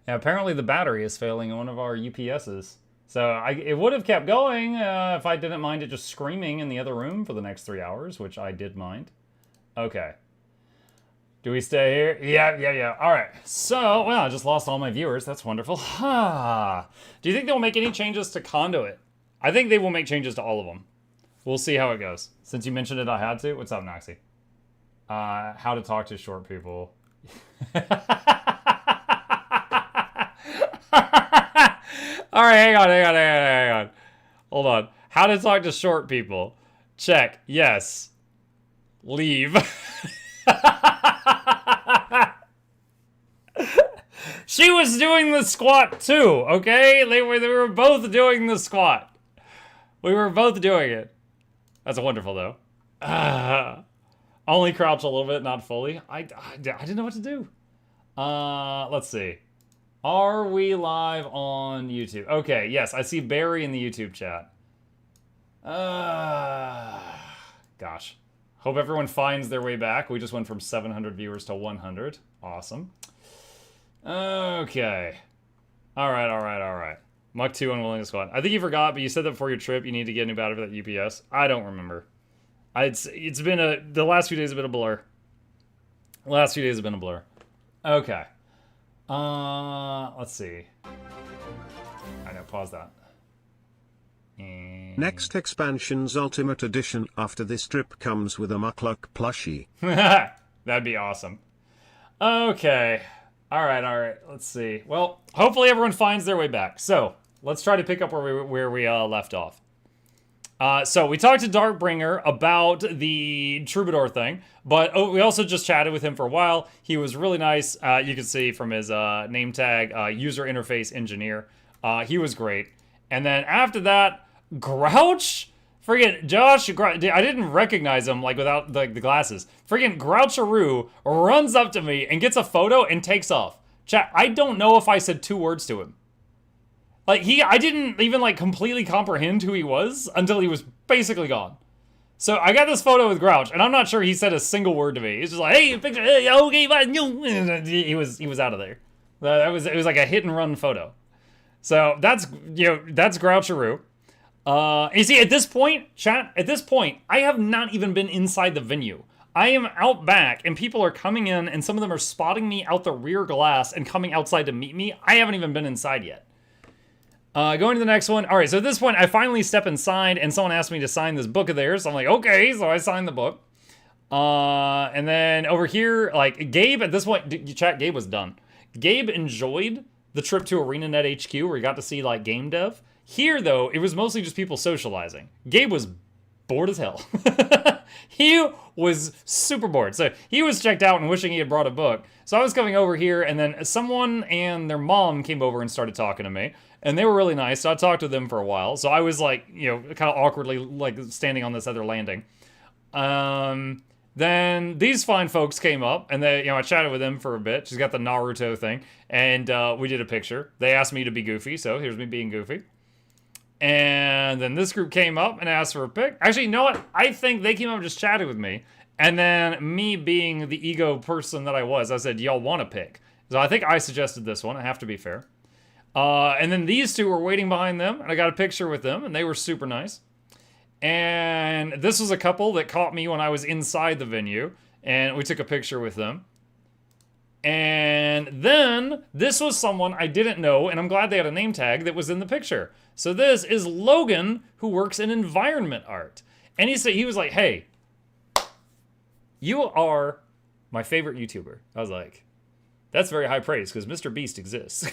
Yeah, apparently the battery is failing in one of our UPSs. So it would have kept going if I didn't mind it just screaming in the other room for the next 3 hours, which I did mind. Okay. Do we stay here? Yeah. All right. So, well, I just lost all my viewers. That's wonderful. Do you think they'll make any changes to Conduit? I think they will make changes to all of them. We'll see how it goes. Since you mentioned it, I had to. What's up, Noxxi? How to talk to short people. All right, hang on. Hold on. How to talk to short people. Check. Yes. Leave. She was doing the squat too, okay? They were both doing the squat. We were both doing it. That's wonderful, though. Only crouch a little bit, not fully. I didn't know what to do. Let's see. Are we live on YouTube? Okay, yes, I see Barry in the YouTube chat. Gosh. Hope everyone finds their way back. We just went from 700 viewers to 100. Awesome. Okay. All right. Muck 2 unwilling to squat. I think you forgot, but you said that before your trip you need to get a new battery for that UPS. I don't remember. It's been the last few days have been a blur. Okay. Let's see. I know, pause that. And... Next expansion's Ultimate Edition after this trip comes with a Mukluk plushie. That'd be awesome. Okay. All right. Let's see. Well, hopefully everyone finds their way back. So, let's try to pick up where we left off. So we talked to Darkbringer about the Troubadour thing, but we also just chatted with him for a while. He was really nice. You can see from his name tag, user interface engineer. He was great. And then after that, Grouch, friggin' Josh, I didn't recognize him like without the glasses. Friggin' Groucharoo runs up to me and gets a photo and takes off. Chat, I don't know if I said 2 words to him. Like, I didn't even, like, completely comprehend who he was until he was basically gone. So, I got this photo with Grouch, and I'm not sure he said a single word to me. He's just like, hey, picture, hey, okay, bye. He was out of there. It was like a hit-and-run photo. So, that's Groucharoo. You see, at this point, chat, I have not even been inside the venue. I am out back, and people are coming in, and some of them are spotting me out the rear glass and coming outside to meet me. I haven't even been inside yet. Going to the next one. All right, so at this point, I finally step inside, and someone asked me to sign this book of theirs. So I'm like, okay, so I signed the book. And then over here, like, Gabe, at this point, chat, Gabe was done. Gabe enjoyed the trip to ArenaNet HQ, where he got to see, like, game dev. Here, though, it was mostly just people socializing. Gabe was bored as hell. He was super bored. So he was checked out and wishing he had brought a book. So I was coming over here, and then someone and their mom came over and started talking to me. And they were really nice, so I talked to them for a while. So I was like, kind of awkwardly like standing on this other landing. Then these fine folks came up, and they, I chatted with them for a bit. She's got the Naruto thing, and we did a picture. They asked me to be goofy, so here's me being goofy. And then this group came up and asked for a pic. Actually, you know what? I think they came up and just chatted with me. And then me being the ego person that I was, I said, y'all want a pic? So I think I suggested this one. I have to be fair. And then these two were waiting behind them, and I got a picture with them, and they were super nice. And this was a couple that caught me when I was inside the venue, and we took a picture with them. And then this was someone I didn't know, and I'm glad they had a name tag that was in the picture. So this is Logan, who works in environment art. And he was like, hey, you are my favorite YouTuber. I was like, that's very high praise, because Mr. Beast exists.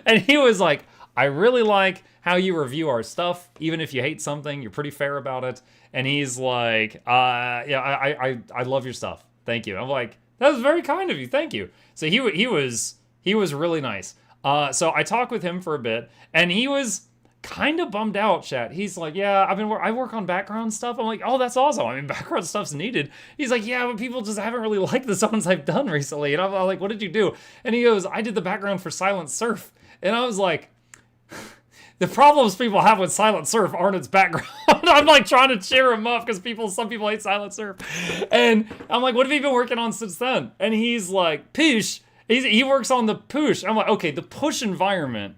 And he was like, I really like how you review our stuff. Even if you hate something, you're pretty fair about it. And he's like, I love your stuff. Thank you. I'm like, that was very kind of you. Thank you. So he was really nice. So I talked with him for a bit, and he was kind of bummed out, chat. He's like, yeah, I work on background stuff. I'm like, oh, that's awesome. I mean, background stuff's needed. He's like, yeah, but people just haven't really liked the songs I've done recently. And I'm like, what did you do? And he goes, I did the background for Silent Surf. And I was like, the problems people have with Silent Surf aren't its background. I'm like trying to cheer him up because some people hate Silent Surf. And I'm like, what have you been working on since then? And he's like, Poosh, He works on the push. I'm like, okay, the push environment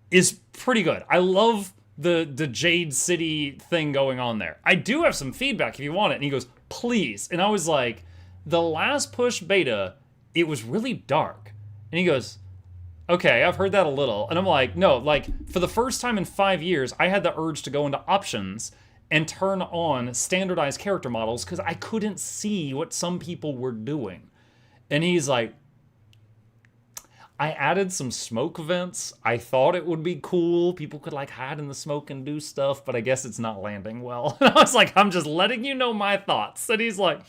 is pretty good. I love the Jade City thing going on there. I do have some feedback if you want it. And he goes, please. And I was like, the last push beta, it was really dark. And he goes, okay, I've heard that a little. And I'm like, no, like for the first time in 5 years, I had the urge to go into options and turn on standardized character models because I couldn't see what some people were doing. And he's like, I added some smoke vents. I thought it would be cool. People could like hide in the smoke and do stuff, but I guess it's not landing well. And I was like, I'm just letting you know my thoughts. And he's like,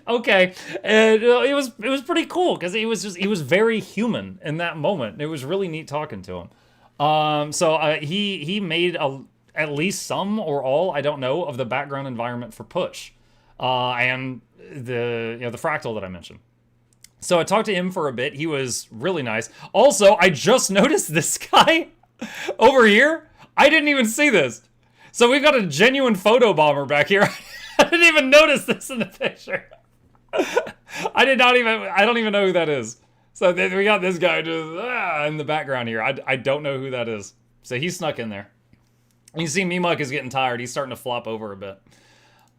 okay. And it was pretty cool because he was very human in that moment. It was really neat talking to him. So he made at least some or all, I don't know, of the background environment for Push, and the fractal that I mentioned. So I talked to him for a bit. He was really nice. Also, I just noticed this guy over here. I didn't even see this. So we've got a genuine photo bomber back here. I didn't even notice this in the picture. I don't even know who that is. So we got this guy just in the background here. I don't know who that is. So he snuck in there. You see Mimuk is getting tired. He's starting to flop over a bit.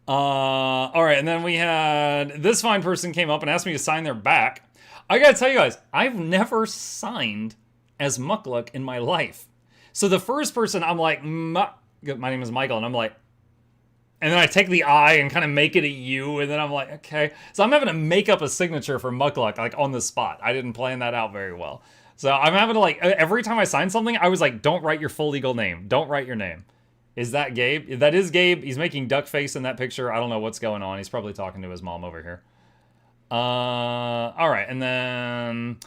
All right, and then we had this fine person came up and asked me to sign their back. I gotta tell you guys, I've never signed as Mukluk in my life. So the first person, I'm like, my name is Michael, and I'm like, and then I take the I and kind of make it a U, and then I'm like, okay. So I'm having to make up a signature for Mukluk, like on the spot. I didn't plan that out very well. So I'm having to like, every time I sign something, I was like, don't write your full legal name. Don't write your name. Is that Gabe? That is Gabe. He's making duck face in that picture. I don't know what's going on. He's probably talking to his mom over here. All right, and then...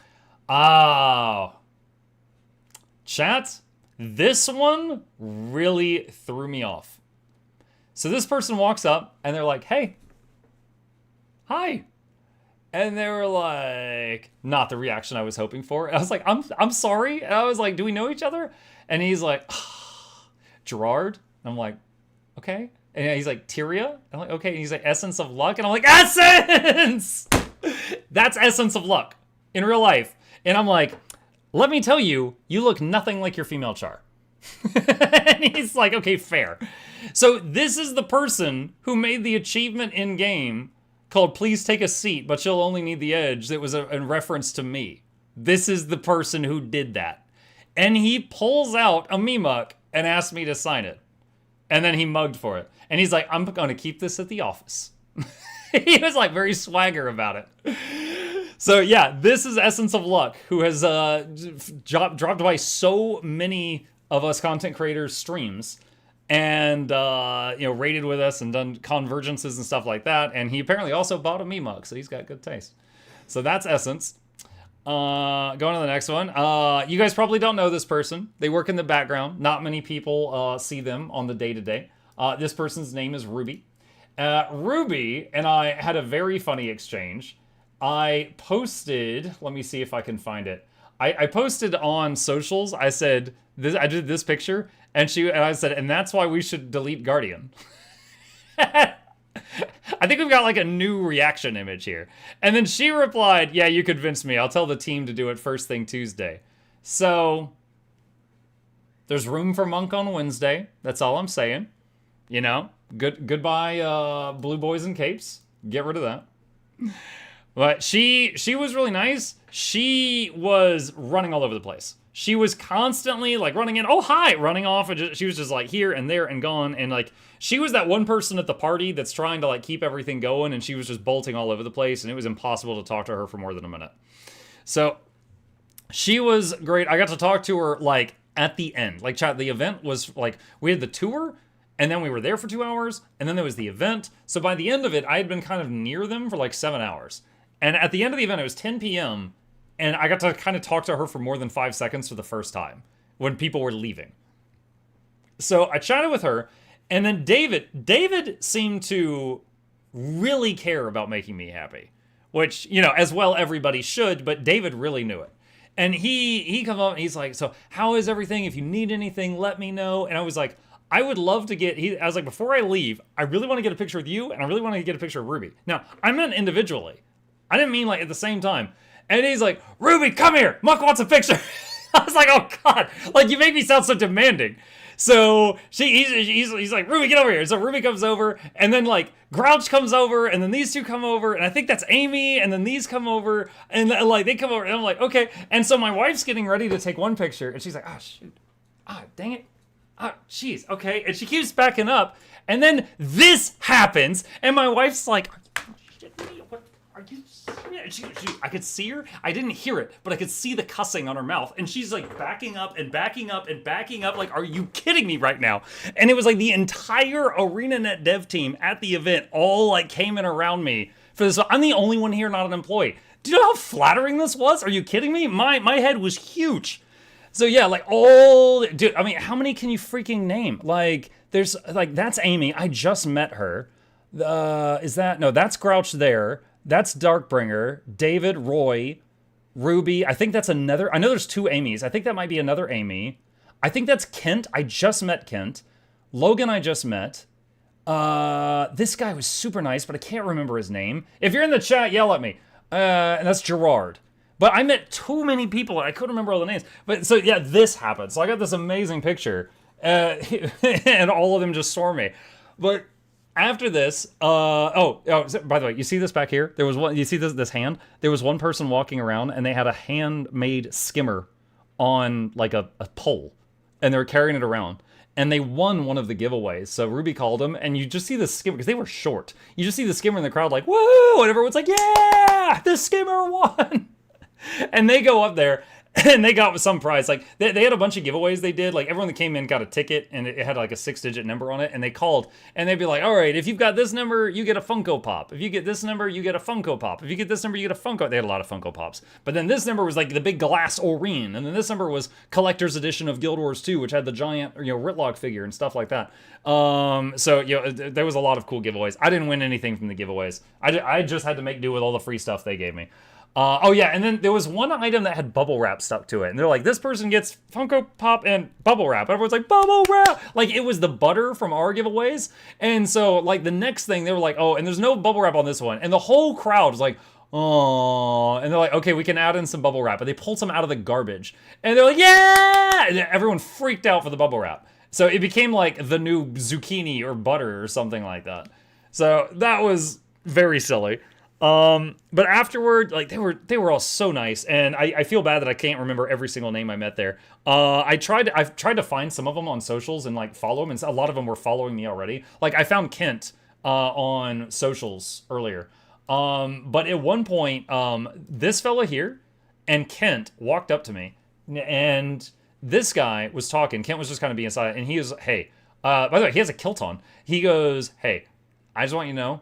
Chat, this one really threw me off. So this person walks up, and they're like, hey. Hi. And they were like, not the reaction I was hoping for. And I was like, I'm sorry. And I was like, do we know each other? And he's like... Gerard? And I'm like, okay. And he's like, Tyria? I'm like, okay. And he's like, Essence of Luck? And I'm like, Essence! That's Essence of Luck in real life. And I'm like, let me tell you, you look nothing like your female Char. And he's like, okay, fair. So this is the person who made the achievement in game called Please Take a Seat, but you'll only need the edge. That was in reference to me. This is the person who did that. And he pulls out a Mimuk and asked me to sign it. And then he mugged for it. And he's like, I'm going to keep this at the office. He was like very swagger about it. So yeah, this is Essence of Luck, who has dropped by so many of us content creators' streams and raided with us and done convergences and stuff like that. And he apparently also bought a Mimuk, so he's got good taste. So that's Essence. Going to the next one. You guys probably don't know this person. They work in the background. Not many people see them on the day-to-day. This person's name is Ruby. Ruby and I had a very funny exchange. I posted, let me see if I can find it. I posted on socials. I said, I did this picture, and I said, and that's why we should delete Guardian. I think we've got like a new reaction image here. And then she replied, yeah, you convinced me. I'll tell the team to do it first thing Tuesday. So there's room for Monk on Wednesday. That's all I'm saying. You know, goodbye, blue boys and capes. Get rid of that. But she was really nice. She was running all over the place. She was constantly like running in, oh hi, running off, and she was just like here and there and gone, and like she was that one person at the party that's trying to like keep everything going, and she was just bolting all over the place, and it was impossible to talk to her for more than a minute. So she was great. I got to talk to her like at the end. Like chat, the event was like we had the tour, and then we were there for 2 hours, and then there was the event. So by the end of it, I had been kind of near them for like 7 hours, and at the end of the event, it was 10 p.m. And I got to kind of talk to her for more than 5 seconds for the first time when people were leaving. So I chatted with her, and then David seemed to really care about making me happy, which, you know, as well everybody should, but David really knew it. And he come up and he's like, so how is everything? If you need anything, let me know. And I was like, I would love to I was like, before I leave, I really want to get a picture with you, and I really want to get a picture of Ruby. Now, I meant individually. I didn't mean like at the same time. And he's like, Ruby, come here. Muck wants a picture. I was like, oh, God. Like, you make me sound so demanding. So he's like, Ruby, get over here. So Ruby comes over, and then like Grouch comes over, and then these two come over, and I think that's Amy, and then these come over, and like they come over, and I'm like, okay. And so my wife's getting ready to take one picture, and she's like, oh, shoot. Ah, dang it. Ah, jeez, okay. And she keeps backing up, and then this happens, and my wife's like, are you shitting me? What are you serious? I could see her. I didn't hear it, but I could see the cussing on her mouth, and she's like backing up and backing up and backing up. Like, are you kidding me right now? And it was like the entire ArenaNet dev team at the event all like came in around me for this. I'm the only one here, not an employee. Do you know how flattering this was? Are you kidding me? My head was huge. So yeah, like dude, I mean, how many can you freaking name? Like, there's, like, that's Amy. I just met her. That's Grouch there. That's Darkbringer, David, Roy, Ruby. I think that's another, I know there's two Amy's. I think that might be another Amy. I think that's Kent. I just met Kent. Logan, I just met. This guy was super nice, but I can't remember his name. If you're in the chat, yell at me. And that's Gerard. But I met too many people, and I couldn't remember all the names. But so, yeah, this happened. So I got this amazing picture, and all of them just saw me. But after this, by the way, you see this back here? There was one. You see this hand? There was one person walking around, and they had a handmade skimmer on like a pole, and they were carrying it around. And they won one of the giveaways. So Ruby called them, and you just see the skimmer, because they were short. You just see the skimmer in the crowd like, woo! And everyone's like, yeah! The skimmer won! And they go up there, and they got some prize. Like, they had a bunch of giveaways they did. Like, everyone that came in got a ticket, and it had like a 6-digit number on it. And they called, and they'd be like, all right, if you've got this number, you get a Funko Pop. If you get this number, you get a Funko Pop. If you get this number, you get a Funko. They had a lot of Funko Pops. But then this number was like the big glass Oreen. And then this number was collector's edition of Guild Wars 2, which had the giant, Ritlock figure and stuff like that. There was a lot of cool giveaways. I didn't win anything from the giveaways. I just had to make do with all the free stuff they gave me. And then there was one item that had bubble wrap stuck to it. And they're like, this person gets Funko Pop and bubble wrap. Everyone's like, bubble wrap! Like, it was the butter from our giveaways. And so, like, the next thing, they were like, oh, and there's no bubble wrap on this one. And the whole crowd was like, oh. And they're like, okay, we can add in some bubble wrap. But they pulled some out of the garbage. And they're like, yeah! And everyone freaked out for the bubble wrap. So it became like the new zucchini or butter or something like that. So that was very silly. But afterward, like, they were all so nice, and I feel bad that I can't remember every single name I met there. I've tried to find some of them on socials and like follow them, and a lot of them were following me already. Like, I found Kent on socials earlier. But at one point, this fella here and Kent walked up to me, and this guy was talking. Kent was just kind of being silent, and he was, hey, by the way, he has a kilt on. He goes, hey, I just want you to know,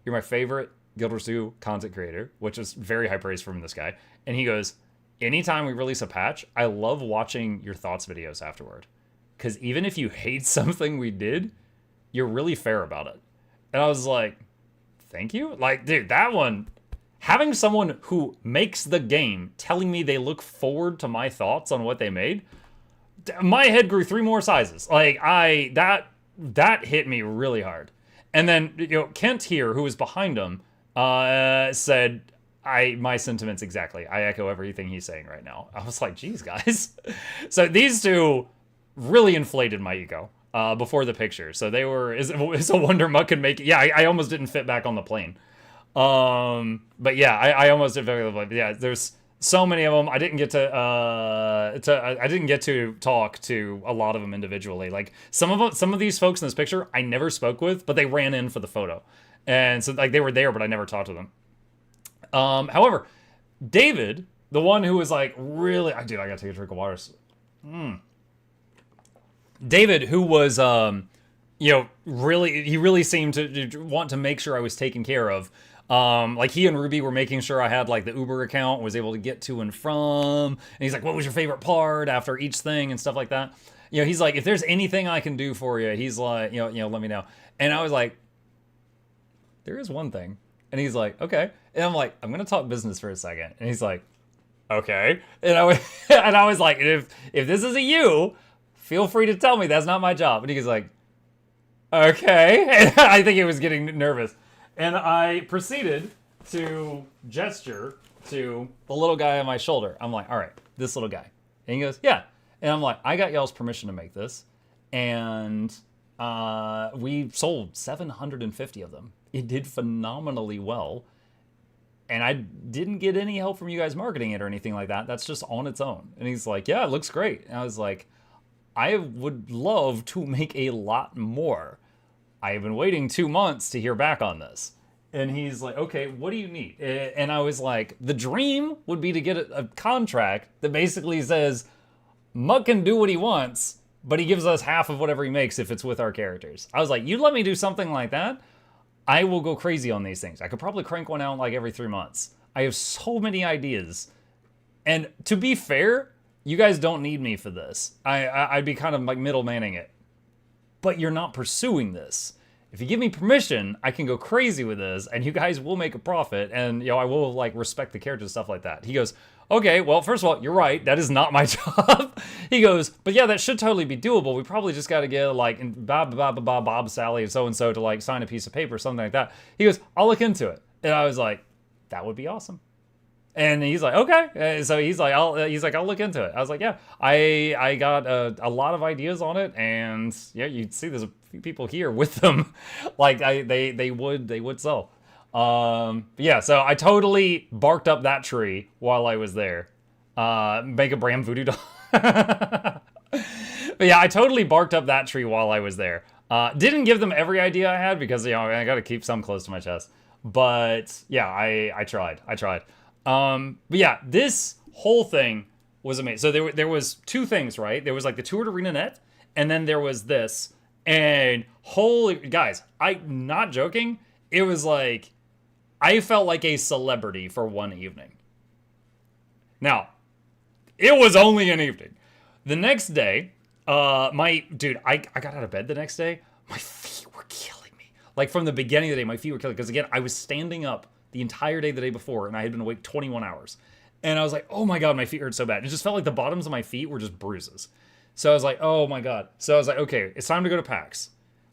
you're my favorite Guild Wars 2 content creator, which is very high praise from this guy. And he goes, anytime we release a patch, I love watching your thoughts videos afterward. Because even if you hate something we did, you're really fair about it. And I was like, thank you? Like, dude, that one, having someone who makes the game telling me they look forward to my thoughts on what they made, my head grew 3 more sizes. Like, that hit me really hard. And then, Kent here, who was behind him, said, my sentiments exactly. I echo everything he's saying right now. I was like, geez, guys. So these two really inflated my ego before the picture. So they were, it's a wonder Muck could make it. Yeah, I almost didn't fit back on the plane. But yeah, I almost did very well. Yeah, there's so many of them. I didn't get to talk to a lot of them individually. Like, some of these folks in this picture I never spoke with, but they ran in for the photo. And so, like, they were there, but I never talked to them. However, David, the one who was like, really, I gotta take a drink of water. David, who was, really seemed to want to make sure I was taken care of. Like, he and Ruby were making sure I had like the Uber account, was able to get to and from. And he's like, what was your favorite part after each thing and stuff like that. He's like, if there's anything I can do for you, he's like, let me know. And I was like, there is one thing. And he's like, okay. And I'm like, I'm going to talk business for a second. And he's like, okay. And I was like, if this is a you, feel free to tell me. That's not my job. And he's like, okay. And I think he was getting nervous. And I proceeded to gesture to the little guy on my shoulder. I'm like, all right, this little guy. And he goes, yeah. And I'm like, I got y'all's permission to make this. And we sold 750 of them. It did phenomenally well. And I didn't get any help from you guys marketing it or anything like that. That's just on its own. And he's like, yeah, it looks great. And I was like, I would love to make a lot more. I have been waiting 2 months to hear back on this. And he's like, okay, what do you need? And I was like, the dream would be to get a contract that basically says, Muk can do what he wants, but he gives us half of whatever he makes if it's with our characters. I was like, you let me do something like that, I will go crazy on these things. I could probably crank one out like every 3 months. I have so many ideas. And to be fair, you guys don't need me for this. I'd be kind of like middlemaning it. But you're not pursuing this. If you give me permission, I can go crazy with this, and you guys will make a profit, and I will like respect the characters and stuff like that. He goes, okay, well, first of all, you're right. That is not my job. He goes, but yeah, that should totally be doable. We probably just got to get like Bob, Sally, and so to like sign a piece of paper, something like that. He goes, I'll look into it. And I was like, that would be awesome. And he's like, okay. So he's like, I'll look into it. I was like, yeah, I got a lot of ideas on it, and yeah, you'd see there's a few people here with them. Like they would sell. Yeah, so I totally barked up that tree while I was there. Make a Bram voodoo doll. But yeah, I totally barked up that tree while I was there. Didn't give them every idea I had because I got to keep some close to my chest. But yeah, I tried. But yeah, this whole thing was amazing. So there was two things, right? There was like the tour to ArenaNet, and then there was this. And holy guys, I'm not joking. It was like I felt like a celebrity for one evening. Now, it was only an evening. The next day, I got out of bed the next day. My feet were killing me. Like from the beginning of the day, my feet were killing me. Because again, I was standing up the entire day the day before, and I had been awake 21 hours. And I was like, oh my God, my feet hurt so bad. It just felt like the bottoms of my feet were just bruises. So I was like, oh my God. So I was like, okay, it's time to go to PAX.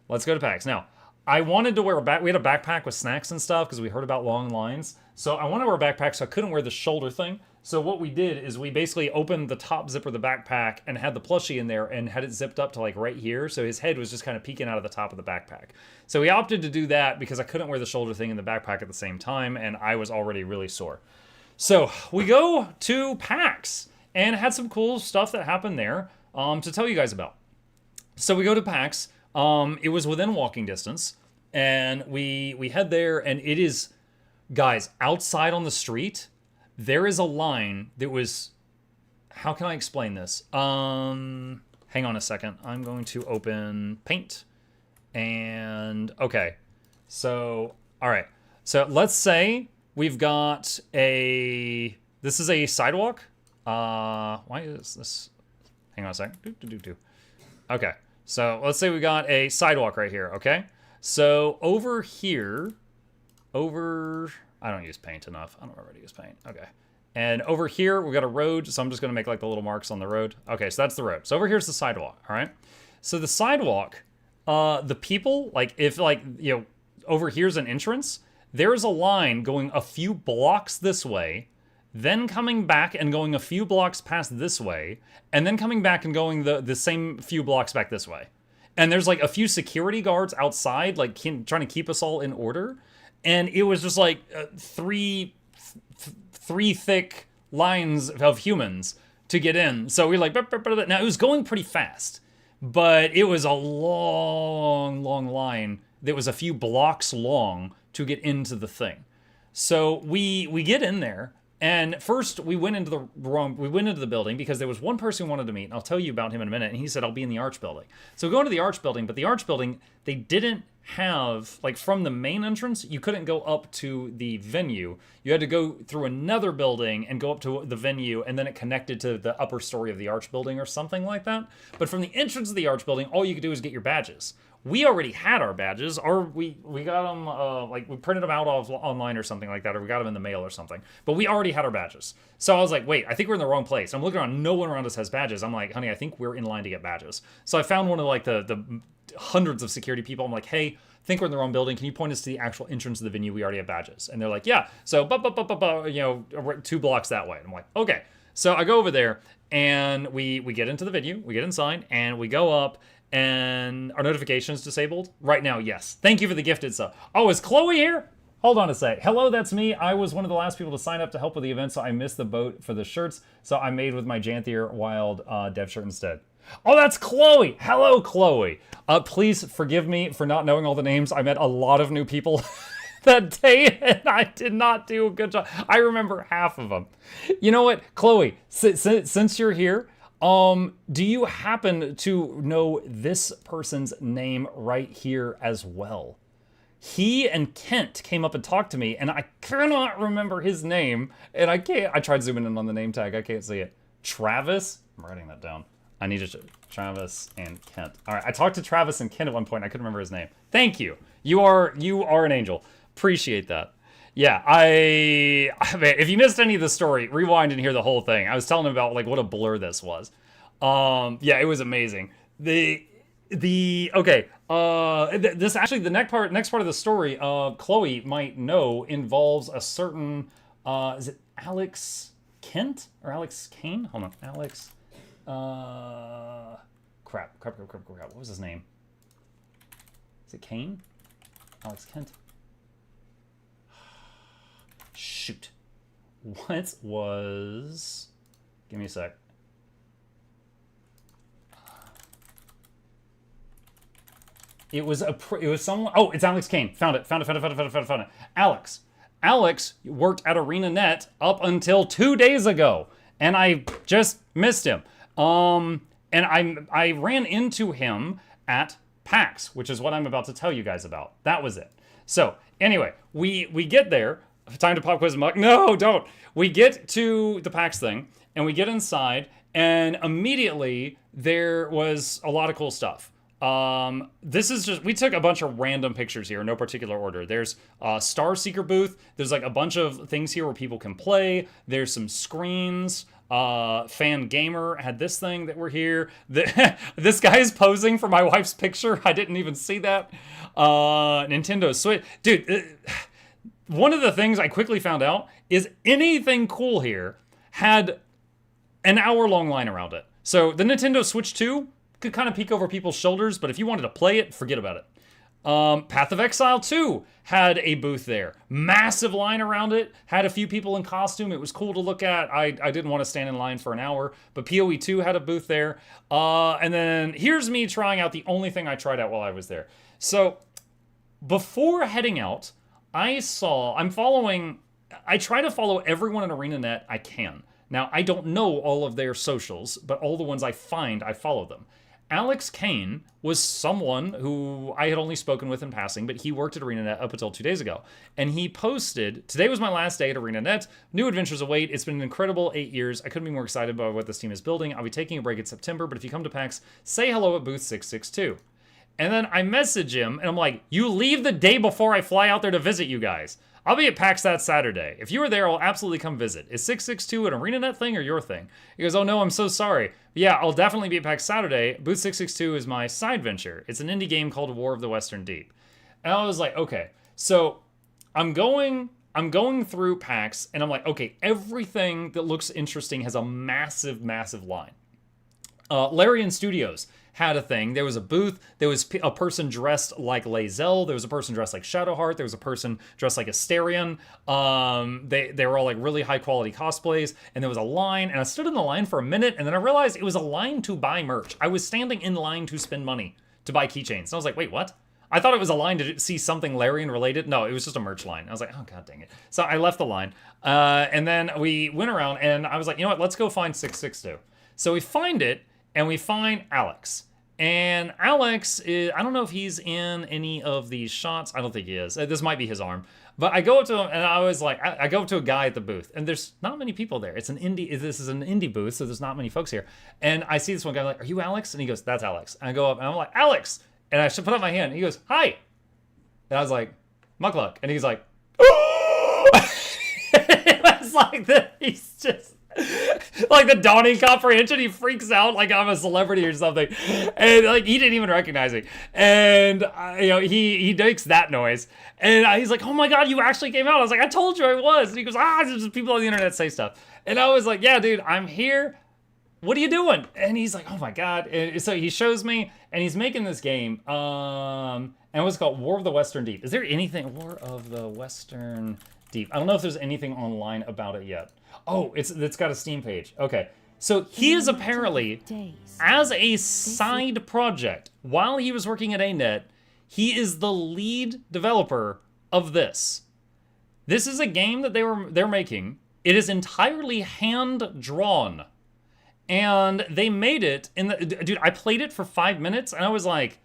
Let's go to PAX. Now, I wanted to wear we had a backpack with snacks and stuff because we heard about long lines. So I wanted to wear a backpack, so I couldn't wear the shoulder thing. So what we did is we basically opened the top zipper of the backpack and had the plushie in there and had it zipped up to like right here. So his head was just kind of peeking out of the top of the backpack. So we opted to do that because I couldn't wear the shoulder thing in the backpack at the same time, and I was already really sore. So we go to PAX and had some cool stuff that happened there to tell you guys about. So we go to PAX. It was within walking distance, and we head there, and it is, guys, outside on the street, there is a line that was, how can I explain this? Hang on a second. I'm going to open Paint, and okay. So, all right. So let's say we've got this is a sidewalk. Why is this? Hang on a second. Okay. So let's say we got a sidewalk right here, okay? So over here, I don't use paint enough. I don't remember to use paint. Okay. And over here, we got a road, so I'm just going to make like the little marks on the road. Okay, so that's the road. So over here's the sidewalk, all right? So the sidewalk, the people, like if like, over here's an entrance, there's a line going a few blocks this way, then coming back and going a few blocks past this way, and then coming back and going the same few blocks back this way. And there's like a few security guards outside, like trying to keep us all in order. And it was just like three thick lines of humans to get in. So we're like, now it was going pretty fast, but it was a long line that was a few blocks long to get into the thing. So we get in there. And first, we went into the building because there was one person we wanted to meet, and I'll tell you about him in a minute, and he said, I'll be in the Arch building. So we go into the Arch building, but the Arch building, they didn't have, like from the main entrance, you couldn't go up to the venue. You had to go through another building and go up to the venue, and then it connected to the upper story of the Arch building or something like that. But from the entrance of the Arch building, all you could do is get your badges. We already had our badges, or we got them, like we printed them out online or something like that, or we got them in the mail or something. But we already had our badges. So I was like, wait, I think we're in the wrong place. I'm looking around, no one around us has badges. I'm like, honey, I think we're in line to get badges. So I found one of like the hundreds of security people. I'm like, hey, think we're in the wrong building. Can you point us to the actual entrance of the venue? We already have badges. And they're like, yeah. So, 2 blocks that way. And I'm like, okay. So I go over there, and we get into the venue. We get inside, and we go up, and our notifications disabled. Right now, yes. Thank you for the gifted stuff. Oh, is Chloe here? Hold on a sec. Hello, that's me. I was one of the last people to sign up to help with the event, so I missed the boat for the shirts. So I made with my Janthier Wild dev shirt instead. Oh, that's Chloe. Hello, Chloe. Please forgive me for not knowing all the names. I met a lot of new people that day, and I did not do a good job. I remember half of them. You know what, Chloe, since you're here, do you happen to know this person's name right here as well? He and Kent came up and talked to me, and I cannot remember his name, and I tried zooming in on the name tag. I can't see it. Travis? I'm writing that down. I need to Travis and Kent. All right, I talked to Travis and Kent at one point. I couldn't remember his name. Thank you. You are an angel. Appreciate that. Yeah, I mean, if you missed any of the story, rewind and hear the whole thing. I was telling him about like what a blur this was. Yeah, it was amazing. This actually the next part of the story, Chloe might know, involves a certain is it Alex Kent or Alex Kane? Hold on, Alex. Crap. What was his name? Is it Kane? Alex Kent? Shoot. What was... Give me a sec. It was someone... Oh, it's Alex Kane. Found it. Alex worked at ArenaNet up until 2 days ago, and I just missed him. And I ran into him at PAX, which is what I'm about to tell you guys about. That was it. So anyway, we get there. Time to pop quiz and muck. No, don't. We get to the PAX thing, and we get inside, and immediately there was a lot of cool stuff. This is just, we took a bunch of random pictures here in no particular order. There's a Star Seeker booth. There's like a bunch of things here where people can play. There's some screens. Fan Gamer had this thing that we're here. This guy is posing for my wife's picture. I didn't even see that. Nintendo Switch. Dude, one of the things I quickly found out is anything cool here had an hour-long line around it. So the Nintendo Switch 2 could kind of peek over people's shoulders, but if you wanted to play it, forget about it. Path of Exile 2 had a booth there. Massive line around it. Had a few people in costume. It was cool to look at. I didn't want to stand in line for an hour, but PoE 2 had a booth there. And then here's me trying out the only thing I tried out while I was there. So before heading out, I try to follow everyone in ArenaNet I can. Now, I don't know all of their socials, but all the ones I find, I follow them. Alex Kane was someone who I had only spoken with in passing, but he worked at ArenaNet up until 2 days ago. And he posted, today was my last day at ArenaNet. New adventures await. It's been an incredible 8 years. I couldn't be more excited about what this team is building. I'll be taking a break in September, but if you come to PAX, say hello at booth 662. And then I message him, and I'm like, you leave the day before I fly out there to visit you guys. I'll be at PAX that Saturday. If you were there, I'll absolutely come visit. Is 662 an ArenaNet thing or your thing? He goes, oh no, I'm so sorry. But yeah, I'll definitely be at PAX Saturday. Booth 662 is my side venture. It's an indie game called War of the Western Deep. And I was like, okay. So I'm going through PAX, and I'm like, okay, everything that looks interesting has a massive, massive line. Larian Studios had a thing. There was a booth. There was a person dressed like Lae'zel. There was a person dressed like Shadowheart. There was a person dressed like Asterion. They were all like really high quality cosplays. And there was a line. And I stood in the line for a minute. And then I realized it was a line to buy merch. I was standing in line to spend money to buy keychains. And I was like, wait, what? I thought it was a line to see something Larian related. No, it was just a merch line. I was like, oh, god dang it. So I left the line. And then we went around. And I was like, you know what? Let's go find 662. So we find it. And we find Alex. And Alex is, I don't know if he's in any of these shots. I don't think he is. This might be his arm. But I go up to him, and I was like, I go up to a guy at the booth, and there's not many people there. This is an indie booth, so there's not many folks here. And I see this one guy, I'm like, are you Alex? And he goes, that's Alex. And I go up, and I'm like, Alex! And I should put up my hand. And he goes, hi! And I was like, Mukluk. And he's like, it was like that. He's just... Like the dawning comprehension, he freaks out like I'm a celebrity or something, and like he didn't even recognize me. And he makes that noise, and he's like, "Oh my god, you actually came out!" I was like, "I told you I was." And he goes, there's just people on the internet say stuff," and I was like, "Yeah, dude, I'm here. What are you doing?" And he's like, "Oh my god!" And so he shows me, and he's making this game. And what's it called? War of the Western Deep. Is there anything War of the Western Deep? I don't know if there's anything online about it yet. Oh, it's got a Steam page. Okay. So he is apparently, as a side project, while he was working at ArenaNet, he is the lead developer of this. This is a game that they're making. It is entirely hand-drawn. And they made it in the... Dude, I played it for 5 minutes, and I was like,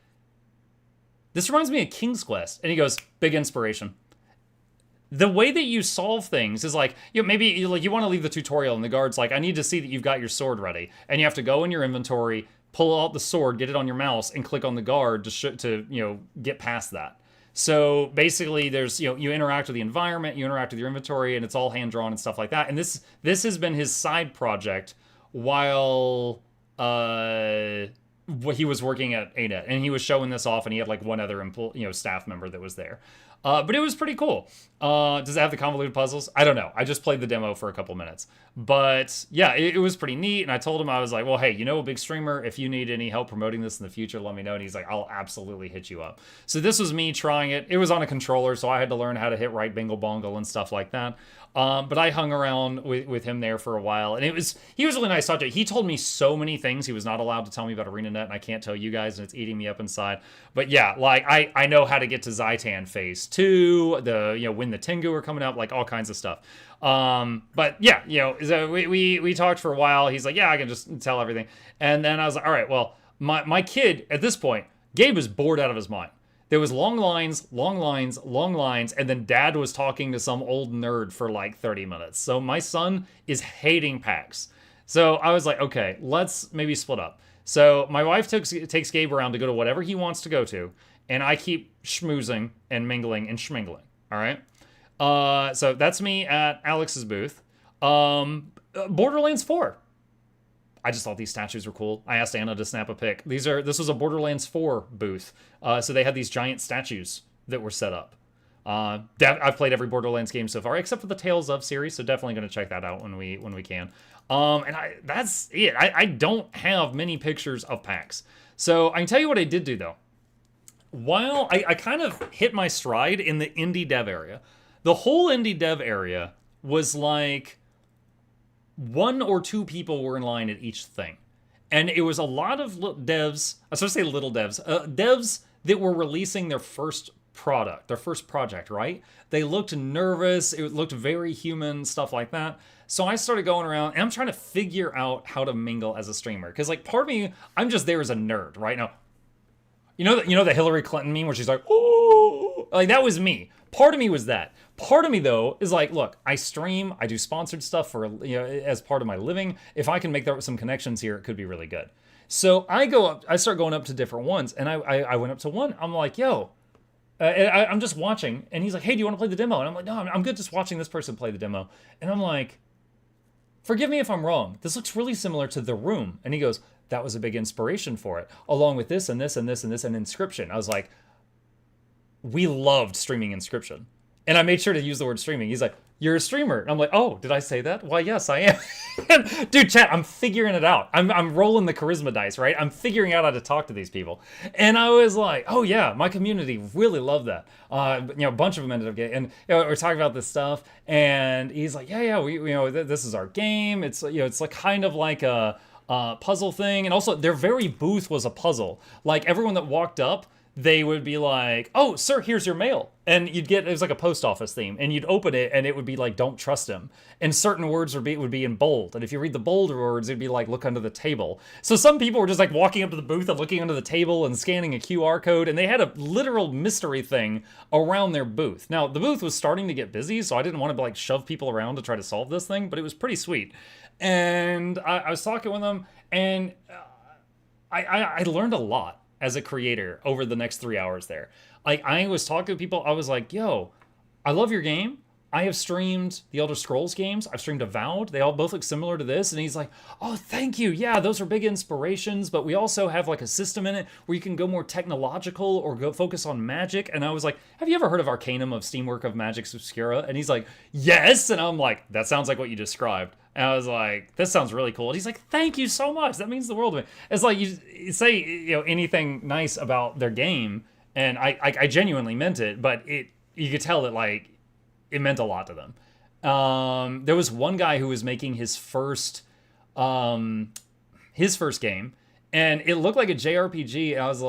this reminds me of King's Quest. And he goes, big inspiration. The way that you solve things is like, maybe you want to leave the tutorial and the guard's like, I need to see that you've got your sword ready. And you have to go in your inventory, pull out the sword, get it on your mouse, and click on the guard to get past that. So basically there's, you interact with the environment, you interact with your inventory, and it's all hand-drawn and stuff like that. And this has been his side project while he was working at ArenaNet, and he was showing this off, and he had like one other staff member that was there. But it was pretty cool. Does it have the convoluted puzzles? I don't know. I just played the demo for a couple minutes. But yeah, it was pretty neat. And I told him, I was like, well, hey, a big streamer, if you need any help promoting this in the future, let me know. And he's like, I'll absolutely hit you up. So this was me trying it. It was on a controller, so I had to learn how to hit right bingle bongle and stuff like that. But I hung around with him there for a while, and he was a really nice subject. He told me so many things he was not allowed to tell me about ArenaNet, and I can't tell you guys, and it's eating me up inside. But yeah, like I know how to get to Zaitan Phase 2, when the Tengu are coming up, like all kinds of stuff. But yeah, so we talked for a while. He's like, yeah, I can just tell everything. And then I was like, all right, well, my kid at this point, Gabe was bored out of his mind. There was long lines, and then dad was talking to some old nerd for like 30 minutes. So my son is hating PAX. So I was like, okay, let's maybe split up. So my wife takes Gabe around to go to whatever he wants to go to, and I keep schmoozing and mingling and schmingling, all right? So that's me at Alex's booth. Borderlands 4. I just thought these statues were cool. I asked Anna to snap a pic. This was a Borderlands 4 booth. So they had these giant statues that were set up. I've played every Borderlands game so far, except for the Tales of series, so definitely going to check that out when we can. That's it. I don't have many pictures of PAX. So I can tell you what I did do, though. While I kind of hit my stride in the indie dev area, the whole indie dev area was like... 1 or 2 people were in line at each thing. And it was a lot of devs, I was supposed to say little devs, devs that were releasing their first product, their first project, right? They looked nervous, it looked very human, stuff like that. So I started going around, and I'm trying to figure out how to mingle as a streamer. Because, like, part of me, I'm just there as a nerd, right? Now, you know the Hillary Clinton meme where she's like, oh, like, that was me. Part of me was that. Part of me, though, is like, look, I stream, I do sponsored stuff for, as part of my living. If I can make some connections here, it could be really good. So I start going up to different ones, and I went up to one. I'm like, yo, I'm just watching, and he's like, hey, do you want to play the demo? And I'm like, no, I'm good just watching this person play the demo. And I'm like, forgive me if I'm wrong. This looks really similar to The Room. And he goes, that was a big inspiration for it, along with this and this and this and this and Inscription. I was like, we loved streaming Inscription. And I made sure to use the word streaming. He's like, you're a streamer. And I'm like, oh, did I say that? Why, yes, I am. Dude, chat, I'm figuring it out. I'm rolling the charisma dice, right? I'm figuring out how to talk to these people. And I was like, oh yeah, my community really loved that. A bunch of them ended up getting, and we're talking about this stuff. And he's like, yeah, this is our game. It's, it's like kind of like a puzzle thing. And also their very booth was a puzzle. Like everyone that walked up, they would be like, oh, sir, here's your mail. And it was like a post office theme. And you'd open it, and it would be like, don't trust him. And certain words would be in bold. And if you read the bolder words, it'd be like, look under the table. So some people were just like walking up to the booth and looking under the table and scanning a QR code. And they had a literal mystery thing around their booth. Now, the booth was starting to get busy, so I didn't want to like shove people around to try to solve this thing. But it was pretty sweet. And I was talking with them, and I learned a lot as a creator over the next 3 hours there. Like, I was talking to people, I was like, yo, I love your game, I have streamed the Elder Scrolls games. I've streamed Avowed. They all both look similar to this. And he's like, oh, thank you. Yeah, those are big inspirations. But we also have like a system in it where you can go more technological or go focus on magic. And I was like, have you ever heard of Arcanum of Steamwork of Magix Obscura? And he's like, yes. And I'm like, that sounds like what you described. And I was like, this sounds really cool. And he's like, thank you so much. That means the world to me. It's like you say, anything nice about their game. And I genuinely meant it. But you could tell that like, it meant a lot to them. There was one guy who was making his first game, and it looked like a JRPG. And I was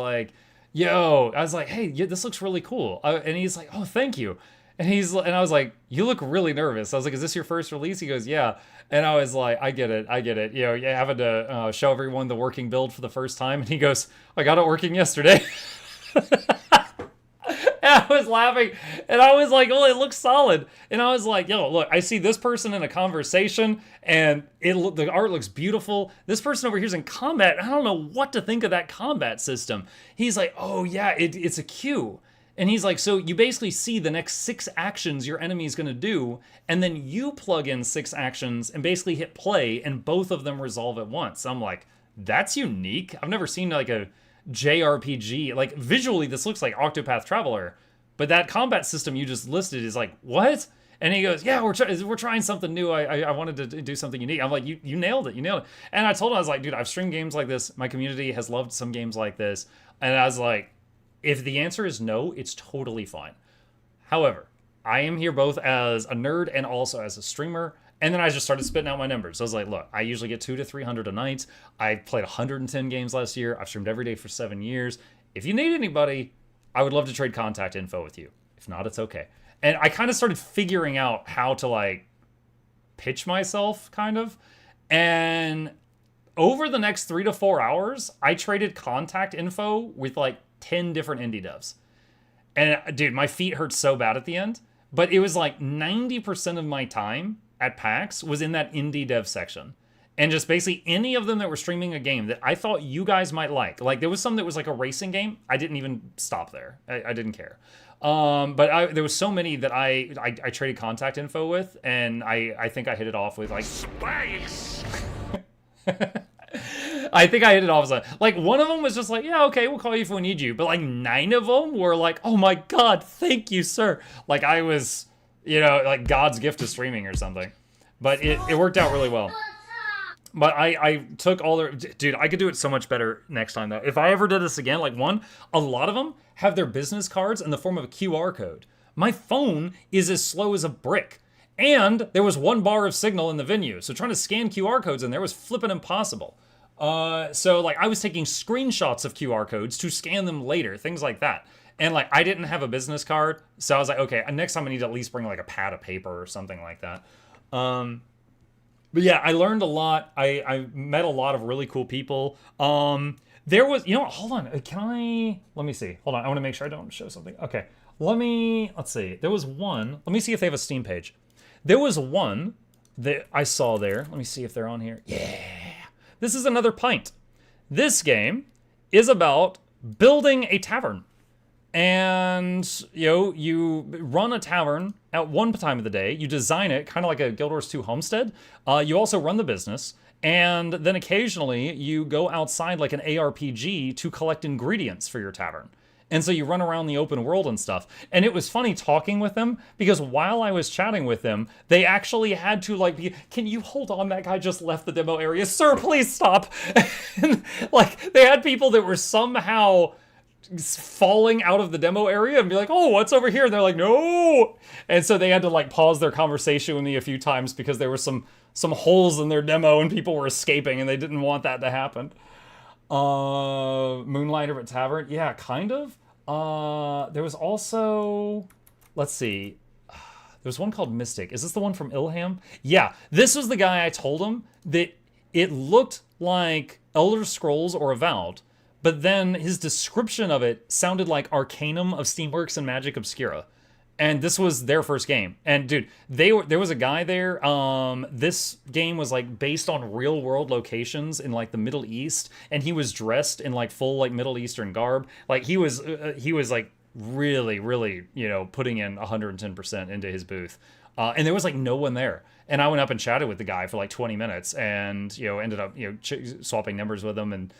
like, hey, this looks really cool. And he's like, oh, thank you. And I was like, you look really nervous. I was like, is this your first release? He goes, yeah. And I was like, I get it. Having to show everyone the working build for the first time. And he goes, I got it working yesterday. And I was laughing, and I was like, oh, it looks solid. And I was like, look, I see this person in a conversation, and the art looks beautiful. This person over here's in combat. I don't know what to think of that combat system. He's like, oh, yeah, it's a queue. And he's like, so you basically see the next 6 actions your enemy is going to do, and then you plug in 6 actions and basically hit play, and both of them resolve at once. I'm like, that's unique. I've never seen like a JRPG. Like visually this looks like Octopath Traveler, but that combat system you just listed is like, what? And he goes, yeah, we're trying something new. I wanted to do something unique. I'm like, you nailed it. And I told him, I was like, dude, I've streamed games like this. My community has loved some games like this. And I was like, if the answer is no, it's totally fine. However, I am here both as a nerd and also as a streamer. And then I just started spitting out my numbers. So I was like, look, I usually get 200 to 300 a night. I played 110 games last year. I've streamed every day for 7 years. If you need anybody, I would love to trade contact info with you. If not, it's okay. And I kind of started figuring out how to like pitch myself kind of. And over the next 3 to 4 hours, I traded contact info with like 10 different indie devs. And dude, my feet hurt so bad at the end. But it was like 90% of my time at PAX was in that indie dev section. And just basically any of them that were streaming a game that I thought you guys might like. Like there was some that was like a racing game. I didn't even stop there. I didn't care. But there was so many that I traded contact info with, and I think I hit it off with like space. I think I hit it off as like one of them was just like, yeah, okay, we'll call you if we need you. But like 9 of them were like, oh my God, thank you, sir. Like I was, like God's gift to streaming or something. But it worked out really well. But I took all their... Dude, I could do it so much better next time, though. If I ever did this again, like a lot of them have their business cards in the form of a QR code. My phone is as slow as a brick. And there was 1 bar of signal in the venue. So trying to scan QR codes in there was flipping impossible. So like I was taking screenshots of QR codes to scan them later, things like that. And like I didn't have a business card. So I was like, okay, next time I need to at least bring like a pad of paper or something like that. But yeah, I learned a lot. I met a lot of really cool people. There was, hold on. Let me see. Hold on. I want to make sure I don't show something. Okay. Let's see. There was one. Let me see if they have a Steam page. There was one that I saw there. Let me see if they're on here. Yeah. This is Another Pint. This game is about building a tavern. And, you run a tavern at one time of the day. You design it kind of like a Guild Wars 2 homestead. You also run the business. And then occasionally you go outside like an ARPG to collect ingredients for your tavern. And so you run around the open world and stuff. And it was funny talking with them because while I was chatting with them, they actually had to can you hold on? That guy just left the demo area. Sir, please stop. And, they had people that were somehow falling out of the demo area and be like, oh, what's over here? And they're like, no. And so they had to pause their conversation with me a few times because there were some holes in their demo and people were escaping and they didn't want that to happen. Moonlighter at Tavern. Yeah, kind of. There was also, let's see. There's one called Mystic. Is this the one from Ilham? Yeah, this was the guy I told him that it looked like Elder Scrolls or Avowed, but then his description of it sounded like Arcanum of Steamworks and Magic Obscura. And this was their first game. And dude, there was a guy there. This game was based on real world locations in the Middle East, and he was dressed in full Middle Eastern garb. He was really, really, putting in 110% into his booth. And there was like no one there. And I went up and chatted with the guy for like 20 minutes and, ended up, swapping numbers with them. And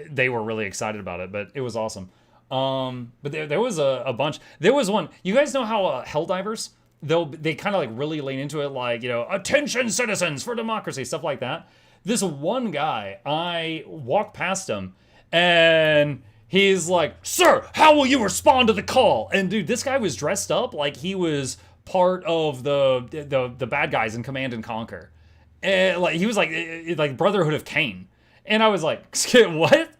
they were really excited about it, but it was awesome. But there was a bunch. There was one, you guys know how Helldivers, they kind of like really lean into it, like, attention citizens for democracy, stuff like that. This one guy, I walked past him and he's like, "Sir, how will you respond to the call?" And dude, this guy was dressed up like he was part of the bad guys in Command and Conquer. And like he was like Brotherhood of Cain. And I was like, "What?"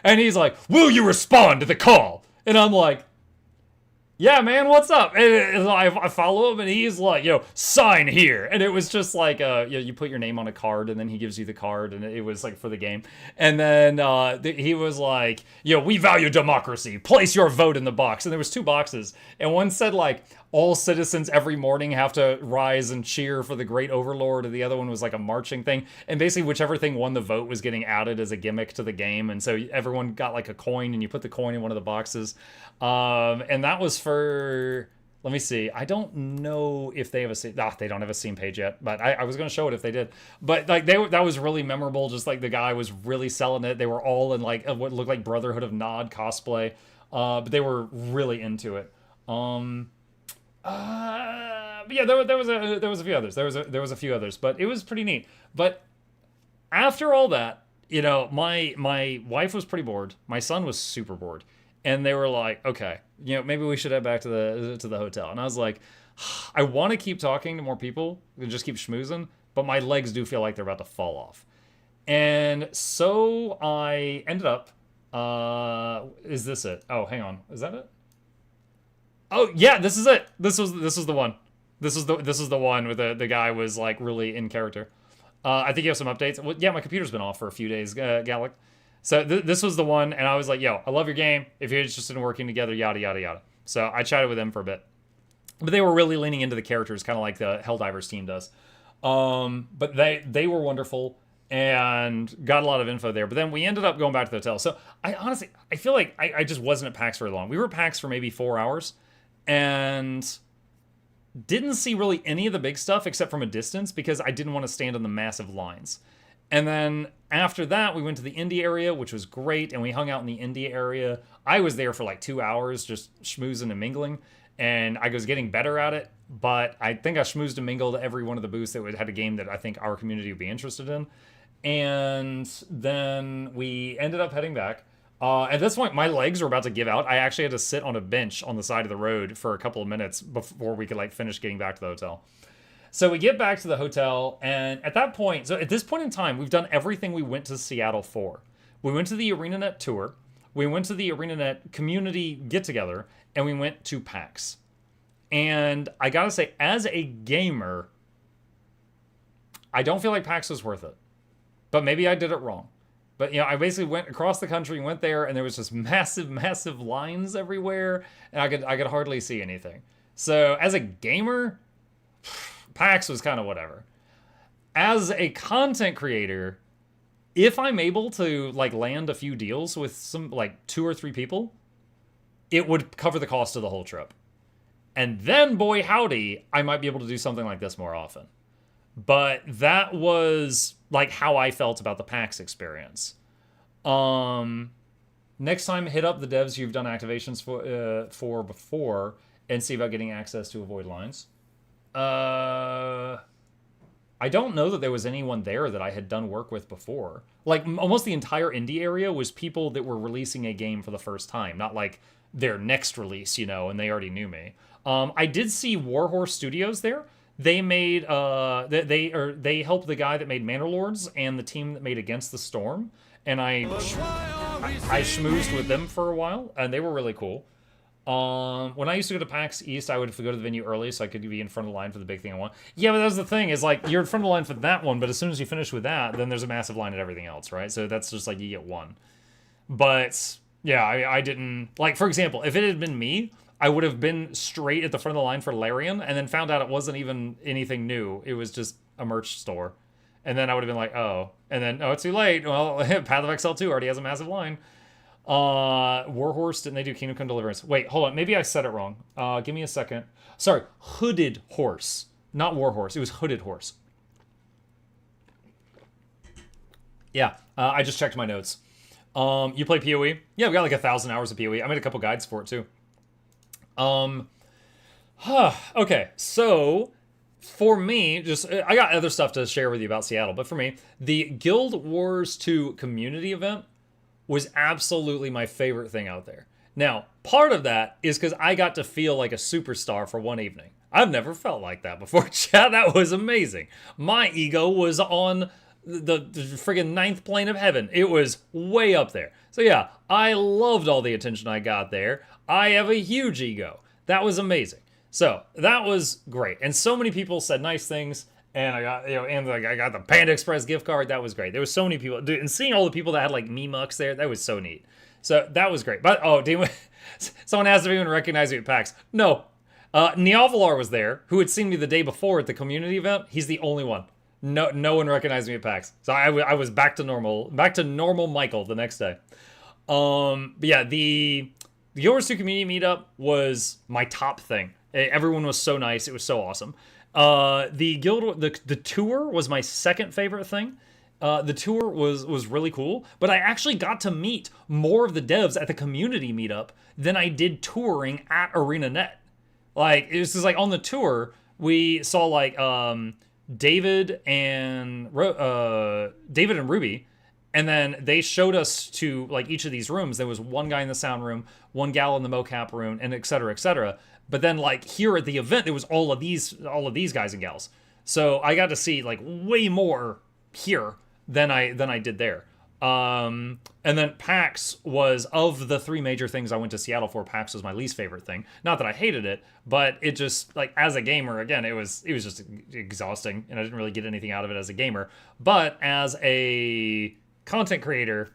And he's like, "Will you respond to the call?" And I'm like, "Yeah, man, what's up?" And I follow him, and he's like, "Sign here." And it was just like, you put your name on a card, and then he gives you the card, and it was like for the game. And then he was like, "We value democracy. Place your vote in the box." And there was 2 boxes, and one said like, "All citizens every morning have to rise and cheer for the great overlord," and the other one was like a marching thing. And basically, whichever thing won the vote was getting added as a gimmick to the game. And so everyone got like a coin, and you put the coin in one of the boxes. And that was for, let me see. I don't know if they have they don't have a Steam page yet, but I was going to show it if they did. But like that was really memorable. Just like the guy was really selling it. They were all in like what looked like Brotherhood of Nod cosplay. But they were really into it. But yeah, there was a few others. There was a few others, but it was pretty neat. But after all that, my wife was pretty bored. My son was super bored. And they were like, "Okay, maybe we should head back to the hotel." And I was like, I want to keep talking to more people and just keep schmoozing, but my legs do feel like they're about to fall off. And so I ended up, is this it? Oh, hang on. Is that it? Oh, yeah, this is it. This was the one. This is the one where the guy was like really in character. I think you have some updates. Well, yeah, my computer's been off for a few days, Gallic. So this was the one, and I was like, "Yo, I love your game. If you're interested in working together, yada, yada, yada." So I chatted with them for a bit. But they were really leaning into the characters, kind of like the Helldivers team does. But they were wonderful and got a lot of info there. But then we ended up going back to the hotel. So I honestly, I feel like I just wasn't at PAX very long. We were at PAX for maybe 4 hours and didn't see really any of the big stuff except from a distance because I didn't want to stand in the massive lines. And then after that, we went to the indie area, which was great, and we hung out in the indie area. I was there for like 2 hours just schmoozing and mingling, and I was getting better at it, but I think I schmoozed and mingled every one of the booths that had a game that I think our community would be interested in. And then we ended up heading back. At this point, my legs were about to give out. I actually had to sit on a bench on the side of the road for a couple of minutes before we could like finish getting back to the hotel. So we get back to the hotel, and at this point in time, we've done everything we went to Seattle for. We went to the ArenaNet tour, we went to the ArenaNet community get-together, and we went to PAX. And I gotta say, as a gamer, I don't feel like PAX was worth it. But maybe I did it wrong. But, I basically went across the country, went there, and there was just massive, massive lines everywhere, and I could hardly see anything. So as a gamer, PAX was kind of whatever. As a content creator, if I'm able to like land a few deals with some like 2 or 3 people, it would cover the cost of the whole trip. And then, boy howdy, I might be able to do something like this more often. But that was like how I felt about the PAX experience. Next time, hit up the devs you've done activations for before and see about getting access to avoid lines. I don't know that there was anyone there that I had done work with before. Like, almost the entire indie area was people that were releasing a game for the first time, not like their next release, and they already knew me. I did see Warhorse Studios there. They made, they helped the guy that made Manor Lords and the team that made Against the Storm, and I schmoozed with them for a while, and they were really cool. When I used to go to PAX East, I would go to the venue early so I could be in front of the line for the big thing I want. Yeah, but that's the thing, is like, you're in front of the line for that one, but as soon as you finish with that, then there's a massive line at everything else, right? So that's just like, you get one. But, yeah, I didn't... Like, for example, if it had been me, I would have been straight at the front of the line for Larian, and then found out it wasn't even anything new. It was just a merch store. And then I would have been like, oh. And then, oh, it's too late. Well, Path of Exile 2 already has a massive line. Warhorse, didn't they do Kingdom Come Deliverance? Wait, hold on. Maybe I said it wrong. Give me a second. Sorry, Hooded Horse Not Warhorse. It was Hooded Horse. Yeah, I just checked my notes. You play PoE? Yeah, we got like 1,000 hours of PoE. I made a couple guides for it too. Okay, so for me, I got other stuff to share with you about Seattle, but for me, the Guild Wars 2 community event was absolutely my favorite thing out there. Now, part of that is because I got to feel like a superstar for one evening. I've never felt like that before, chat. That was amazing. My ego was on the friggin' ninth plane of heaven. It was way up there. So yeah, I loved all the attention I got there. I have a huge ego. That was amazing. So that was great. And so many people said nice things. And I got, I got the Panda Express gift card. That was great. There was so many people, dude, and seeing all the people that had like me-mucks there, that was so neat. So that was great. But someone asked if anyone recognized me at PAX. No. Neovalar was there, who had seen me the day before at the community event. He's the only one. No one recognized me at PAX. So I was back to normal Michael the next day. But yeah, the Guild Wars 2 community meetup was my top thing. Everyone was so nice. It was so awesome. The tour was my second favorite thing. The tour was really cool, but I actually got to meet more of the devs at the community meetup than I did touring at ArenaNet. Like, it was just like on the tour, we saw like David and Ruby, and then they showed us to like each of these rooms. There was one guy in the sound room, one gal in the mocap room, and et cetera, et cetera. But then like here at the event, there was all of these guys and gals. So I got to see like way more here than I did there. And then PAX was, of the three major things I went to Seattle for, PAX was my least favorite thing. Not that I hated it, but it just, like, as a gamer, again, it was just exhausting, and I didn't really get anything out of it as a gamer. But as a content creator,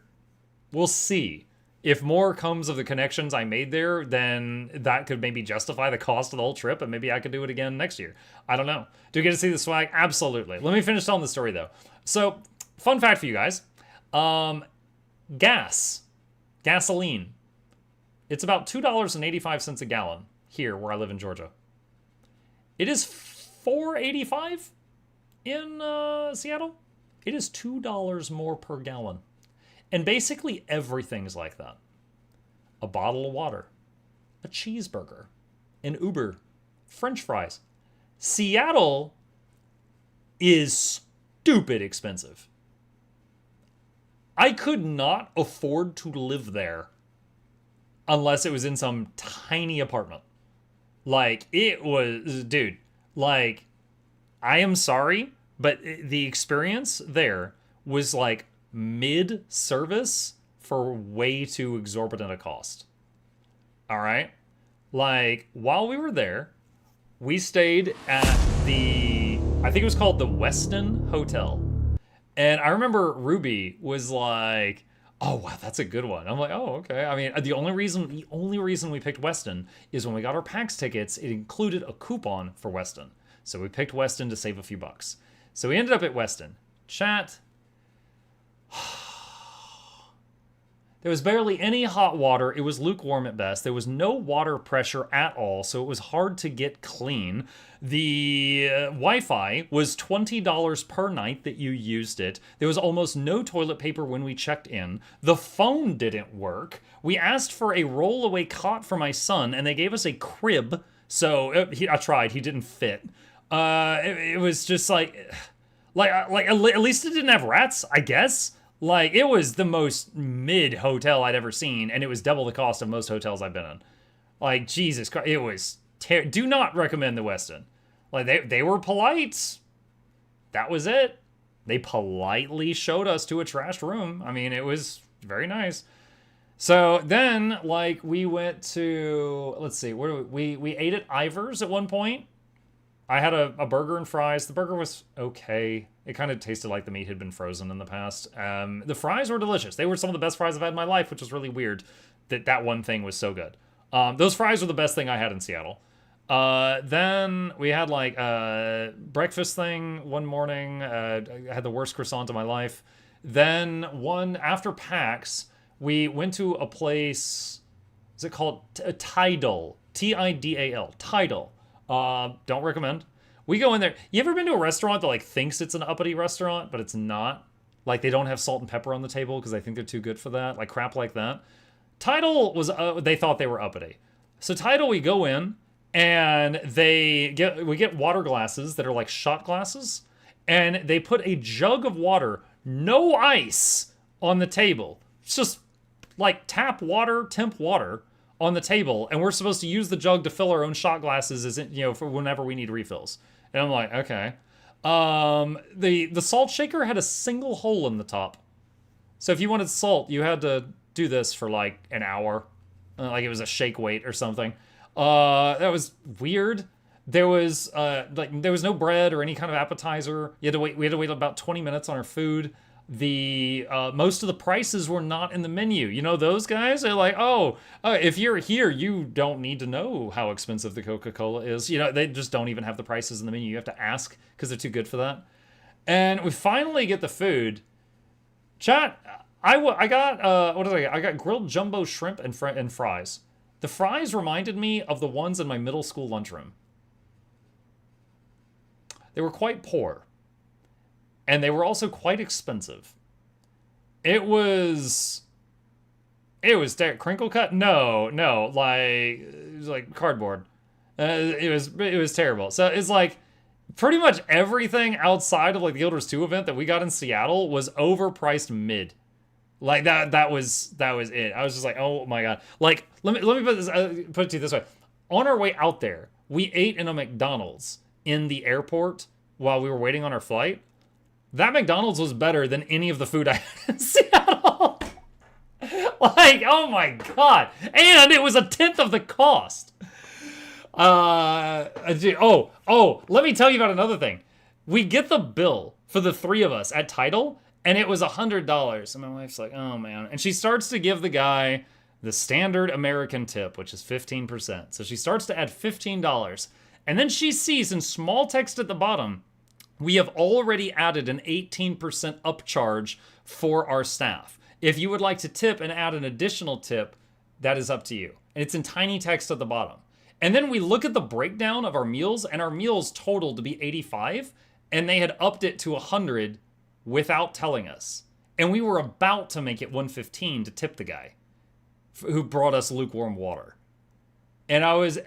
we'll see. If more comes of the connections I made there, then that could maybe justify the cost of the whole trip, and maybe I could do it again next year. I don't know. Do you get to see the swag? Absolutely. Let me finish telling the story, though. So, fun fact for you guys. Gasoline. It's about $2.85 a gallon here where I live in Georgia. It is $4.85 in Seattle. It is $2 more per gallon. And basically everything's like that. A bottle of water, a cheeseburger, an Uber, French fries. Seattle is stupid expensive. I could not afford to live there unless it was in some tiny apartment. Like, it was, dude, like, I am sorry, but the experience there was like mid-service for way too exorbitant a cost. All right? Like, while we were there, we stayed at I think it was called the Westin Hotel. And I remember Ruby was like, oh, wow, that's a good one. I'm like, oh, okay. I mean, the only reason we picked Westin is when we got our PAX tickets, it included a coupon for Westin. So we picked Westin to save a few bucks. So we ended up at Westin. Chat. There was barely any hot water. It was lukewarm at best. There was no water pressure at all, so it was hard to get clean. The Wi-Fi was $20 per night that you used it. There was almost no toilet paper when we checked in. The phone didn't work. We asked for a rollaway cot for my son, and they gave us a crib. So I tried. He didn't fit. It was just like at least it didn't have rats, I guess. Like, it was the most mid hotel I'd ever seen, and it was double the cost of most hotels I've been in. Like, Jesus Christ, it was do not recommend the Westin. Like, they were polite. That was it. They politely showed us to a trashed room. I mean, it was very nice. So then, like, we went to, let's see, we ate at Ivor's at one point. I had a burger and fries. The burger was okay. It kind of tasted like the meat had been frozen in the past. The fries were delicious. They were some of the best fries I've had in my life, which was really weird that one thing was so good. Those fries were the best thing I had in Seattle. Then we had like a breakfast thing one morning. I had the worst croissant of my life. Then after PAX, we went to a place, is it called Tidal? Tidal. Tidal. Don't recommend. We go in there. You ever been to a restaurant that like thinks it's an uppity restaurant, but it's not? Like they don't have salt and pepper on the table because they think they're too good for that. Like crap like that. Tidal was, they thought they were uppity. So Tidal, we go in and we get water glasses that are like shot glasses. And they put a jug of water, no ice, on the table. It's just like tap water, temp water on the table. And we're supposed to use the jug to fill our own shot glasses as for whenever we need refills. And I'm like, okay. The salt shaker had a single hole in the top. So if you wanted salt, you had to do this for like an hour. Like it was a shake weight or something. That was weird. There was no bread or any kind of appetizer. We had to wait about 20 minutes on our food. Most of the prices were not in the menu. You know those guys? They're like, if you're here, you don't need to know how expensive the Coca-Cola is. You know, they just don't even have the prices in the menu. You have to ask because they're too good for that. And we finally get the food. Chat, I got what did I get? I got grilled jumbo shrimp and fries. The fries reminded me of the ones in my middle school lunchroom. They were quite poor. And they were also quite expensive. It was crinkle cut? No, it was like cardboard. It was terrible. So it's like pretty much everything outside of like the Guilders 2 event that we got in Seattle was overpriced mid. Like that was it. I was just like, oh my god. Like let me put it to you this way. On our way out there, we ate in a McDonald's in the airport while we were waiting on our flight. That McDonald's was better than any of the food I had in Seattle. Like, oh my god. And it was a tenth of the cost. Let me tell you about another thing. We get the bill for the three of us at Tidal, and it was $100. And my wife's like, oh man. And she starts to give the guy the standard American tip, which is 15%. So she starts to add $15. And then she sees in small text at the bottom, we have already added an 18% upcharge for our staff. If you would like to tip and add an additional tip, that is up to you. And it's in tiny text at the bottom. And then we look at the breakdown of our meals, and our meals totaled to be 85, and they had upped it to 100 without telling us. And we were about to make it 115 to tip the guy who brought us lukewarm water. And I was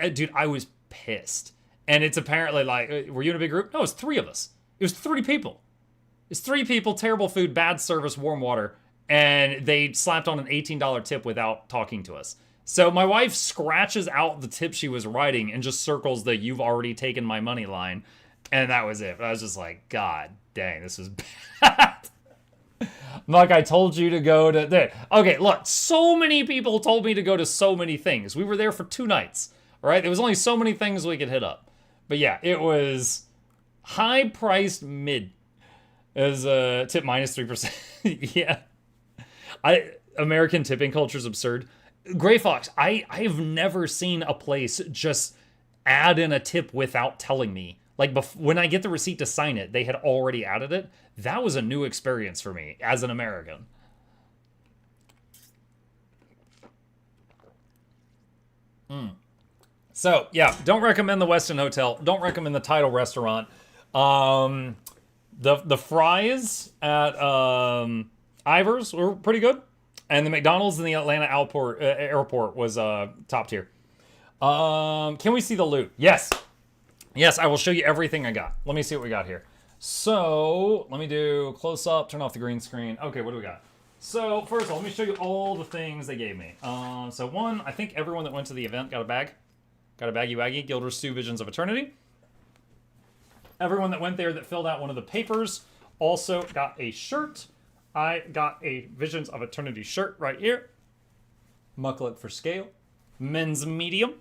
pissed. And it's apparently like, were you in a big group? No, it was three of us. It was 3 people. It's 3 people, terrible food, bad service, warm water, and they slapped on an $18 tip without talking to us. So my wife scratches out the tip she was writing and just circles the "you've already taken my money" line, and that was it. I was just like, God dang, this is bad. Like, I told you to go to there. Okay, look, so many people told me to go to so many things. We were there for 2 nights, all right? There was only so many things we could hit up. But yeah, it was high-priced mid. It was tip minus 3%. Yeah. American tipping culture is absurd. Gray Fox, I have never seen a place just add in a tip without telling me. Like, when I get the receipt to sign it, they had already added it. That was a new experience for me as an American. So, yeah, don't recommend the Westin Hotel. Don't recommend the Tidal restaurant. The fries at Ivers were pretty good. And the McDonald's in the Atlanta airport was top tier. Can we see the loot? Yes. Yes, I will show you everything I got. Let me see what we got here. So, let me do close up, turn off the green screen. Okay, what do we got? So, first of all, let me show you all the things they gave me. So one, I think everyone that went to the event got a bag. Got a baggy waggy, Guilders 2 Visions of Eternity. Everyone that went there that filled out one of the papers also got a shirt. I got a Visions of Eternity shirt right here. Mukluk for scale. Men's medium.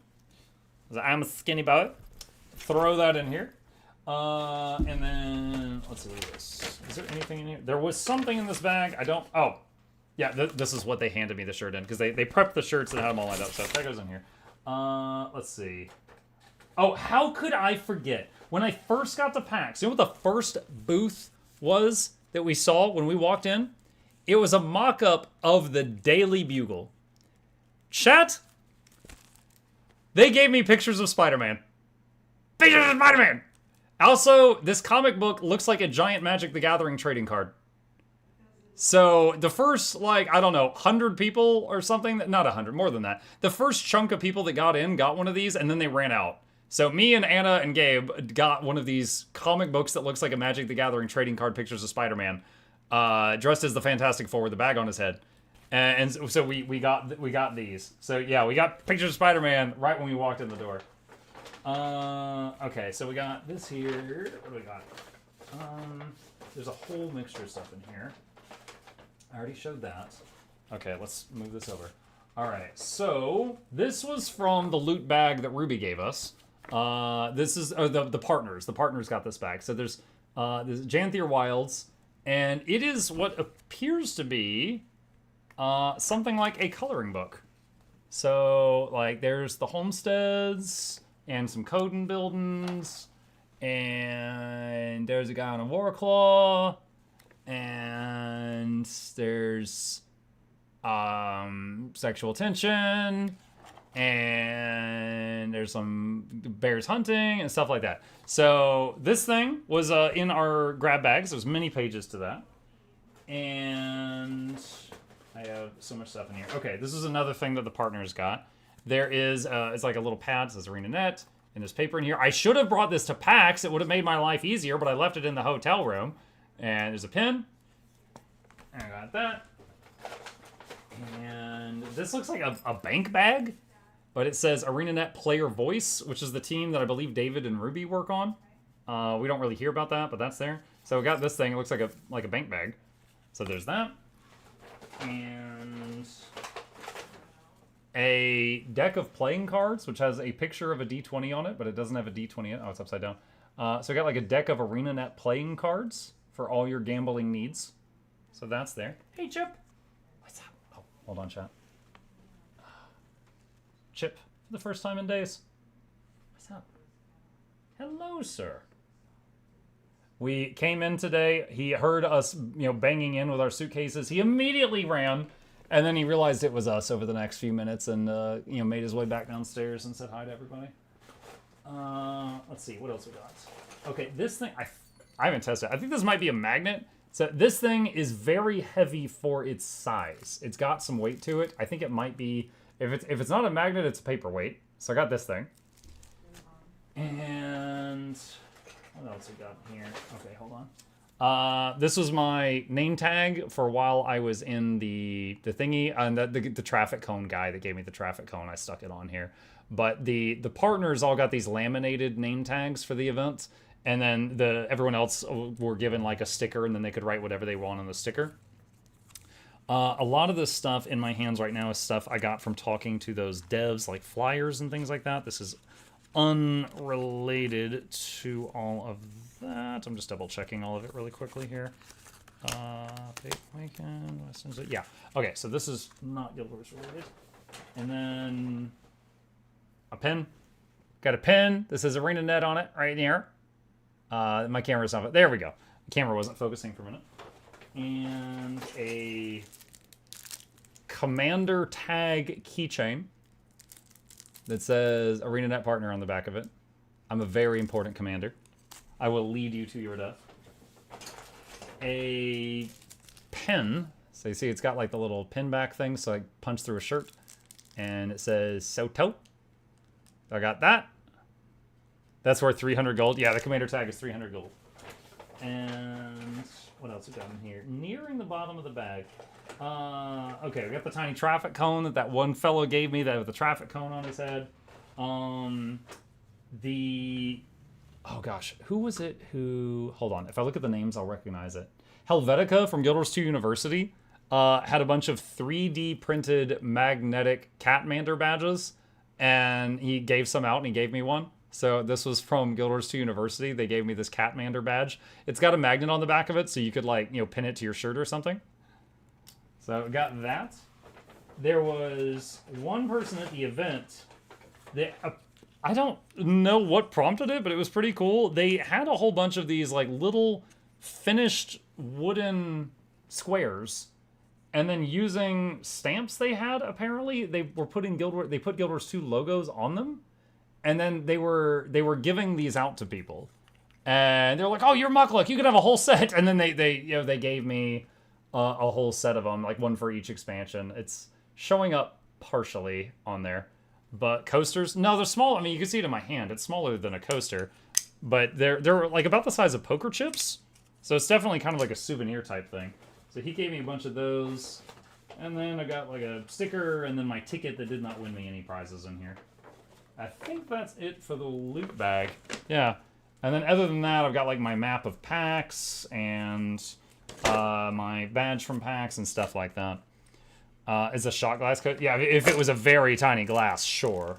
I'm a skinny boy. Throw that in here. And then, let's see what it is. Is there anything in here? There was something in this bag. Oh. Yeah, this is what they handed me the shirt in, because they prepped the shirts and had them all lined up. So that goes in here. Let's see. Oh, how could I forget? When I first got to PAX, you know what the first booth was that we saw when we walked in? It was a mock-up of the Daily Bugle. Chat, they gave me pictures of Spider-Man. Pictures of Spider-Man! Also, this comic book looks like a giant Magic the Gathering trading card. So the first, like, I don't know, 100 people or something, not 100, more than that. The first chunk of people that got in got one of these, and then they ran out. So me and Anna and Gabe got one of these comic books that looks like a Magic the Gathering trading card pictures of Spider-Man, dressed as the Fantastic Four with a bag on his head. And so we got these. So yeah, we got pictures of Spider-Man right when we walked in the door. Okay, so we got this here. What do we got? There's a whole mixture of stuff in here. I already showed that. Okay, let's move this over. All right, so this was from the loot bag that Ruby gave us. This is the partners. The partners got this bag. So there's Janthier Wilds, and it is what appears to be something like a coloring book. So like there's the homesteads and some Coden buildings, and there's a guy on a Warclaw, and there's sexual tension, and there's some bears hunting and stuff like that. So this thing was in our grab bags. There's many pages to that, and I have so much stuff in here. Okay, this is another thing that the partners got. There is it's like a little pad that says ArenaNet, and there's paper in here. I should have brought this to PAX. It would have made my life easier, but I left it in the hotel room. And there's a pin. I got that. And this looks like a bank bag, but it says ArenaNet Player Voice, which is the team that I believe David and Ruby work on. We don't really hear about that, but that's there. So we got this thing. It looks like a bank bag. So there's that. And a deck of playing cards, which has a picture of a D20 on it, but it doesn't have a D20 in it. Oh, it's upside down. So we got like a deck of ArenaNet playing cards for all your gambling needs. So that's there. Hey, Chip. What's up? Oh, hold on, chat. Chip, for the first time in days. What's up? Hello, sir. We came in today. He heard us, banging in with our suitcases. He immediately ran, and then he realized it was us over the next few minutes, and made his way back downstairs and said hi to everybody. Let's see, what else we got? Okay, this thing I haven't tested. I think this might be a magnet. So this thing is very heavy for its size. It's got some weight to it. I think it might be, if it's not a magnet, it's a paperweight. So I got this thing. And what else we got here? Okay, hold on. This was my name tag for while I was in the thingy, and the traffic cone guy that gave me the traffic cone. I stuck it on here. But the partners all got these laminated name tags for the event. And then everyone else were given like a sticker, and then they could write whatever they want on the sticker. A lot of this stuff in my hands right now is stuff I got from talking to those devs, like flyers and things like that. This is unrelated to all of that. I'm just double checking all of it really quickly here. Yeah. Okay, so this is not Guild Wars related. And then a pin. Got a pin. This is ArenaNet on it right there. My camera's not. There we go. The camera wasn't focusing for a minute. And a Commander tag keychain that says ArenaNet partner on the back of it. I'm a very important commander. I will lead you to your death. A pen. So you see it's got like the little pin back thing, so I punch through a shirt. And it says Soto. I got that. That's worth 300 gold. Yeah, the commander tag is 300 gold. And what else we got in here? Nearing the bottom of the bag. Okay, we got the tiny traffic cone that one fellow gave me that with the traffic cone on his head. Oh gosh, who was it who... Hold on, if I look at the names, I'll recognize it. Helvetica from Guild Wars 2 University had a bunch of 3D printed magnetic Catmander badges, and he gave some out, and he gave me one. So this was from Guild Wars 2 University. They gave me this Catmander badge. It's got a magnet on the back of it, so you could pin it to your shirt or something. So I got that. There was one person at the event that I don't know what prompted it, but it was pretty cool. They had a whole bunch of these little finished wooden squares, and then using stamps they had, apparently they were putting they put Guild Wars 2 logos on them. And then they were giving these out to people. And they're like, "Oh, you're Mukluk. You could have a whole set." And then they gave me a whole set of them, like one for each expansion. It's showing up partially on there, but coasters, no, they're small. I mean, you can see it in my hand. It's smaller than a coaster, but they're like about the size of poker chips. So it's definitely kind of like a souvenir type thing. So he gave me a bunch of those, and then I got like a sticker, and then my ticket that did not win me any prizes in here. I think that's it for the loot bag. Yeah. And then other than that, I've got like my map of PAX and my badge from PAX and stuff like that. Is a shot glass coat? Yeah, if it was a very tiny glass, sure.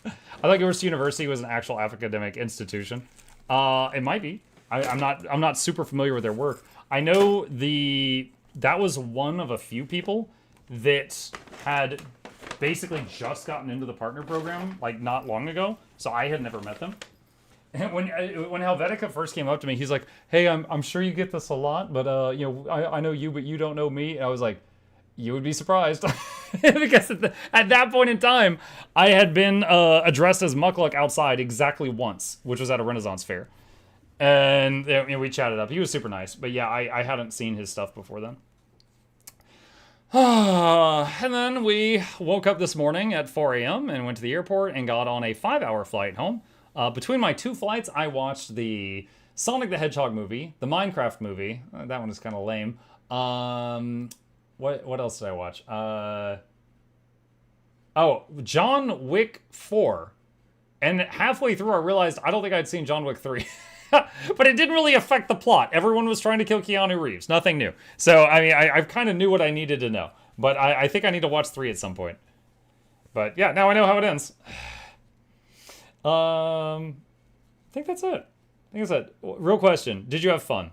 I thought Yorst University was an actual academic institution. It might be. I'm not super familiar with their work. I know that was one of a few people that had basically just gotten into the partner program like not long ago, so I had never met them. And when Helvetica first came up to me, he's like, "Hey, I'm sure you get this a lot, but I know you, but you don't know me." And I was like, "You would be surprised," because at that point in time, I had been addressed as Mukluk outside exactly once, which was at a Renaissance fair, and we chatted up. He was super nice, but yeah, I hadn't seen his stuff before then. And then we woke up this morning at 4 a.m. and went to the airport and got on a 5-hour flight home. Between my 2 flights, I watched the Sonic the Hedgehog movie, the Minecraft movie. That one is kind of lame. What else did I watch? John Wick 4. And halfway through, I realized I don't think I'd seen John Wick 3. But it didn't really affect the plot. Everyone was trying to kill Keanu Reeves. Nothing new. So, I mean, I kind of knew what I needed to know. But I think I need to watch 3 at some point. But yeah, now I know how it ends. I think that's it. Real question. Did you have fun?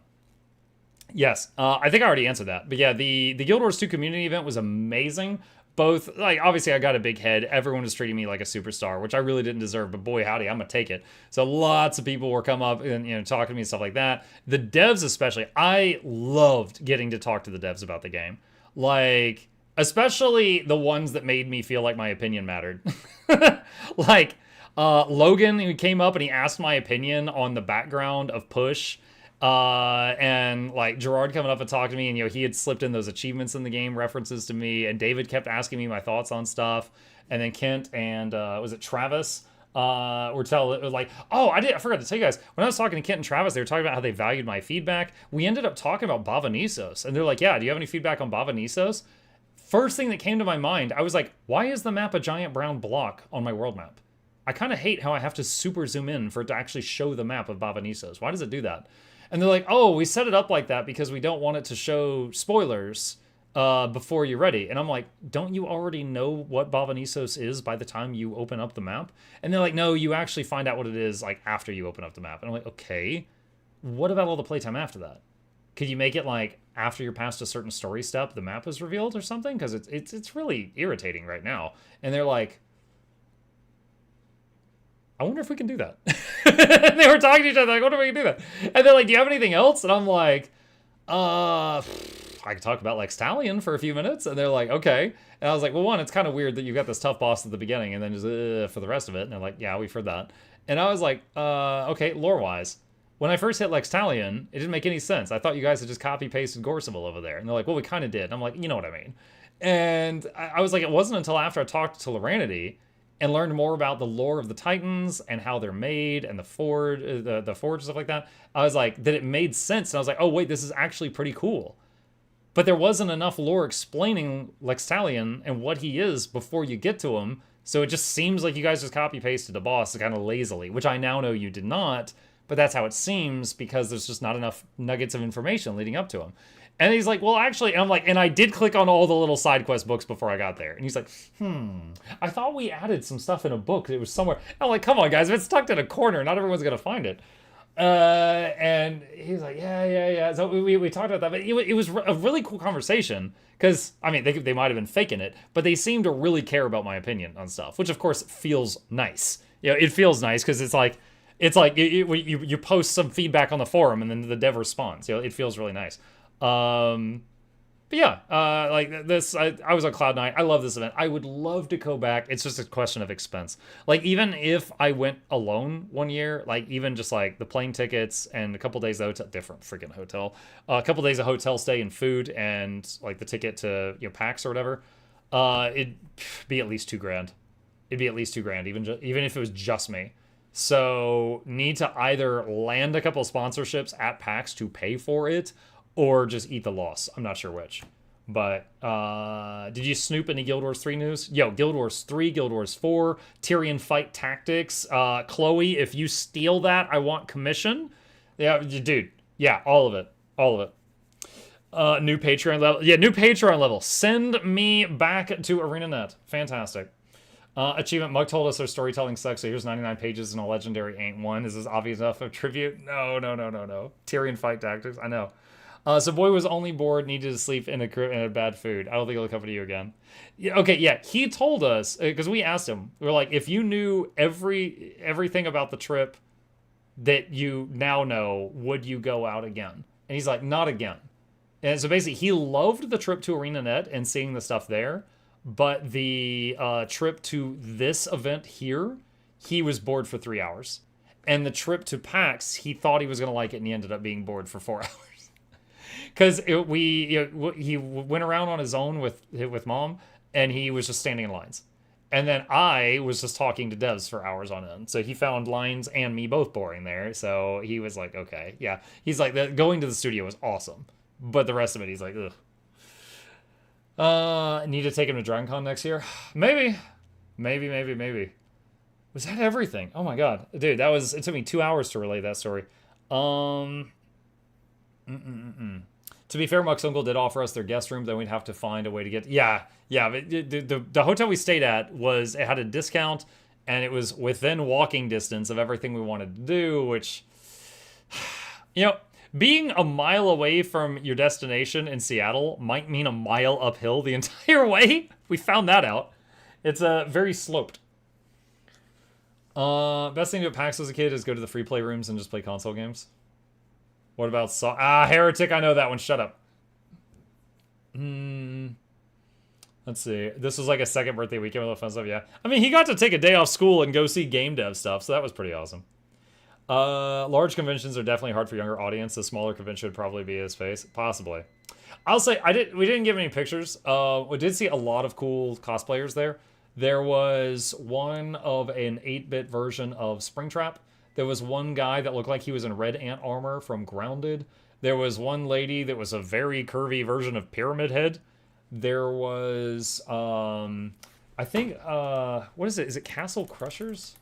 Yes. I think I already answered that. But yeah, the Guild Wars 2 community event was amazing. Both, like, obviously I got a big head. Everyone was treating me like a superstar, which I really didn't deserve, but boy, howdy, I'm gonna take it. So lots of people were come up and, talking to me and stuff like that. The devs especially, I loved getting to talk to the devs about the game. Like, especially the ones that made me feel like my opinion mattered. Like, Logan, who came up and he asked my opinion on the background of Push. And like Gerard coming up and talking to me, and he had slipped in those achievements in the game references to me, and David kept asking me my thoughts on stuff, and then Kent and was it Travis were like, oh, I forgot to tell you guys, when I was talking to Kent and Travis, they were talking about how they valued my feedback. We ended up talking about Bava-Nisos, and they're like, yeah, do you have any feedback on Bava-Nisos? First thing that came to my mind, I was like, why is the map a giant brown block on my world map? I kind of hate how I have to super zoom in for it to actually show the map of Bava-Nisos. Why does it do that? And they're like, oh, we set it up like that because we don't want it to show spoilers before you're ready. And I'm like, don't you already know what Bava-Nisos is by the time you open up the map? And they're like, no, you actually find out what it is like after you open up the map. And I'm like, okay, what about all the playtime after that? Could you make it like after you're past a certain story step, the map is revealed or something? Because it's really irritating right now. And they're like, I wonder if we can do that. They were talking to each other like, I wonder if we can do that. And they're like, do you have anything else? And I'm like, I could talk about Lextalion for a few minutes. And they're like, okay. And I was like, well, one, it's kind of weird that you've got this tough boss at the beginning and then just for the rest of it. And they're like, yeah, we've heard that. And I was like, okay, lore-wise. When I first hit Lextalion, it didn't make any sense. I thought you guys had just copy-pasted Gorseval over there. And they're like, well, we kind of did. And I'm like, you know what I mean. And I was like, it wasn't until after I talked to Loranity and learned more about the lore of the Titans and how they're made and the forge and stuff like that. I was like, that it made sense. And I was like, oh, wait, this is actually pretty cool. But there wasn't enough lore explaining Lextalion and what he is before you get to him. So it just seems like you guys just copy-pasted the boss kind of lazily, which I now know you did not. But that's how it seems because there's just not enough nuggets of information leading up to him. And he's like, well, actually, and I'm like, and I did click on all the little side quest books before I got there. And he's like, I thought we added some stuff in a book. It was somewhere. I'm like, come on, guys, if it's tucked in a corner, not everyone's going to find it. And he's like, yeah. So we talked about that, but it was a really cool conversation because, I mean, they might have been faking it, but they seem to really care about my opinion on stuff, which of course feels nice. It feels nice because it's like you post some feedback on the forum and then the dev responds. It feels really nice. But yeah, like this, I was on Cloud 9. I love this event. I would love to go back. It's just a question of expense. Like, even if I went alone one year, like, even just like the plane tickets and a couple days of hotel, different freaking hotel, a couple days of hotel stay and food, and like the ticket to, you know, PAX or whatever, it'd be at least $2,000. It'd be at least $2,000, even if it was just me. So, need to either land a couple of sponsorships at PAX to pay for it, or just eat the loss. I'm not sure which. But, did you snoop any Guild Wars 3 news? Yo, Guild Wars 3, Guild Wars 4, Tyrion Fight Tactics. Chloe, if you steal that, I want commission. Yeah, dude. Yeah, all of it. All of it. New Patreon level. Yeah, new Patreon level. Send me back to ArenaNet. Fantastic. Achievement. Mug told us their storytelling sucks, so here's 99 pages and a legendary ain't one. Is this obvious enough of tribute? No. Tyrion Fight Tactics. I know. So boy was only bored, needed to sleep in a bad food. I don't think he'll come to you again. Yeah, okay, yeah, he told us, because we asked him, we were like, if you knew everything about the trip that you now know, would you go out again? And he's like, not again. And so basically, he loved the trip to ArenaNet and seeing the stuff there, but the trip to this event here, he was bored for 3 hours. And the trip to PAX, he thought he was going to like it, and he ended up being bored for 4 hours. Because he went around on his own with mom, and he was just standing in lines. And then I was just talking to devs for hours on end. So he found lines and me both boring there. So he was like, okay, yeah. He's like, going to the studio was awesome. But the rest of it, he's like, ugh. Need to take him to DragonCon next year? Maybe. Was that everything? Oh my god. Dude, it took me 2 hours to relay that story. To be fair, Muck's uncle did offer us their guest room, then we'd have to find a way to get... Yeah, but the hotel we stayed at it had a discount, and it was within walking distance of everything we wanted to do, which... You know, being a mile away from your destination in Seattle might mean a mile uphill the entire way. We found that out. It's very sloped. Best thing to do at PAX as a kid is go to the free play rooms and just play console games. What about Heretic? I know that one. Shut up. Let's see. This was like a second birthday weekend with all the fun stuff. Yeah. I mean, he got to take a day off school and go see game dev stuff, so that was pretty awesome. Large conventions are definitely hard for younger audience. A smaller convention would probably be his face. Possibly. I'll say we didn't give any pictures. We did see a lot of cool cosplayers there. There was one of an 8-bit version of Springtrap. There was one guy that looked like he was in red ant armor from Grounded. There was one lady that was a very curvy version of Pyramid Head. There was, I think, what is it? Is it Castle Crushers?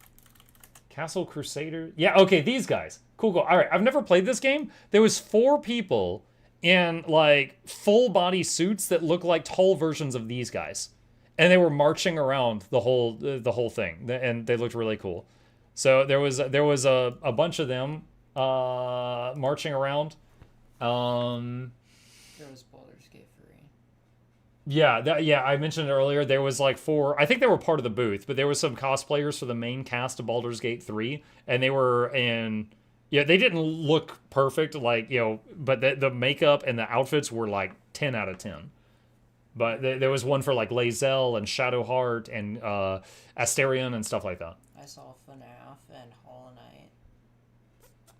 Castle Crusader? Yeah, okay, these guys. Cool. All right, I've never played this game. There was 4 people in, like, full-body suits that look like tall versions of these guys. And they were marching around the whole thing, and they looked really cool. So there was a bunch of them marching around. There was Baldur's Gate 3. Yeah, I mentioned it earlier. There was like 4. I think they were part of the booth, but there was some cosplayers for the main cast of Baldur's Gate 3, and they were in. Yeah, they didn't look perfect, like, you know, but the makeup and the outfits were like 10 out of 10. But there was one for like Lae'zel and Shadowheart and Asterion and stuff like that. I saw FNAF and Hollow Knight.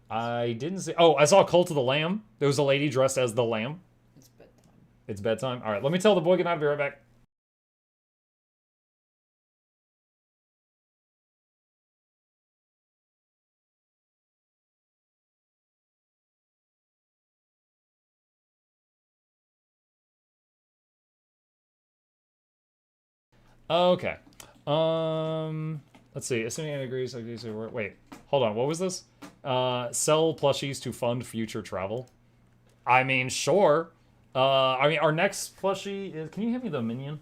I didn't see... Oh, I saw Cult of the Lamb. There was a lady dressed as the Lamb. It's bedtime. It's bedtime? All right, let me tell the boy good night. I'll be right back. Okay. Let's see. Assuming it agrees. Wait, hold on. What was this? Sell plushies to fund future travel. I mean, sure. I mean, our next plushie is... Can you hand me the minion?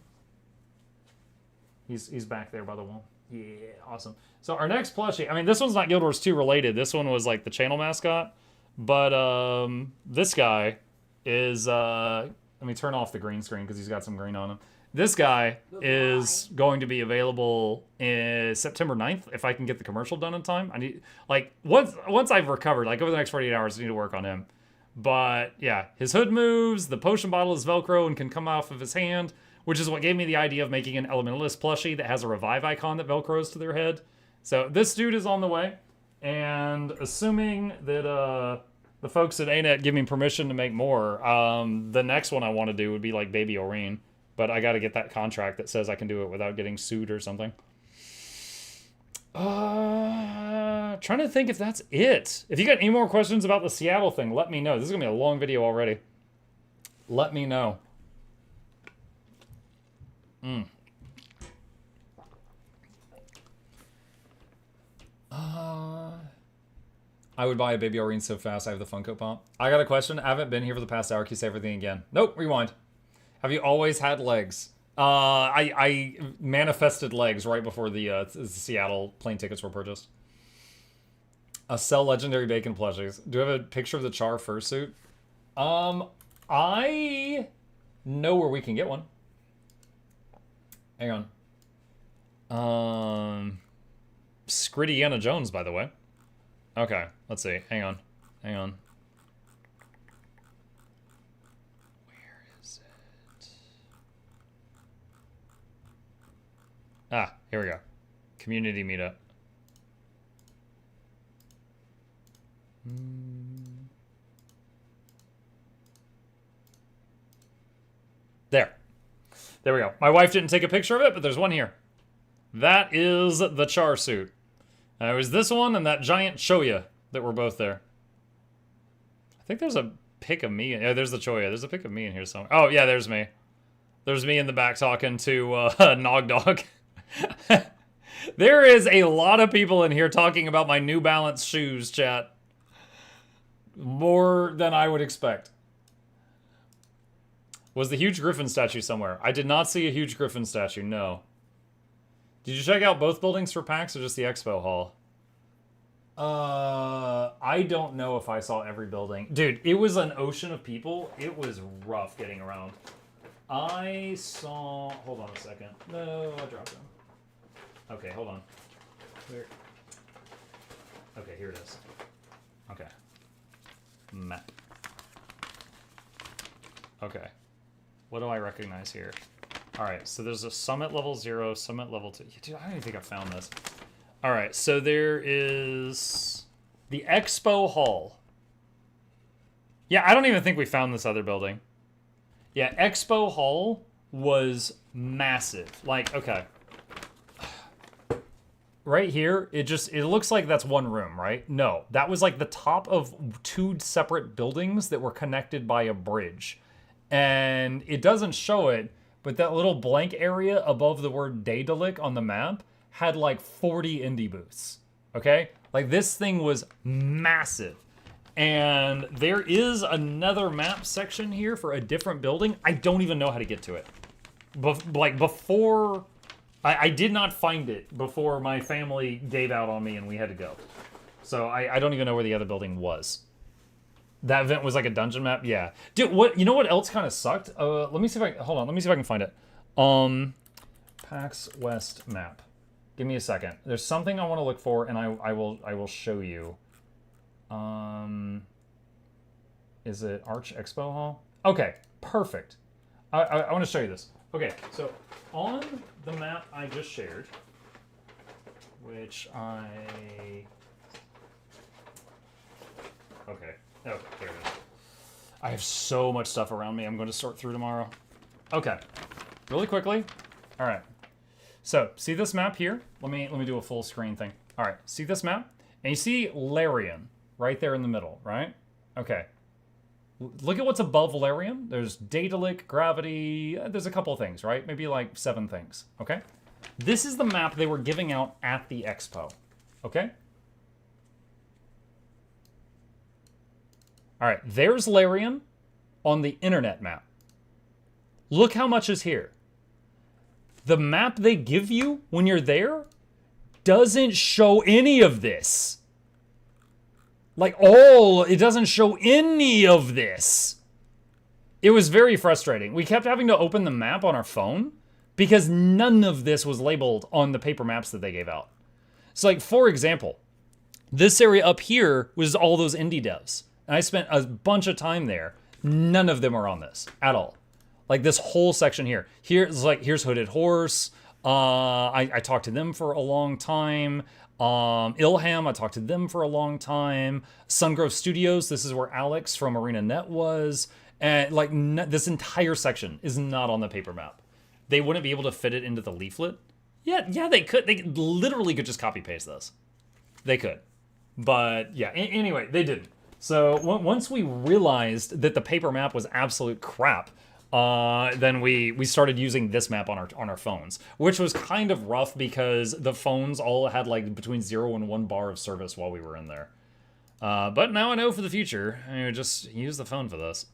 He's back there by the wall. Yeah, awesome. So our next plushie... I mean, this one's not Guild Wars 2 related. This one was like the channel mascot. But this guy is... let me turn off the green screen because he's got some green on him. This guy is going to be available in September 9th if I can get the commercial done in time. I need, like, once I've recovered, like over the next 48 hours, I need to work on him. But yeah, his hood moves, the potion bottle is Velcro and can come off of his hand, which is what gave me the idea of making an Elementalist plushie that has a revive icon that Velcros to their head. So this dude is on the way, and assuming that the folks at ArenaNet give me permission to make more, the next one I want to do would be like Baby Oreen, but I got to get that contract that says I can do it without getting sued or something. Trying to think if that's it. If you got any more questions about the Seattle thing, let me know. This is gonna be a long video already. Let me know. I would buy a Baby Oreen so fast. I have the Funko Pop. I got a question. I haven't been here for the past hour. Can you say everything again? Nope. Rewind. Have you always had legs? I manifested legs right before the Seattle plane tickets were purchased. Sell legendary bacon plushies. Do you have a picture of the Char fursuit? I know where we can get one. Hang on. Scridiana Jones, by the way. Okay, let's see. Hang on. Where is it? Ah, here we go. Community meetup. There we go. My wife didn't take a picture of it, but there's one here. That is the Char suit. It was this one and that giant Choya that were both there. I think there's a pic of me. Yeah, there's the Choya. There's a pic of me in here somewhere. Oh, yeah, there's me. There's me in the back talking to Nog Dog. There is a lot of people in here talking about my New Balance shoes, chat. More than I would expect. Was the huge Griffin statue somewhere? I did not see a huge Griffin statue, no. Did you check out both buildings for PAX or just the expo hall? I don't know if I saw every building. Dude, it was an ocean of people. It was rough getting around. I saw... Hold on a second. No, I dropped them. Okay, hold on. Where? Okay, here it is. Okay. Map. Okay. What do I recognize here? Alright, so there's a Summit Level 0, Summit Level 2. Dude, I don't even think I found this. Alright, so there is the Expo Hall. Yeah, I don't even think we found this other building. Yeah, Expo Hall was massive. Like, okay. Right here, it looks like that's one room, right? No, that was like the top of 2 separate buildings that were connected by a bridge. And it doesn't show it, but that little blank area above the word Daedalic on the map had like 40 indie booths, okay? Like this thing was massive. And there is another map section here for a different building. I don't even know how to get to it. Before... I did not find it before my family gave out on me and we had to go. So I don't even know where the other building was. That event was like a dungeon map? Yeah. Dude, you know what else kind of sucked? Let me see if I can find it. PAX West map. Give me a second. There's something I want to look for and I will show you. Is it Arch Expo Hall? Okay, perfect. I want to show you this. Okay, so on the map I just shared, which okay, there it is. I have so much stuff around me I'm going to sort through tomorrow. Okay, really quickly. All right, so see this map here? Let me do a full screen thing. All right, see this map? And you see Larian right there in the middle, right? Okay. Look at what's above Valerian. There's Daedalic, Gravity, there's a couple things, right? Maybe like 7 things, okay? This is the map they were giving out at the expo, okay? All right, there's Larian on the internet map. Look how much is here. The map they give you when you're there doesn't show any of this. It doesn't show any of this. It was very frustrating. We kept having to open the map on our phone because none of this was labeled on the paper maps that they gave out. So like, for example, this area up here was all those indie devs. And I spent a bunch of time there. None of them are on this at all. Like this whole section here. Here's Hooded Horse. I talked to them for a long time. Ilham, I talked to them for a long time. Sungrove Studios, this is where Alex from ArenaNet was. And like this entire section is not on the paper map. They wouldn't be able to fit it into the leaflet. Yeah, they could. They literally could just copy paste this. They could. But yeah, anyway, they didn't. So once we realized that the paper map was absolute crap, then we started using this map on our phones, which was kind of rough because the phones all had like between 0 and 1 bar of service while we were in there. But now I know for the future, I would just use the phone for this.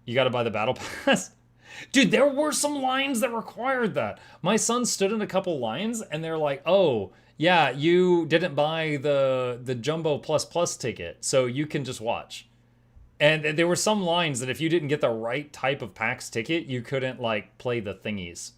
You got to buy the battle pass. Dude, there were some lines that required that. My son stood in a couple lines and they're like, oh, yeah, you didn't buy the Jumbo Plus ticket, so you can just watch. And there were some lines that if you didn't get the right type of PAX ticket, you couldn't, like, play the thingies.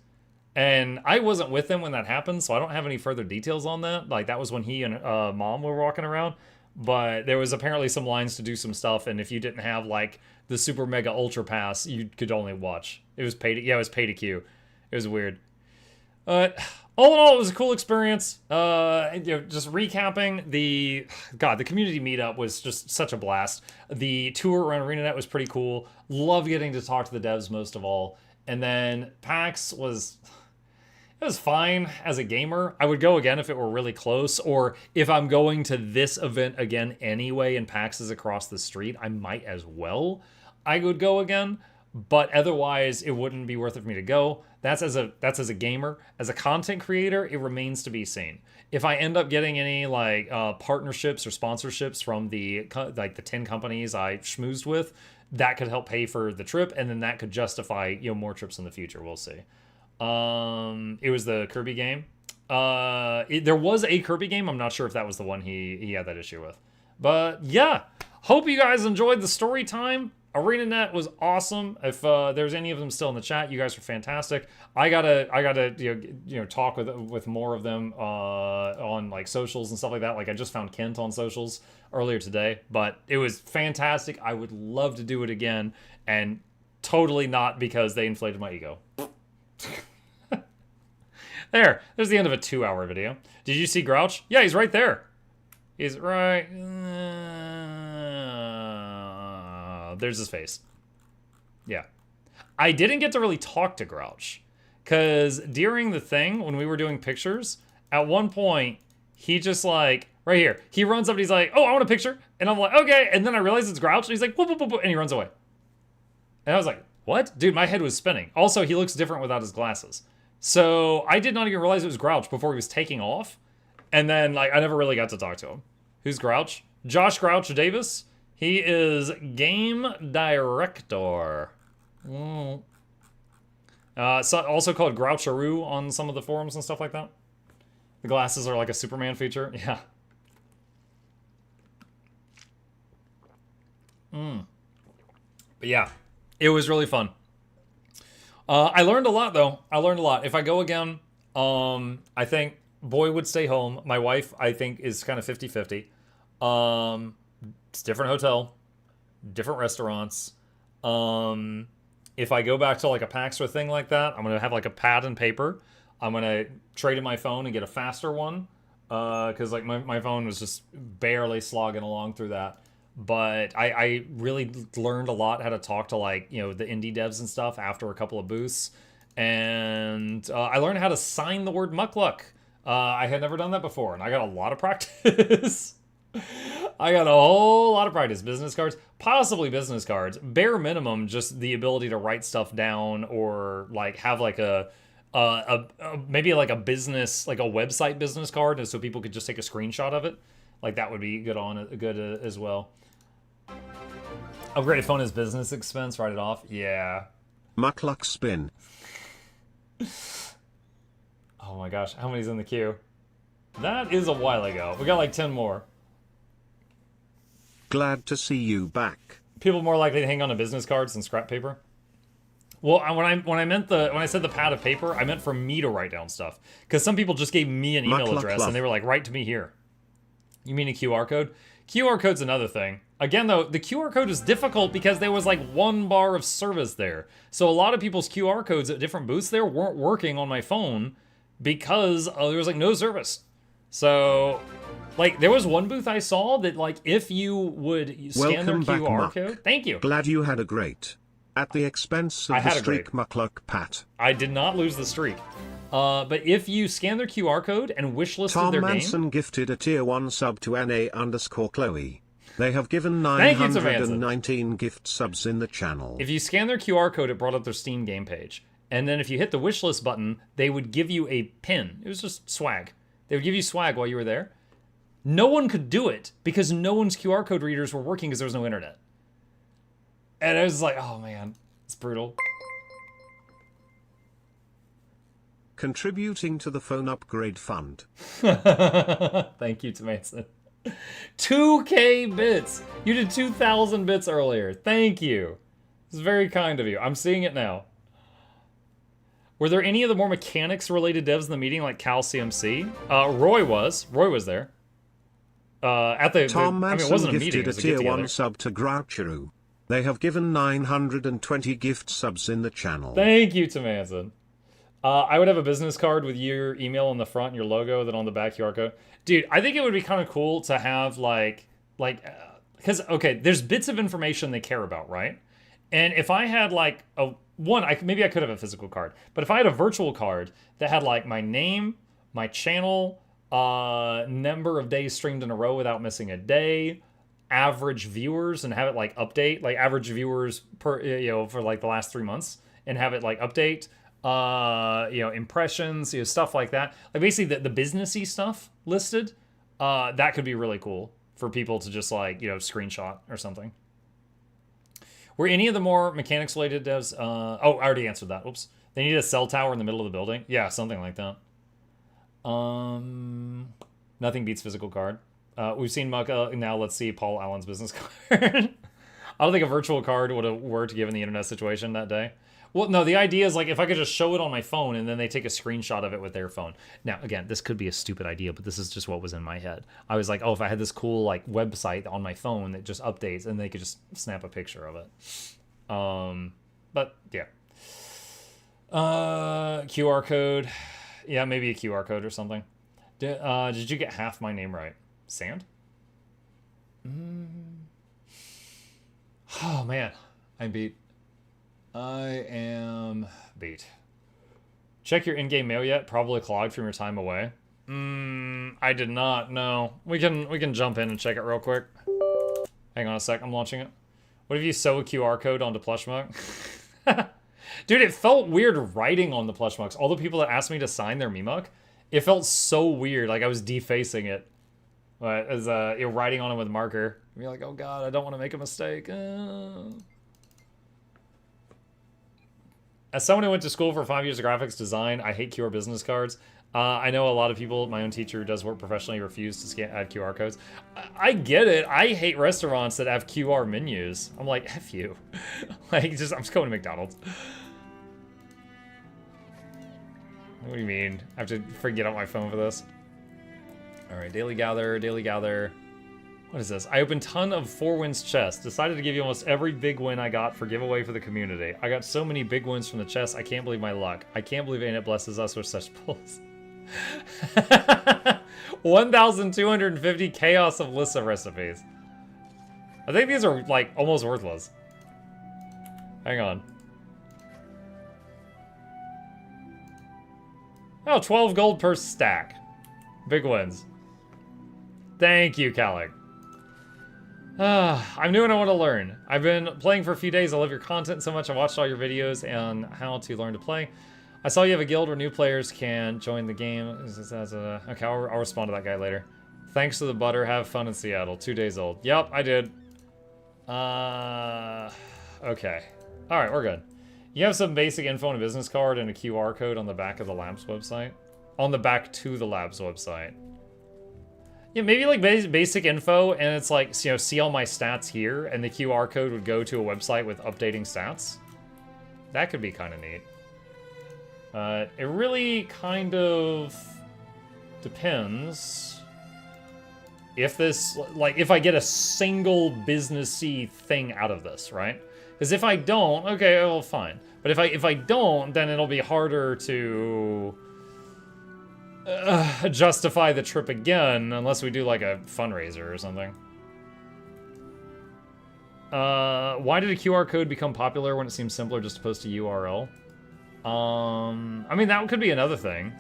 And I wasn't with him when that happened, so I don't have any further details on that. Like, that was when he and Mom were walking around. But there was apparently some lines to do some stuff, and if you didn't have, like, the Super Mega Ultra Pass, you could only watch. It was pay to queue. It was weird. All in all, it was a cool experience. Just recapping, the community meetup was just such a blast. The tour around ArenaNet was pretty cool. Loved getting to talk to the devs most of all. And then PAX was fine as a gamer. I would go again if it were really close, or if I'm going to this event again anyway and PAX is across the street, I might as well. I would go again, but otherwise it wouldn't be worth it for me to go. That's as a gamer. As a content creator, it remains to be seen. If I end up getting any like partnerships or sponsorships from the 10 companies I schmoozed with, that could help pay for the trip, and then that could justify more trips in the future. We'll see. It was the Kirby game. There was a Kirby game. I'm not sure if that was the one he had that issue with. But yeah, hope you guys enjoyed the story time. ArenaNet was awesome. If there's any of them still in the chat, you guys are fantastic. I gotta talk with more of them on like socials and stuff like that. Like I just found Kent on socials earlier today, but it was fantastic. I would love to do it again, and totally not because they inflated my ego. There's the end of a 2-hour video. Did you see Grouch? Yeah, he's right there. He's right. There's his face. Yeah. I didn't get to really talk to Grouch, because during the thing, when we were doing pictures, at one point, he just like, right here, he runs up and he's like, oh, I want a picture. And I'm like, okay. And then I realize it's Grouch, and he's like, whoop, whoop, whoop, whoop, and he runs away. And I was like, what? Dude, my head was spinning. Also, he looks different without his glasses. So I did not even realize it was Grouch before he was taking off. And then, like, I never really got to talk to him. Who's Grouch? Josh Grouch Davis. He is game director. Also called Groucharoo on some of the forums and stuff like that. The glasses are like a Superman feature. Yeah. But yeah, it was really fun. I learned a lot, though. If I go again, I think Boy would stay home. My wife, I think, is kind of 50-50. It's different hotel, different restaurants. If I go back to like a PAX or thing like that, I'm going to have like a pad and paper. I'm going to trade in my phone and get a faster one. Because like my phone was just barely slogging along through that. But I really learned a lot how to talk to like, the indie devs and stuff after a couple of booths. And I learned how to sign the word Mukluk. I had never done that before, and I got a lot of practice. I got a whole lot of practice. Business cards, possibly business cards. Bare minimum, just the ability to write stuff down or like have like maybe like a business, like a website business card, so people could just take a screenshot of it. Like that would be good as well. Upgrade phone is business expense. Write it off. Yeah. Mukluk spin. Oh my gosh, how many's in the queue? That is a while ago. We got like 10 more. Glad to see you back. People more likely to hang on to business cards than scrap paper. Well, when I said the pad of paper, I meant for me to write down stuff. Because some people just gave me an email address and they were like, write to me here. You mean a QR code? QR code's another thing. Again, though, the QR code was difficult because there was like 1 bar of service there. So a lot of people's QR codes at different booths there weren't working on my phone because there was like no service. So, like, there was one booth I saw that, like, if you would scan their Welcome back, QR Muck. code, thank you. Glad you had a great. At the expense of I the had a streak, great. Mukluk Pat. I did not lose the streak. But if you scan their QR code and wishlisted Tom their Manson game, gifted a tier 1 sub to Anna_Chloe. They have given Thank you, Tom 919 gift subs in the channel. if you scan their QR code, it brought up their Steam game page. And then if you hit the wishlist button, they would give you a pin. It was just swag. They would give you swag while you were there. No one could do it because no one's QR code readers were working because there was no internet. And I was like, oh man, it's brutal. Contributing to the phone upgrade fund. Thank you, Manson. 2K bits. You did 2,000 bits earlier. Thank you. It's very kind of you. I'm seeing it now. Were there any of the more mechanics-related devs in the meeting, like Cal CMC? Roy was. Roy was there. At the Tom I mean, Manson it wasn't a meeting. It gifted a was a tier get-together. 1 sub to Groucheru. They have given 920 gift subs in the channel. Thank you, Manson. I would have a business card with your email on the front and your logo, then on the back QR code. Dude, I think it would be kind of cool to have because okay, there's bits of information they care about, right? And if I had like maybe I could have a physical card, but if I had a virtual card that had like my name, my channel, number of days streamed in a row without missing a day, average viewers, and have it like update, like average viewers per for like the last 3 months, and have it like update. Impressions, stuff like that. Like basically the businessy stuff listed. That could be really cool for people to just like, screenshot or something. Were any of the more mechanics related devs? I already answered that. Oops. They need a cell tower in the middle of the building. Yeah, something like that. Nothing beats physical card. We've seen Mucka. Now let's see Paul Allen's business card. I don't think a virtual card would have worked given the internet situation that day. Well, no, the idea is like if I could just show it on my phone and then they take a screenshot of it with their phone. Now, again, this could be a stupid idea, but this is just what was in my head. I was like, oh, if I had this cool like website on my phone that just updates and they could just snap a picture of it. But yeah. QR code. Yeah, maybe a QR code or something. Did you get half my name right? Sand? Oh, man. I'm beat. I am beat. Check your in-game mail yet? Probably clogged from your time away. I did not. No. We can jump in and check it real quick. Hang on a sec. I'm launching it. What if you sew a QR code onto Plushmuck? Dude, it felt weird writing on the Plushmucks. All the people that asked me to sign their Memuck, it felt so weird. Like I was defacing it. But as you're writing on it with marker. You're like, oh god, I don't want to make a mistake. As someone who went to school for 5 years of graphics design, I hate QR business cards. I know a lot of people, my own teacher who does work professionally, refuse to add QR codes. I get it. I hate restaurants that have QR menus. I'm like, F you. I'm just going to McDonald's. What do you mean? I have to forget on my phone for this? All right, daily gather, daily gather. What is this? I opened ton of 4 wins chests. Decided to give you almost every big win I got for giveaway for the community. I got so many big wins from the chest. I can't believe my luck. I can't believe ArenaNet blesses us with such pulls. 1,250 chaos of lists of recipes. I think these are like almost worthless. Hang on. Oh, 12 gold per stack. Big wins. Thank you, Calic. I'm new and I want to learn. I've been playing for a few days. I love your content so much. I watched all your videos on how to learn to play. I saw you have a guild where new players can join the game. Okay, I'll respond to that guy later. Thanks to the butter. Have fun in Seattle. 2 days old. Yep, I did. Okay. All right, we're good. You have some basic info on a business card and a QR code on the back of the lab's website. On the back to the lab's website. Yeah, maybe like basic info, and it's like, see all my stats here, and the QR code would go to a website with updating stats. That could be kind of neat. It really kind of depends. if this, like, if I get a single businessy thing out of this, right? Because if I don't, okay, well, fine. But if I don't, then it'll be harder to justify the trip again, unless we do like a fundraiser or something. Why did a QR code become popular when it seems simpler just to post a URL? I mean, that could be another thing.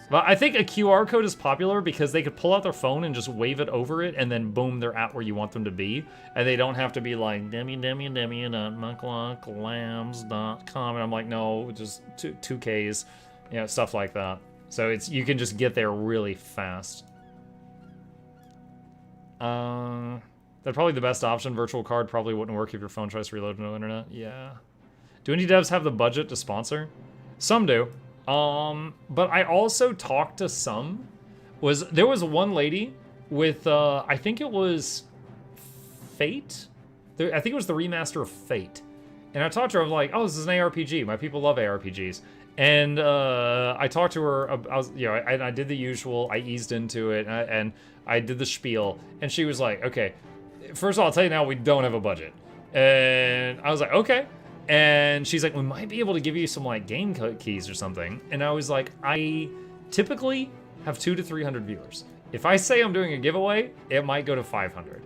But I think a QR code is popular because they could pull out their phone and just wave it over it, and then boom, they're at where you want them to be. And they don't have to be like, demi.muklukLambs.com. And I'm like, no, just two Ks, you know, stuff like that. So you can just get there really fast. That's probably the best option. Virtual card probably wouldn't work if your phone tries to reload no internet. Yeah. Do any devs have the budget to sponsor? Some do. But I also talked to some. There was one lady with, I think it was Fate? I think it was the remaster of Fate. And I talked to her, I was like, oh, this is an ARPG. My people love ARPGs. And I talked to her, I did the usual, I eased into it, and I did the spiel. And she was like, okay, first of all, I'll tell you now, we don't have a budget. And I was like, okay. And she's like, we might be able to give you some like game keys or something. And I was like, I typically have 200 to 300 viewers. If I say I'm doing a giveaway, it might go to 500.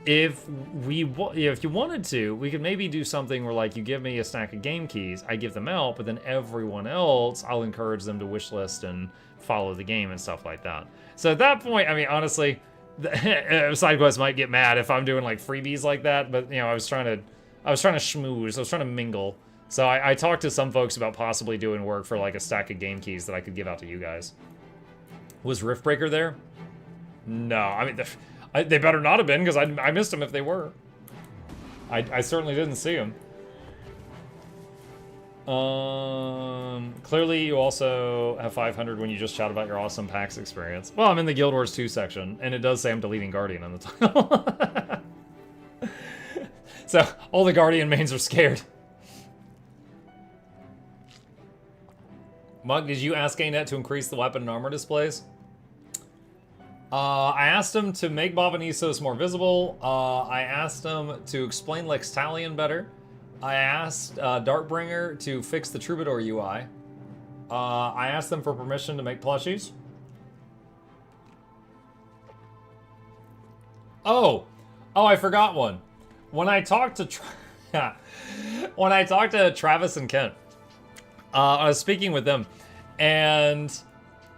If you wanted to, we could maybe do something where like you give me a stack of game keys, I give them out, but then everyone else, I'll encourage them to wishlist and follow the game and stuff like that. So at that point, I mean, honestly, SideQuest might get mad if I'm doing like freebies like that, but you know, I was trying to schmooze, I was trying to mingle. So I talked to some folks about possibly doing work for like a stack of game keys that I could give out to you guys. Was Riftbreaker there? No, I mean, they better not have been, because I missed them if they were. I certainly didn't see them. Clearly you also have 500 when you just shout about your awesome PAX experience. Well, I'm in the Guild Wars 2 section, and it does say I'm deleting Guardian on the title. So, all the Guardian mains are scared. Mug, did you ask ArenaNet to increase the weapon and armor displays? I asked him to make Bobanisos more visible. I asked him to explain Lextalion better. I asked Darkbringer to fix the Troubadour UI. I asked them for permission to make plushies. Oh, I forgot one. When I talked to Travis and Kent, I was speaking with them, and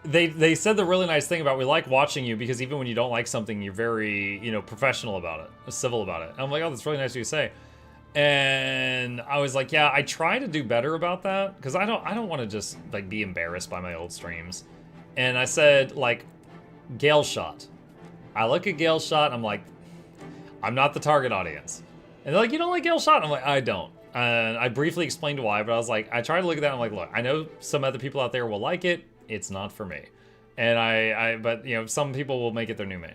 they said the really nice thing about, we like watching you because even when you don't like something, you're very, you know, professional about it, civil about it. And I'm like, oh, that's really nice of you to say. And I was like, yeah, I try to do better about that because I don't want to just like be embarrassed by my old streams. And I said, like, Gale Shot. I look at Gale Shot, I'm like, I'm not the target audience. And they're like, you don't like Gale Shot? I'm like, I don't. And I briefly explained why, but I was like, I tried to look at that, I'm like, look, I know some other people out there will like it, it's not for me. And but you know, some people will make it their new main.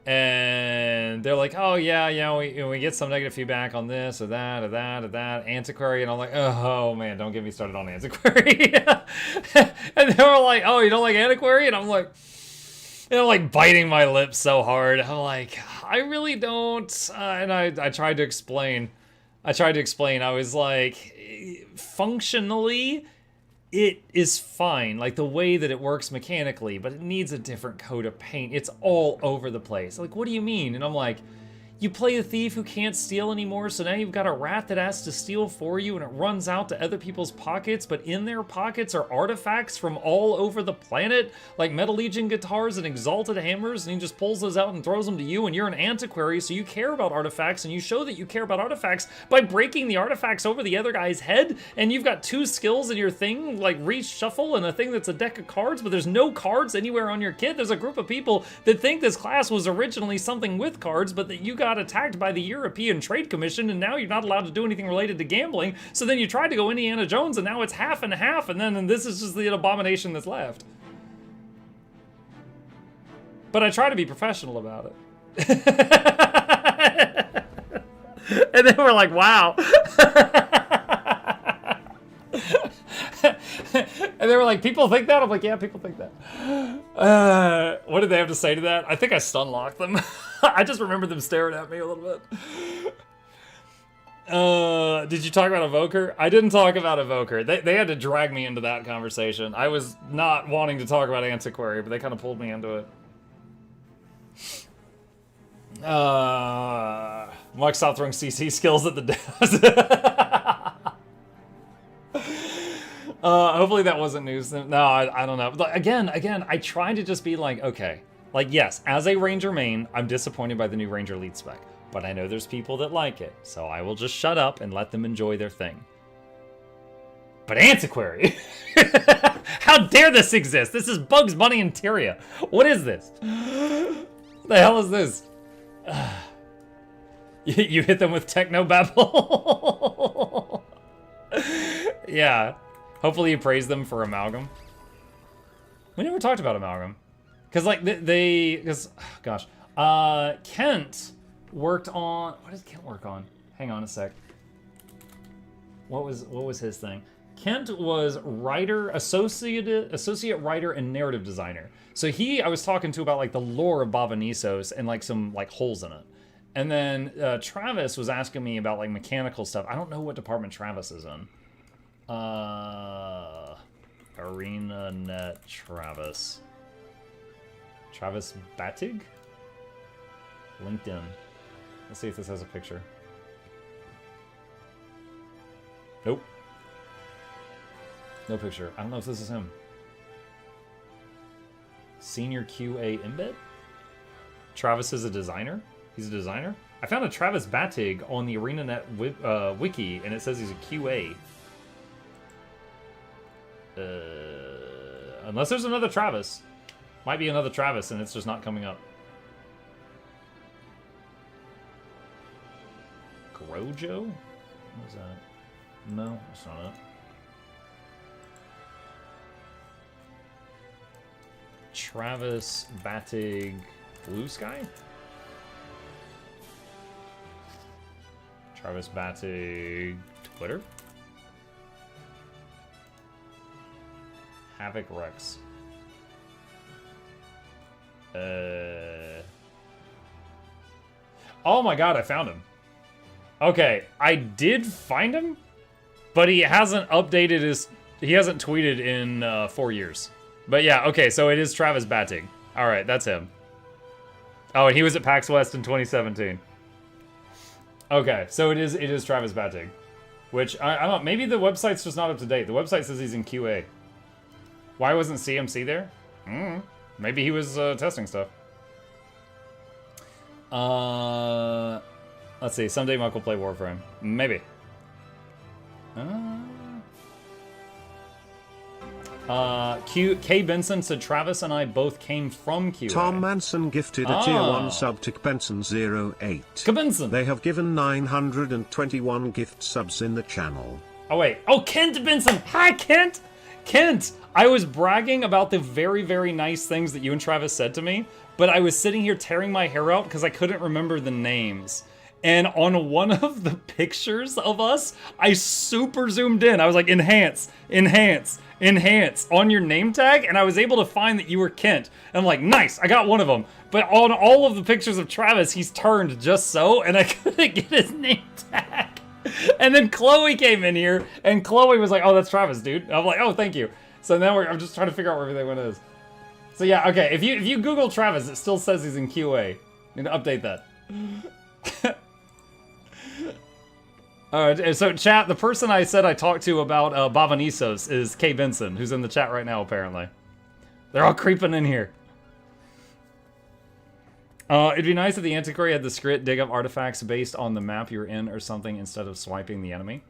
And they're like, oh yeah, we get some negative feedback on this or that or that or that. Antiquarian, I'm like, oh man, don't get me started on Antiquarian. And they were like, oh, you don't like Antiquarian? I'm like, you know, like biting my lips so hard. I'm like, I really don't. And I tried to explain. I was like, functionally, it is fine. Like the way that it works mechanically, but it needs a different coat of paint. It's all over the place. Like, what do you mean? And I'm like, you play a thief who can't steal anymore, so now you've got a rat that has to steal for you, and it runs out to other people's pockets, but in their pockets are artifacts from all over the planet, like Metal Legion guitars and Exalted hammers, and he just pulls those out and throws them to you, and you're an antiquary, so you care about artifacts, and you show that you care about artifacts by breaking the artifacts over the other guy's head, and you've got 2 skills in your thing, like reshuffle and a thing that's a deck of cards, but there's no cards anywhere on your kit. There's a group of people that think this class was originally something with cards, but that you got attacked by the European Trade Commission, and now you're not allowed to do anything related to gambling. So then you tried to go Indiana Jones, and now it's half and half, and then this is just the abomination that's left. But I try to be professional about it. And then we're like, wow. And they were like, people think that? I'm like, yeah, people think that. What did they have to say to that? I think I stun locked them. I just remember them staring at me a little bit. Did you talk about Evoker? I didn't talk about Evoker. They had to drag me into that conversation. I was not wanting to talk about Antiquarian, but they kind of pulled me into it. Mike, stop throwing CC skills at the desk. Hopefully that wasn't news. No, I don't know. But again, I try to just be like, okay. Like, yes, as a Ranger main, I'm disappointed by the new Ranger lead spec. But I know there's people that like it, so I will just shut up and let them enjoy their thing. But Antiquary! How dare this exist? This is Bugs Bunny and Tyria. What is this? What the hell is this? You hit them with technobabble? Yeah. Hopefully you praise them for Amalgam. We never talked about Amalgam. Because, like, gosh. Kent worked on, what did Kent work on? Hang on a sec. What was his thing? Kent was writer, associate writer, and narrative designer. So I was talking to about like the lore of Bavanisos and like some like holes in it. And then Travis was asking me about like mechanical stuff. I don't know what department Travis is in. ArenaNet Travis. Travis Batig? LinkedIn. Let's see if this has a picture. Nope. No picture. I don't know if this is him. Senior QA Embed? Travis is a designer? He's a designer? I found a Travis Batig on the ArenaNet wiki, and it says he's a QA. Unless there's another Travis. Might be another Travis, and it's just not coming up. Grojo? What is that? No, that's not it. Travis Batig Blue Sky? Travis Batig Twitter? Havoc Rex. Oh my god, I found him. Okay, I did find him, but he hasn't updated he hasn't tweeted in 4 years. But yeah, okay, so it is Travis Batig. Alright, that's him. Oh, and he was at PAX West in 2017. Okay, so it is Travis Batig. Which, I don't know, maybe the website's just not up to date. The website says he's in QA. Why wasn't CMC there? Maybe he was testing stuff. Let's see, someday Mike will play Warframe. Maybe. K. Benson said Travis and I both came from QA. Tom Manson gifted a tier 1 sub to Benson08. Benson. They have given 921 gift subs in the channel. Oh wait. Oh, Kent Benson. Hi, Kent. Kent. I was bragging about the very, very nice things that you and Travis said to me, but I was sitting here tearing my hair out because I couldn't remember the names. And on one of the pictures of us, I super zoomed in. I was like, enhance, enhance, enhance on your name tag, and I was able to find that you were Kent. And I'm like, nice, I got one of them. But on all of the pictures of Travis, he's turned just so, and I couldn't get his name tag. And then Chloe came in here, and Chloe was like, oh, that's Travis, dude. And I'm like, oh, thank you. So now I'm just trying to figure out where everything is. So yeah, okay, if you Google Travis, it still says he's in QA. Need to update that. Alright, so chat, the person I said I talked to about Bavanisos is K. Benson, who's in the chat right now, apparently. They're all creeping in here. It'd be nice if the Antiquary had the script dig up artifacts based on the map you're in or something instead of swiping the enemy.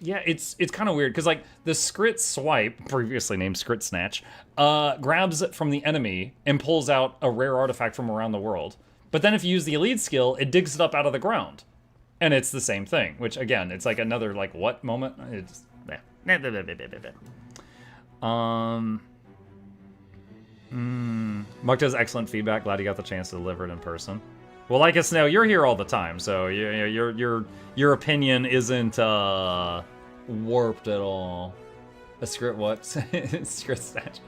Yeah, it's kind of weird, because like the Scrit Swipe, previously named Scrit Snatch, grabs it from the enemy and pulls out a rare artifact from around the world. But then if you use the elite skill, it digs it up out of the ground. And it's the same thing, which again, it's like another like what moment? It's Muck does excellent feedback. Glad you got the chance to deliver it in person. Well, like us now, you're here all the time, so your opinion isn't warped at all. A script what? Script snatch.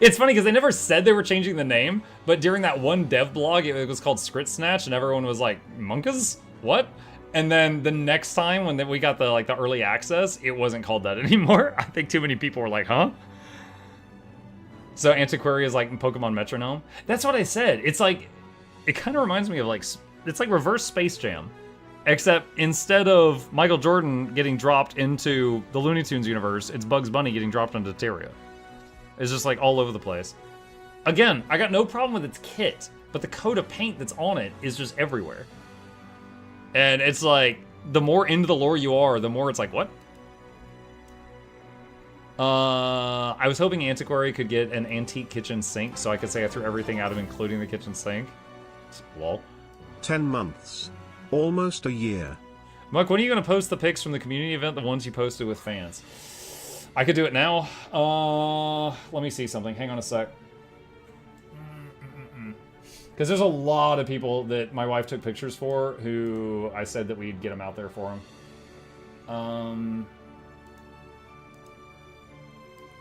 It's funny because they never said they were changing the name, but during that one dev blog, it was called Script Snatch, and everyone was like, Monkas? What? And then the next time when we got the early access, it wasn't called that anymore. I think too many people were like, huh? So Antiquarian is like Pokemon Metronome. That's what I said. It's like, it kind of reminds me of like, it's like reverse Space Jam. Except instead of Michael Jordan getting dropped into the Looney Tunes universe, it's Bugs Bunny getting dropped into Terraria. It's just like all over the place. Again, I got no problem with its kit, but the coat of paint that's on it is just everywhere. And it's like, the more into the lore you are, the more it's like, what? I was hoping Antiquary could get an antique kitchen sink so I could say I threw everything out of including the kitchen sink. Lol. 10 months. Almost a year. Muck, when are you going to post the pics from the community event, the ones you posted with fans? I could do it now. Let me see something. Hang on a sec. Because there's a lot of people that my wife took pictures for who I said that we'd get them out there for them.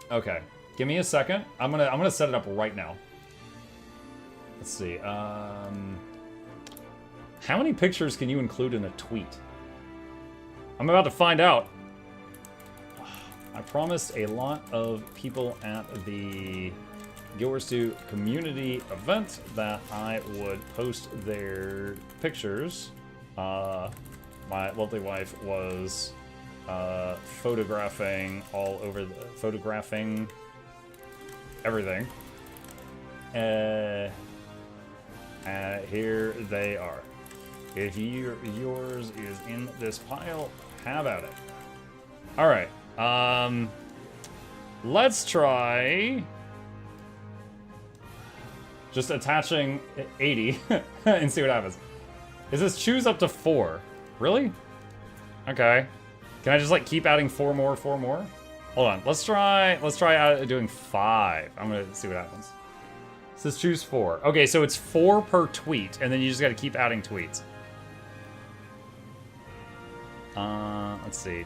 Okay. Give me a second. I'm gonna set it up right now. Let's see. How many pictures can you include in a tweet? I'm about to find out. I promised a lot of people at the Guild Wars 2 community event that I would post their pictures. My lovely wife was photographing photographing everything. Here they are. If yours is in this pile, how about it? All right. Let's try just attaching 80 and see what happens. Is this choose up to 4? Really? Okay. Can I just like keep adding 4 more? Hold on. Let's try doing 5. I'm gonna see what happens. It says choose 4. Okay, so it's 4 per tweet, and then you just gotta keep adding tweets. Let's see.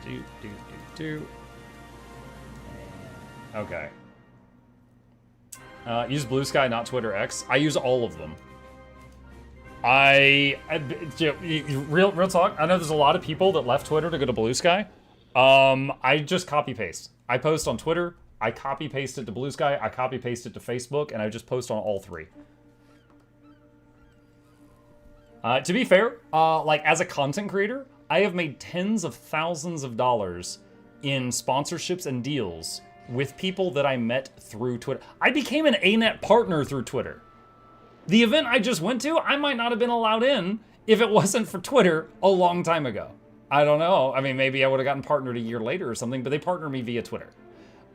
Okay. Use Blue Sky, not Twitter X. I use all of them. Real talk. I know there's a lot of people that left Twitter to go to Blue Sky. I just copy paste. I post on Twitter. I copy paste it to Blue Sky. I copy paste it to Facebook, and I just post on all 3. To be fair, like as a content creator, I have made tens of thousands of dollars in sponsorships and deals with people that I met through Twitter. I became an ArenaNet partner through Twitter. The event I just went to, I might not have been allowed in if it wasn't for Twitter a long time ago. I don't know. I mean, maybe I would have gotten partnered a year later or something, but they partnered me via Twitter.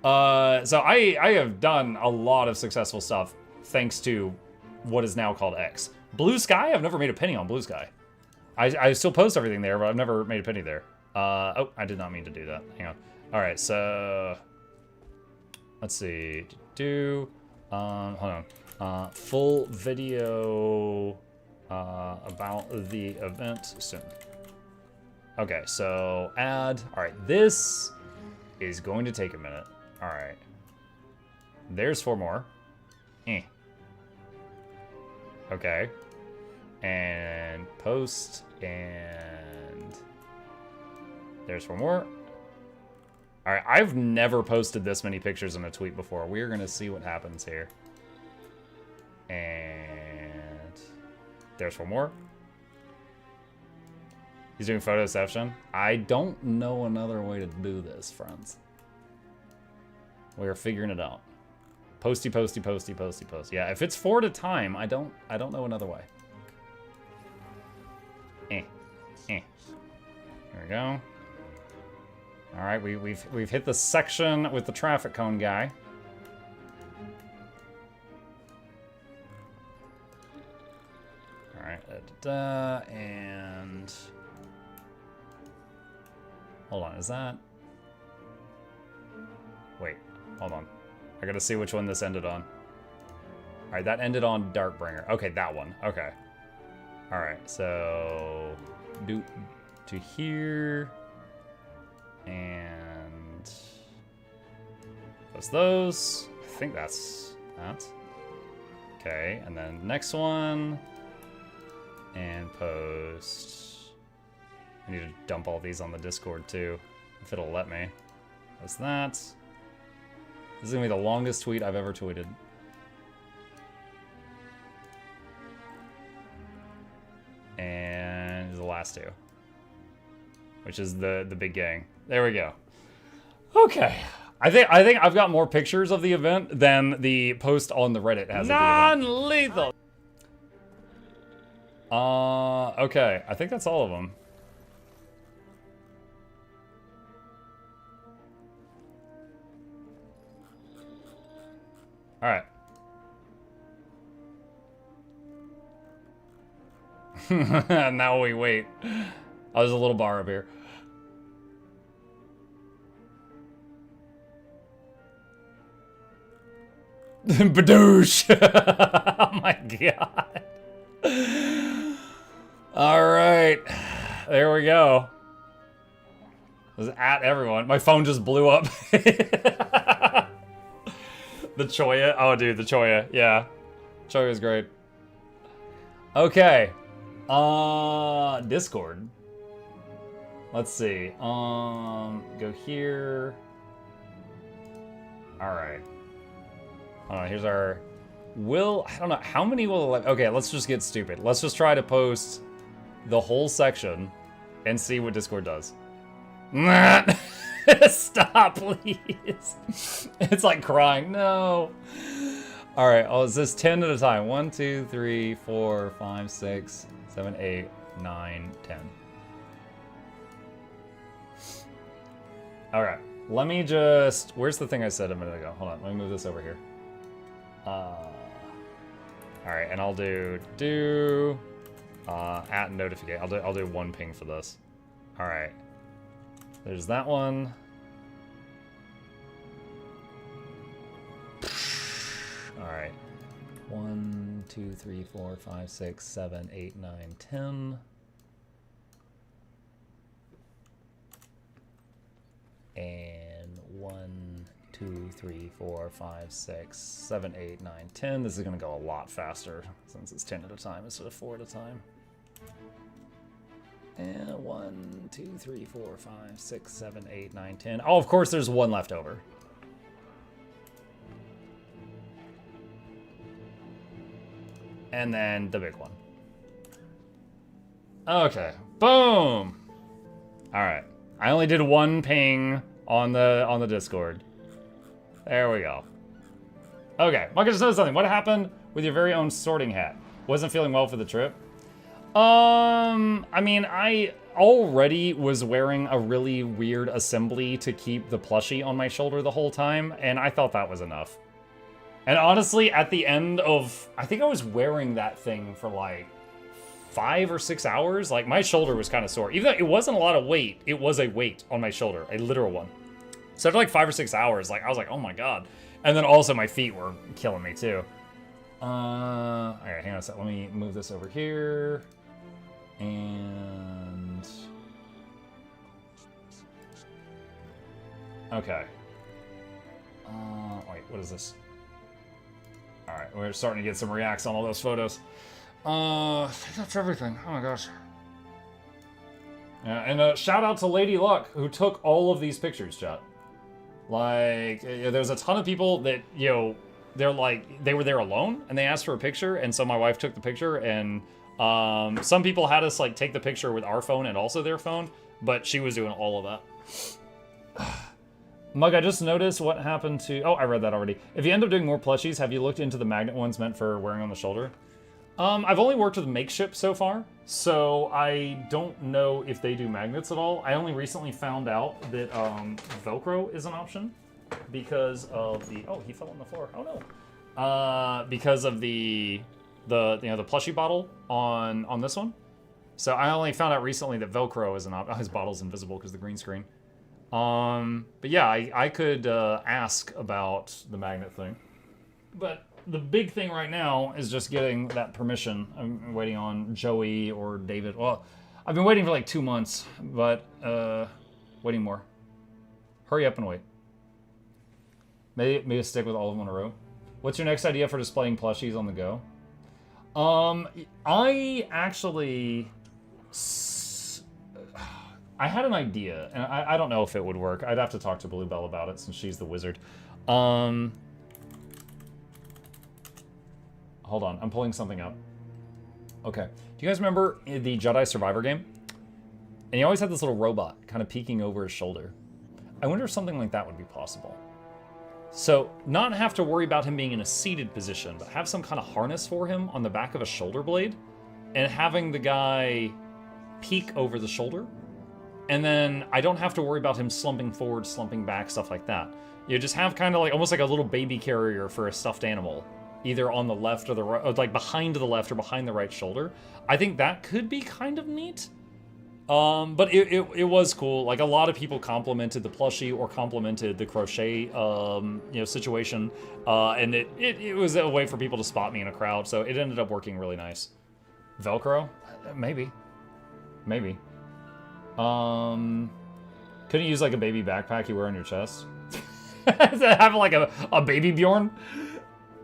So I have done a lot of successful stuff thanks to what is now called X. Blue Sky, I've never made a penny on Blue Sky. I still post everything there, but I've never made a penny there. Oh, I did not mean to do that. Hang on. All right, so let's see. Hold on. Full video about the event soon. Okay, so add. All right, this is going to take a minute. All right. There's 4 more. Okay. And post, and there's 4 more. All right, I've never posted this many pictures in a tweet before. We're gonna see what happens here. And there's 4 more. He's doing photoception. I don't know another way to do this, friends. We are figuring it out. Posty, posty, posty, posty, posty. Yeah, if it's 4 at a time, I don't know another way. There we go. All right, we've hit the section with the traffic cone guy. All right, and hold on, is that? Wait, hold on. I gotta see which one this ended on. All right, that ended on Darkbringer. Okay, that one. Okay. All right, so do to here, and Post those. I think that's that. Okay, and then next one. And post. I need to dump all these on the Discord too, if it'll let me. That's that. This is gonna be the longest tweet I've ever tweeted. And the last two, which is the big gang. There we go. Okay, I think I've got more pictures of the event than the post on the Reddit has. Non-lethal. Okay, I think that's all of them. All right. Now we wait. Oh, there's a little bar up here. Badoosh! Oh my god. Alright. There we go. It was at everyone. My phone just blew up. The Choya. Oh, dude, the Choya. Yeah. Choya's great. Okay. Discord. Let's see. Go here. Alright. Here's our... I don't know. How many will... Okay, let's just get stupid. Let's just try to post the whole section and see what Discord does. Stop, please. It's like crying. No. Alright, oh, is this 10 at a time? 1, 2, 3, 4, 5, 6, 7, 8, 9, 10. Alright, let me just... Where's the thing I said a minute ago? Hold on, let me move this over here. Alright, and I'll do at notification. I'll do one ping for this. Alright. There's that one. Alright. 1, 2, 3, 4, 5, 6, 7, 8, 9, 10. And 1, 2, 3, 4, 5, 6, 7, 8, 9, 10. This is going to go a lot faster since it's 10 at a time instead of 4 at a time. And 1, 2, 3, 4, 5, 6, 7, 8, 9, 10. Oh, of course, there's one left over. And then the big one. Okay, boom. All right, I only did one ping on the Discord. There we go. Okay, Mike, I just noticed something. What happened with your very own sorting hat? Wasn't feeling well for the trip? I mean, I already was wearing a really weird assembly to keep the plushie on my shoulder the whole time, and I thought that was enough. And honestly, at the end of... I think I was wearing that thing for like 5 or 6 hours. Like, my shoulder was kind of sore. Even though it wasn't a lot of weight, it was a weight on my shoulder. A literal one. So after like 5 or 6 hours, like I was like, oh my god. And then also my feet were killing me too. Alright, hang on a sec. Let me move this over here. And... Okay. Wait, what is this? Alright, we're starting to get some reacts on all those photos. I think that's everything. Oh my gosh. Yeah, and shout out to Lady Luck, who took all of these pictures, chat. Like, there's a ton of people that, you know, they're like, they were there alone, and they asked for a picture, and so my wife took the picture, and some people had us, like, take the picture with our phone and also their phone, but she was doing all of that. Mug, I just noticed what happened to... Oh, I read that already. If you end up doing more plushies, have you looked into the magnet ones meant for wearing on the shoulder? I've only worked with Makeshift so far, so I don't know if they do magnets at all. I only recently found out that Velcro is an option because of the... Oh, he fell on the floor. Oh no. Because of the plushie bottle on this one. So I only found out recently that Velcro is an option. Oh, his bottle's invisible because of the green screen. But yeah, I could ask about the magnet thing. But the big thing right now is just getting that permission. I'm waiting on Joey or David. Well, I've been waiting for like 2 months, but waiting more. Hurry up and wait. Maybe stick with all of them in a row. What's your next idea for displaying plushies on the go? I actually... I had an idea, and I don't know if it would work. I'd have to talk to Bluebell about it since she's the wizard. Hold on, I'm pulling something up. Okay. Do you guys remember the Jedi Survivor game? And he always had this little robot kind of peeking over his shoulder. I wonder if something like that would be possible. So, not have to worry about him being in a seated position, but have some kind of harness for him on the back of a shoulder blade, and having the guy peek over the shoulder. And then I don't have to worry about him slumping forward, slumping back, stuff like that. You just have kind of like, almost like a little baby carrier for a stuffed animal, either on the left or the right, or like behind the left or behind the right shoulder. I think that could be kind of neat. But it was cool. Like, a lot of people complimented the plushie or complimented the crochet, situation. And it was a way for people to spot me in a crowd. So it ended up working really nice. Velcro? Maybe. Maybe. Couldn't you use like a baby backpack you wear on your chest? Have like a baby Bjorn?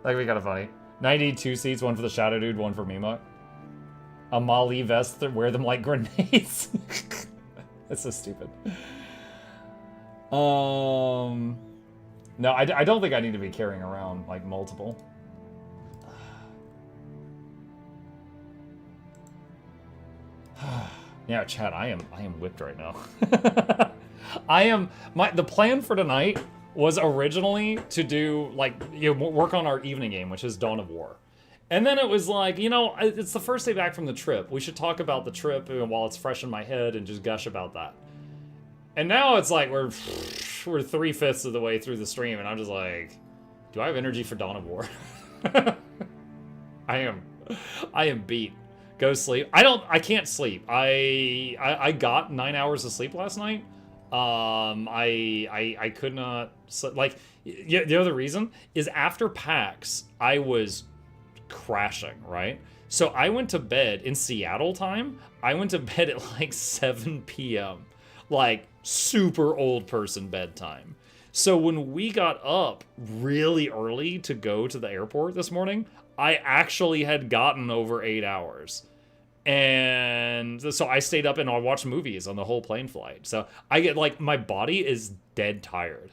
That'd be kind of funny. 92 seats, one for the Shadow Dude, one for Mimuk. A Mali vest that wear them like grenades. That's so stupid. No, I don't think I need to be carrying around like multiple. Yeah, chat, I am whipped right now. The plan for tonight was originally to do work on our evening game, which is Dawn of War. And then it was like, it's the first day back from the trip. We should talk about the trip while it's fresh in my head and just gush about that. And now it's like we're 3/5 of the way through the stream, and I'm just like, do I have energy for Dawn of War? I am beat. Go sleep. I can't sleep. I got 9 hours of sleep last night. I could not the other reason is after PAX I was crashing, right? So I went to bed in Seattle time. I went to bed at like 7 p.m. like super old person bedtime. So when we got up really early to go to the airport this morning, I actually had gotten over 8 hours. And so I stayed up and I watched movies on the whole plane flight. So I get my body is dead tired,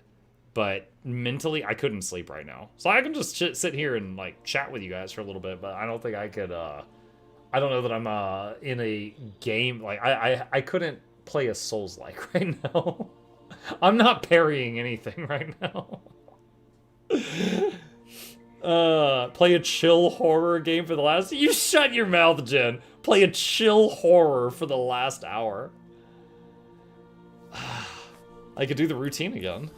but mentally I couldn't sleep right now. So I can just sit here and chat with you guys for a little bit, but I don't think I could, I don't know that I'm in a game. I couldn't play a Souls-like right now. I'm not parrying anything right now. Play a chill horror game for the last... You shut your mouth, Jen. Play a chill horror for the last hour. I could do the routine again.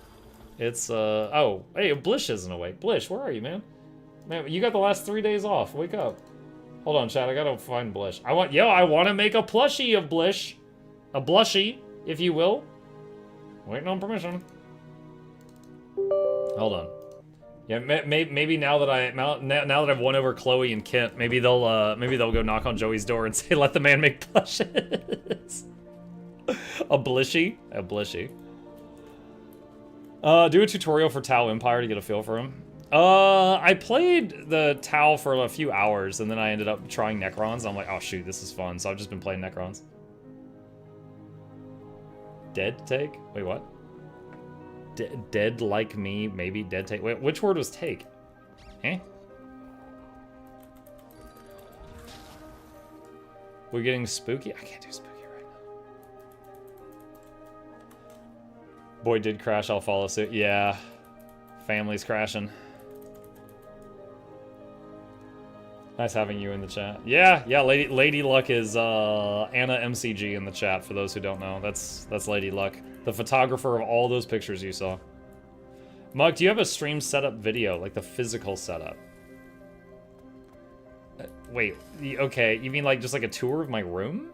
It's, oh, hey, Blish isn't awake. Blish, where are you, man? Man, you got the last 3 days off. Wake up. Hold on, chat. I gotta find Blish. I want to make a plushie of Blish. A blushie, if you will. Waiting on permission. Hold on. Yeah, maybe now that I've won over Chloe and Kent, maybe they'll go knock on Joey's door and say, "Let the man make plushes." A blishy. Do a tutorial for Tau Empire to get a feel for him. I played the Tau for a few hours, and then I ended up trying Necrons. I'm like, oh shoot, this is fun. So I've just been playing Necrons. Dead take? Wait, what? Dead like me, maybe dead take. Wait, which word was take? Eh? We're getting spooky? I can't do spooky right now. Boy did crash, I'll follow suit. Yeah. Family's crashing. Nice having you in the chat. Yeah, Lady Luck is Anna MCG in the chat, for those who don't know. That's Lady Luck. The photographer of all those pictures you saw. Mug, do you have a stream setup video, like the physical setup? Wait, okay, you mean just like a tour of my room?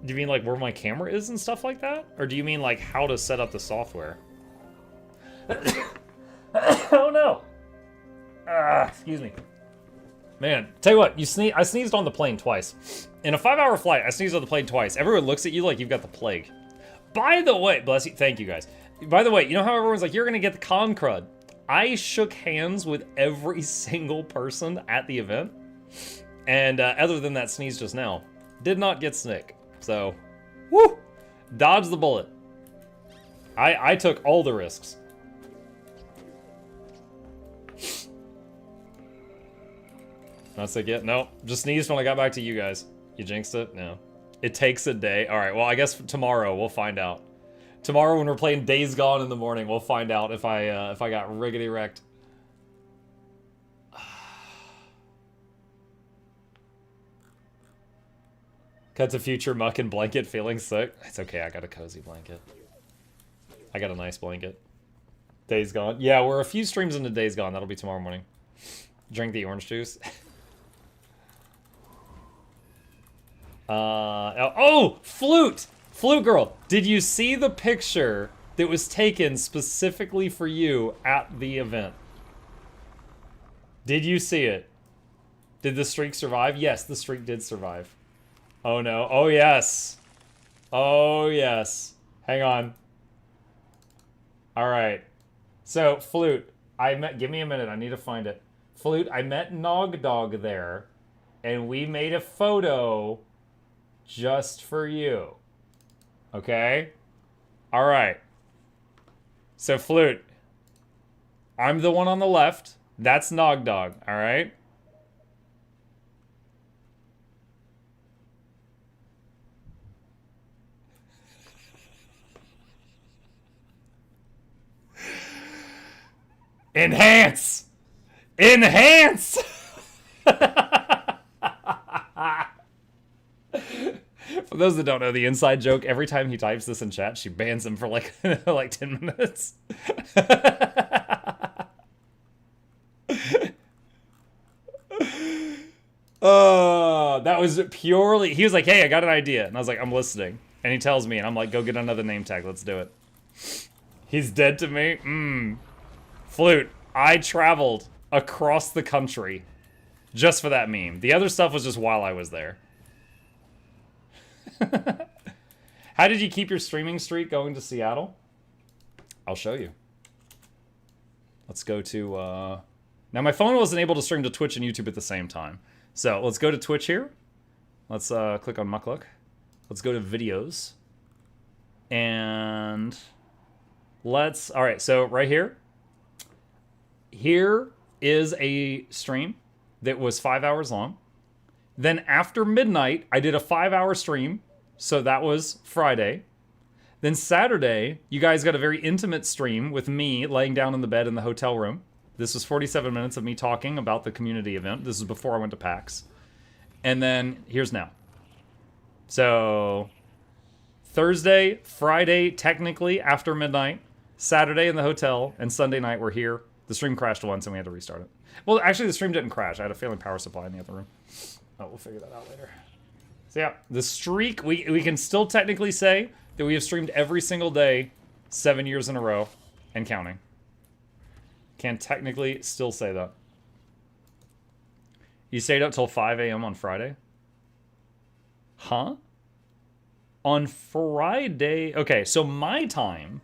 Do you mean where my camera is and stuff like that? Or do you mean how to set up the software? Oh no! Excuse me. Man, tell you what, I sneezed on the plane twice. In a 5-hour flight, I sneezed on the plane twice. Everyone looks at you like you've got the plague. By the way, bless you, thank you guys. By the way, you know how everyone's like, you're gonna get the con crud? I shook hands with every single person at the event. And other than that sneeze just now, did not get sick. So, woo! Dodge the bullet. I took all the risks. Not sick yet? No. Just sneezed when I got back to you guys. You jinxed it? No. It takes a day. Alright, well, I guess tomorrow we'll find out. Tomorrow when we're playing Days Gone in the morning, we'll find out if I got riggedy wrecked. Cut to future muck and blanket feeling sick. It's okay, I got a cozy blanket. I got a nice blanket. Days Gone. Yeah, we're a few streams into Days Gone. That'll be tomorrow morning. Drink the orange juice. Oh! Flute! Flute girl! Did you see the picture that was taken specifically for you at the event? Did you see it? Did the streak survive? Yes, the streak did survive. Oh no. Oh yes. Oh yes. Hang on. Alright. So, Flute, give me a minute, I need to find it. Flute, I met Nog Dog there, and we made a photo just for you. Okay? Alright. So, Flute, I'm the one on the left. That's Nog Dog, alright? Enhance! Enhance! For those that don't know the inside joke, every time he types this in chat, she bans him for like like 10 minutes. That was purely... He was like, hey, I got an idea. And I was like, I'm listening. And he tells me, and I'm like, go get another name tag. Let's do it. He's dead to me? Flute, I traveled across the country just for that meme. The other stuff was just while I was there. How did you keep your streaming streak going to Seattle? I'll show you. Let's go to... Now, my phone wasn't able to stream to Twitch and YouTube at the same time. So, let's go to Twitch here. Let's click on Mukluk. Let's go to videos. And let's... Alright, so right here. Here is a stream that was 5 hours long. Then after midnight, I did a 5-hour stream. So that was Friday. Then Saturday, you guys got a very intimate stream with me laying down in the bed in the hotel room. This was 47 minutes of me talking about the community event. This is before I went to PAX. And then here's now. So Thursday, Friday, technically after midnight, Saturday in the hotel, and Sunday night we're here. The stream crashed once and we had to restart it. Well, actually the stream didn't crash. I had a failing power supply in the other room. Oh, we'll figure that out later. So yeah, the streak, we can still technically say that we have streamed every single day 7 years in a row and counting. Can technically still say that. You stayed up till 5 a.m. on Friday? Huh? On Friday? Okay, so my time,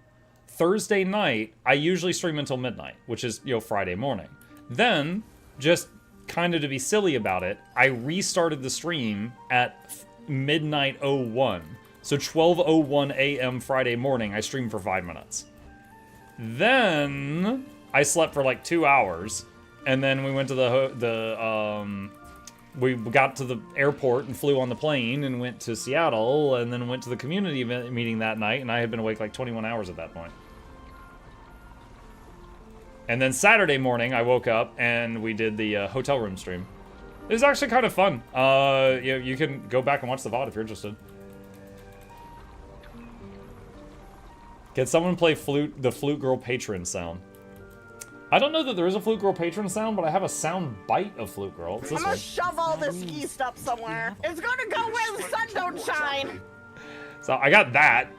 Thursday night, I usually stream until midnight, which is, Friday morning. Then, just kind of to be silly about it, I restarted the stream at midnight 01. So 12:01 a.m. Friday morning, I streamed for 5 minutes. Then I slept for like 2 hours, and then we went to we got to the airport and flew on the plane and went to Seattle, and then went to the community event meeting that night, and I had been awake like 21 hours at that point. And then Saturday morning, I woke up and we did the hotel room stream. It was actually kind of fun. You can go back and watch the VOD if you're interested. Can someone play the Flute Girl patron sound? I don't know that there is a Flute Girl patron sound, but I have a sound bite of Flute Girl. It's this I'm gonna shove all this yeast up somewhere. It's gonna go where the sun don't shine. So I got that.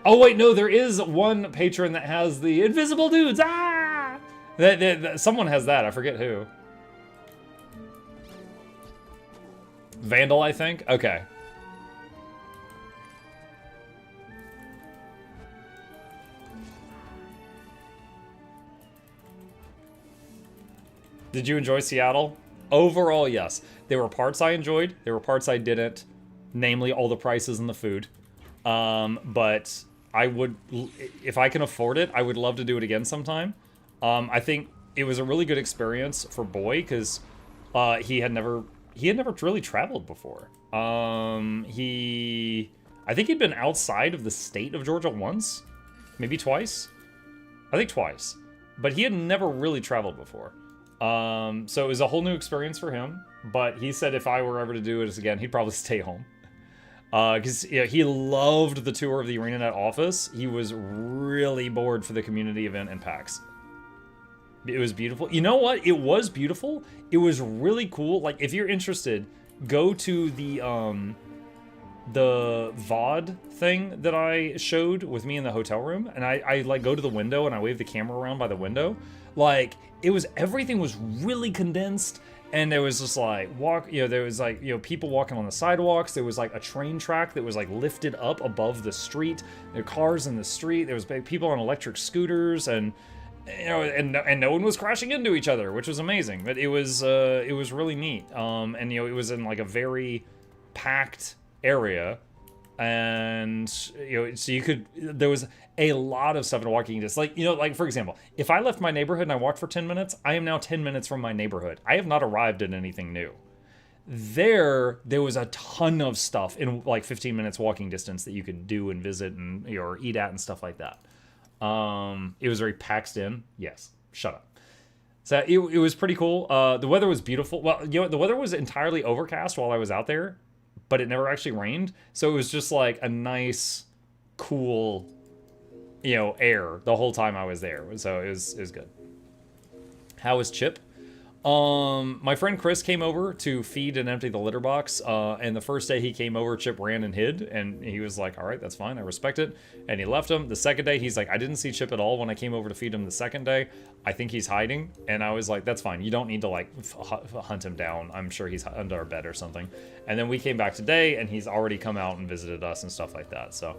Oh wait, no, there is one patron that has the invisible dudes. Ah! Someone has that. I forget who. Vandal, I think. Okay. Did you enjoy Seattle? Overall, yes. There were parts I enjoyed. There were parts I didn't. Namely, all the prices and the food. But I would, if I can afford it, I would love to do it again sometime. I think it was a really good experience for Boy because he had never really traveled before. I think he'd been outside of the state of Georgia once, maybe twice. I think twice, but he had never really traveled before. So it was a whole new experience for him. But he said if I were ever to do it again, he'd probably stay home. Because he loved the tour of the ArenaNet office. He was really bored for the community event in PAX. It was beautiful. You know what? It was beautiful. It was really cool. Like, if you're interested, go to the VOD thing that I showed with me in the hotel room. And I like, go to the window and I wave the camera around by the window. Like, everything was really condensed. And there was just like there was like, people walking on the sidewalks. There was like a train track that was like lifted up above the street. There were cars in the street. There was people on electric scooters, and and no one was crashing into each other, which was amazing. But it was really neat. And it was in like a very packed area, and so there was a lot of stuff in walking distance. Like for example, if I left my neighborhood and I walked for 10 minutes, I am now 10 minutes from my neighborhood. I have not arrived at anything new. There was a ton of stuff in like 15 minutes walking distance that you could do and visit and or eat at and stuff like that. It was very packed in. Yes, shut up. So it was pretty cool. The weather was beautiful. Well, the weather was entirely overcast while I was out there, but it never actually rained. So it was just like a nice, cool, air the whole time I was there. So it was good. How was Chip? My friend Chris came over to feed and empty the litter box. And the first day he came over, Chip ran and hid. And he was like, all right, that's fine. I respect it. And he left him. The second day, he's like, I didn't see Chip at all when I came over to feed him the second day. I think he's hiding. And I was like, that's fine. You don't need to like hunt him down. I'm sure he's under our bed or something. And then we came back today and he's already come out and visited us and stuff like that. So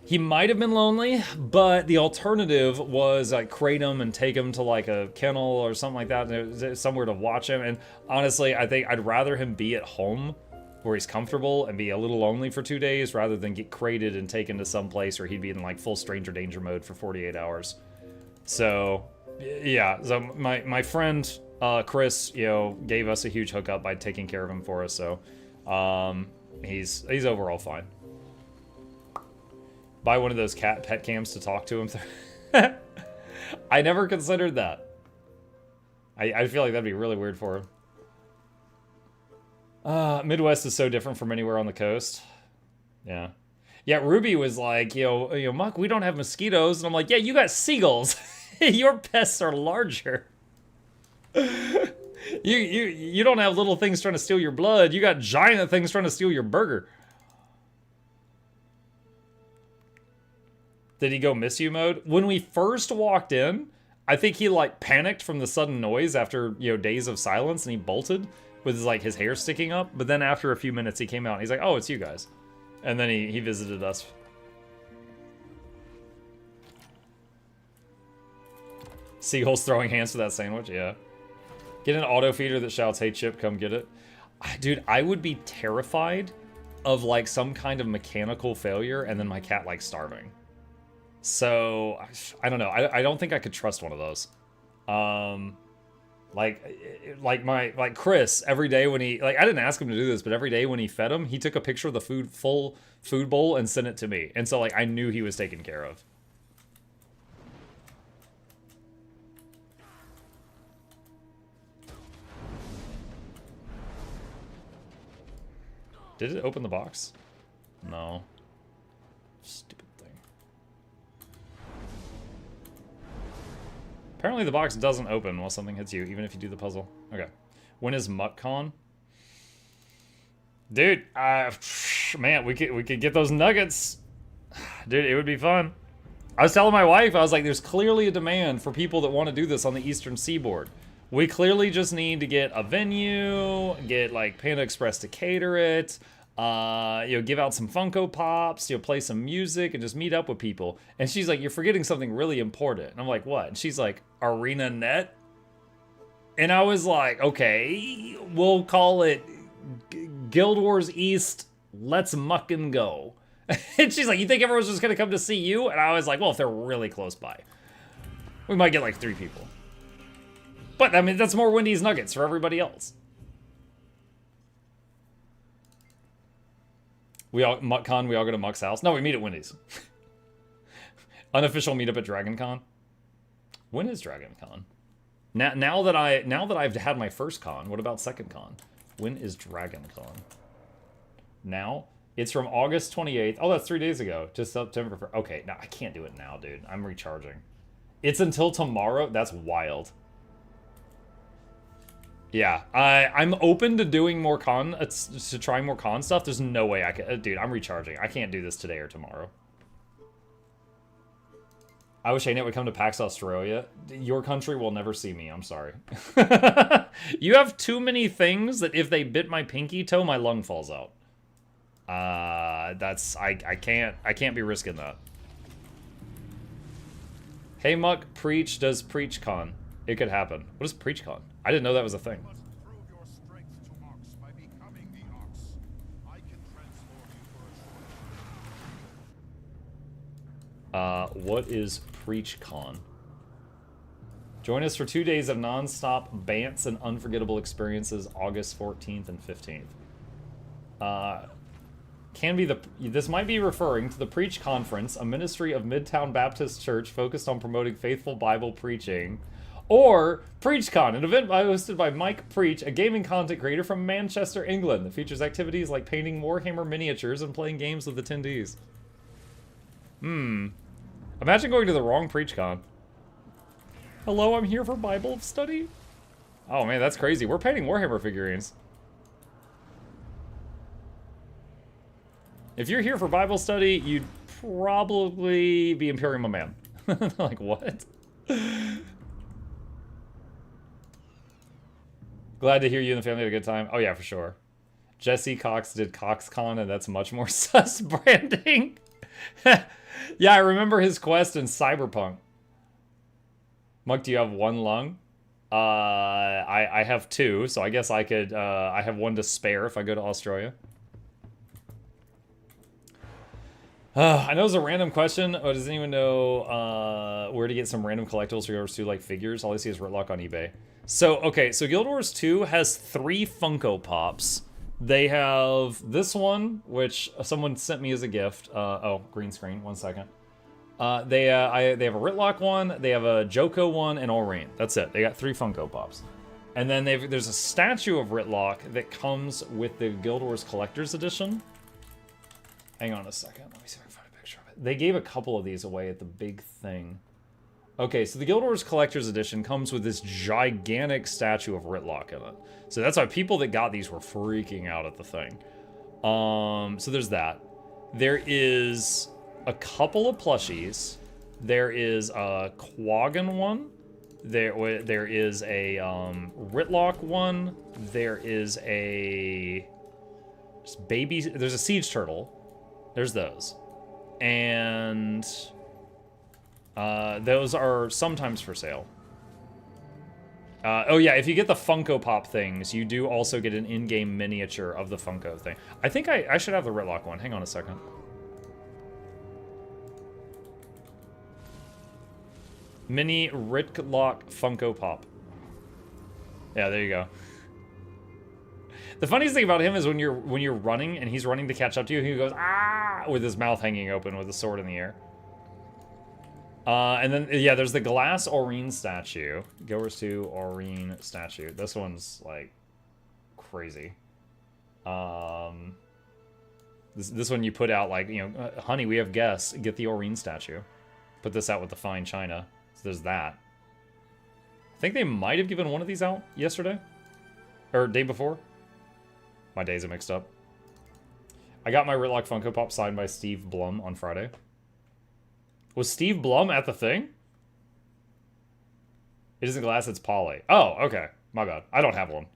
he might have been lonely, but the alternative was like crate him and take him to like a kennel or something like that, somewhere to watch him. And honestly, I think I'd rather him be at home where he's comfortable and be a little lonely for 2 days rather than get crated and taken to some place where he'd be in like full stranger danger mode for 48 hours. So yeah, so my friend Chris, gave us a huge hookup by taking care of him for us. So he's overall fine. Buy one of those pet cams to talk to him through. I never considered that. I feel like that'd be really weird for him. Midwest is so different from anywhere on the coast. Yeah. Yeah, Ruby was like, Muck, we don't have mosquitoes. And I'm like, yeah, you got seagulls. Your pests are larger. You don't have little things trying to steal your blood. You got giant things trying to steal your burger. Did he go miss you mode? When we first walked in, I think he like panicked from the sudden noise after, days of silence, and he bolted with his hair sticking up. But then after a few minutes, he came out and he's like, oh, it's you guys. And then he visited us. Seagulls throwing hands for that sandwich, yeah. Get an auto feeder that shouts, hey Chip, come get it. Dude, I would be terrified of like some kind of mechanical failure and then my cat like starving. So, I don't know. I don't think I could trust one of those. Like Chris, every day when he, I didn't ask him to do this, but every day when he fed him, he took a picture of the full food bowl and sent it to me. And so, I knew he was taken care of. Did it open the box? No. Stupid thing. Apparently the box doesn't open while something hits you, even if you do the puzzle. Okay. When is MuckCon? Dude, man, we could get those nuggets. Dude, it would be fun. I was telling my wife, I was like, there's clearly a demand for people that want to do this on the Eastern Seaboard. We clearly just need to get a venue, get Panda Express to cater it, give out some Funko Pops, play some music and just meet up with people. And she's like, you're forgetting something really important. And I'm like, what? And she's like, ArenaNet? And I was like, okay, we'll call it Guild Wars East, let's muck and go. And she's like, you think everyone's just gonna come to see you? And I was like, well, if they're really close by, we might get like 3 people. But I mean, that's more Wendy's nuggets for everybody else. We all, MuckCon, we all go to Muck's house. No, we meet at Wendy's. Unofficial meetup at DragonCon. When is DragonCon? Now that I've had my first con, what about second con? When is DragonCon? Now? It's from August 28th. Oh, that's 3 days ago. Just September 1st. Okay, no, I can't do it now, dude. I'm recharging. It's until tomorrow? That's wild. Yeah, I'm open to doing more con, to trying more con stuff. There's no way I can, dude, I'm recharging. I can't do this today or tomorrow. I wish ArenaNet would come to PAX Australia. Your country will never see me, I'm sorry. You have too many things that if they bit my pinky toe, my lung falls out. I can't be risking that. Hey Muck, Preach does PreachCon. It could happen. What is PreachCon? I didn't know that was a thing. What is PreachCon? Join us for 2 days of non-stop bants and unforgettable experiences, August 14th and 15th. This might be referring to the Preach Conference, a ministry of Midtown Baptist Church focused on promoting faithful Bible preaching. Or PreachCon, an event hosted by Mike Preach, a gaming content creator from Manchester, England, that features activities like painting Warhammer miniatures and playing games with attendees. Imagine going to the wrong PreachCon. Hello, I'm here for Bible study. Oh man, that's crazy. We're painting Warhammer figurines. If you're here for Bible study, you'd probably be Imperium a man. Like, what? Glad to hear you and the family had a good time. Oh yeah, for sure. Jesse Cox did CoxCon, and that's much more sus branding. Yeah, I remember his quest in Cyberpunk. Muck, do you have 1 lung? I have 2, so I guess I could, I have 1 to spare if I go to Australia. I know it's a random question. Oh, does anyone know where to get some random collectibles for Guild Wars 2, like figures? All I see is Ritlock on eBay. So, okay, so Guild Wars 2 has 3 Funko Pops. They have this one, which someone sent me as a gift. Oh, green screen, 1 second. They have a Ritlock one, they have a Joko one, and Aurene. That's it. They got 3 Funko Pops. And then there's a statue of Ritlock that comes with the Guild Wars Collector's Edition. Hang on a second. Let me see if I can find a picture of it. They gave a couple of these away at the big thing. Okay, so the Guild Wars Collector's Edition comes with this gigantic statue of Ritlock in it. So that's why people that got these were freaking out at the thing. So there's that. There is a couple of plushies. There is a Quaggan one. There is a Ritlock one. There is a baby. There's a Siege Turtle. There's those. And those are sometimes for sale. Oh yeah, if you get the Funko Pop things, you do also get an in-game miniature of the Funko thing. I think I should have the Ritlock one. Hang on a second. Mini Ritlock Funko Pop. Yeah, there you go. The funniest thing about him is when you're running and he's running to catch up to you, he goes ah with his mouth hanging open with a sword in the air. And then yeah, there's the glass Aurene statue. Guild Wars 2 Aurene statue. This one's like crazy. This one you put out like, you know, honey, we have guests. Get the Aurene statue. Put this out with the fine china. So there's that. I think they might have given one of these out yesterday or day before. My days are mixed up. I got my Ritlock Funko Pop signed by Steve Blum on Friday. Was Steve Blum at the thing? It isn't glass, it's poly. Oh, okay. My bad. I don't have one.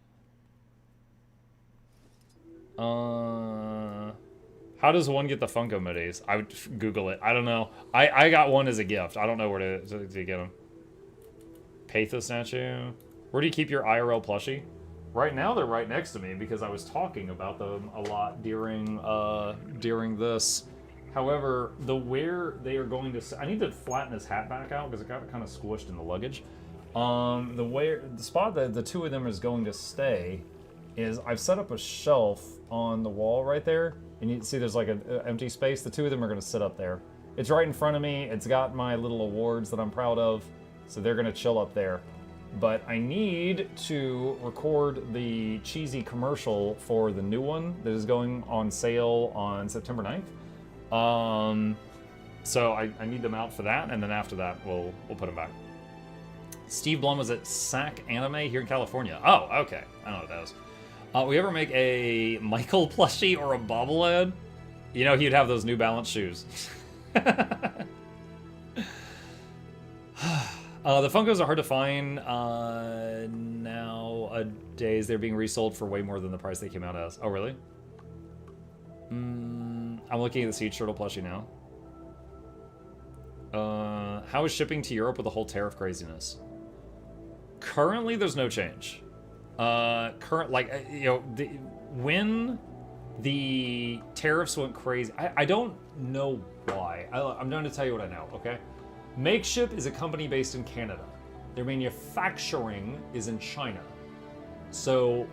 How does one get the Funko middies? I would Google it. I don't know. I got one as a gift. I don't know where to get them. Pathos statue. Where do you keep your IRL plushie? Right now they're right next to me because I was talking about them a lot during this. However, where they are going to... I need to flatten his hat back out because it got kind of squished in the luggage. The spot that the two of them is going to stay is I've set up a shelf on the wall right there. And you can see there's like an empty space. The two of them are going to sit up there. It's right in front of me. It's got my little awards that I'm proud of. So they're going to chill up there. But I need to record the cheesy commercial for the new one that is going on sale on September 9th. So I need them out for that, and then after that, we'll put them back. Steve Blum was at SAC Anime here in California. Oh, okay. I don't know what that is. We ever make a Michael plushie or a bobblehead? You know, he'd have those New Balance shoes. The Funkos are hard to find nowadays. They're being resold for way more than the price they came out as. Oh, really? I'm looking at the Siege Turtle plushie now. How is shipping to Europe with the whole tariff craziness? Currently, there's no change. When the tariffs went crazy, I don't know why. I'm going to tell you what I know, okay? Makeship is a company based in Canada. Their manufacturing is in China. So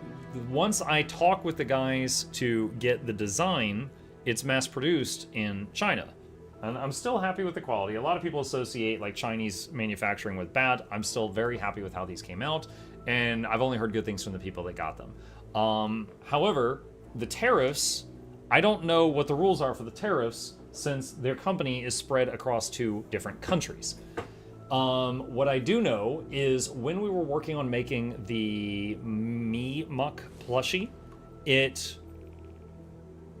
once I talk with the guys to get the design, it's mass produced in China. And I'm still happy with the quality. A lot of people associate like Chinese manufacturing with bad. I'm still very happy with how these came out. And I've only heard good things from the people that got them. However, the tariffs, I don't know what the rules are for the tariffs since their company is spread across 2 different countries. What I do know is when we were working on making the MuklukYoutube plushie,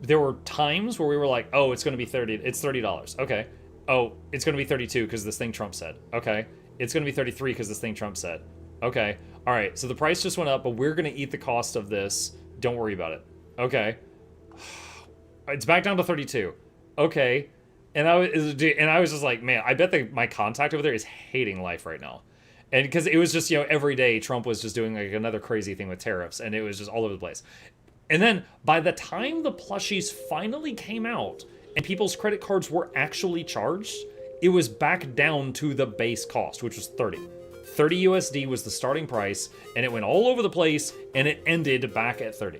there were times where we were like, oh, it's going to be $30. Okay. Oh, it's going to be 32 because this thing Trump said. Okay. It's going to be 33 because this thing Trump said. Okay. All right. So the price just went up, but we're going to eat the cost of this. Don't worry about it. Okay. It's back down to 32. Okay. And I was just like, man, I bet my contact over there is hating life right now. And because it was just, every day Trump was just doing like another crazy thing with tariffs, and it was just all over the place. And then by the time the plushies finally came out and people's credit cards were actually charged, it was back down to the base cost, which was 30. 30 USD was the starting price, and it went all over the place, and it ended back at 30.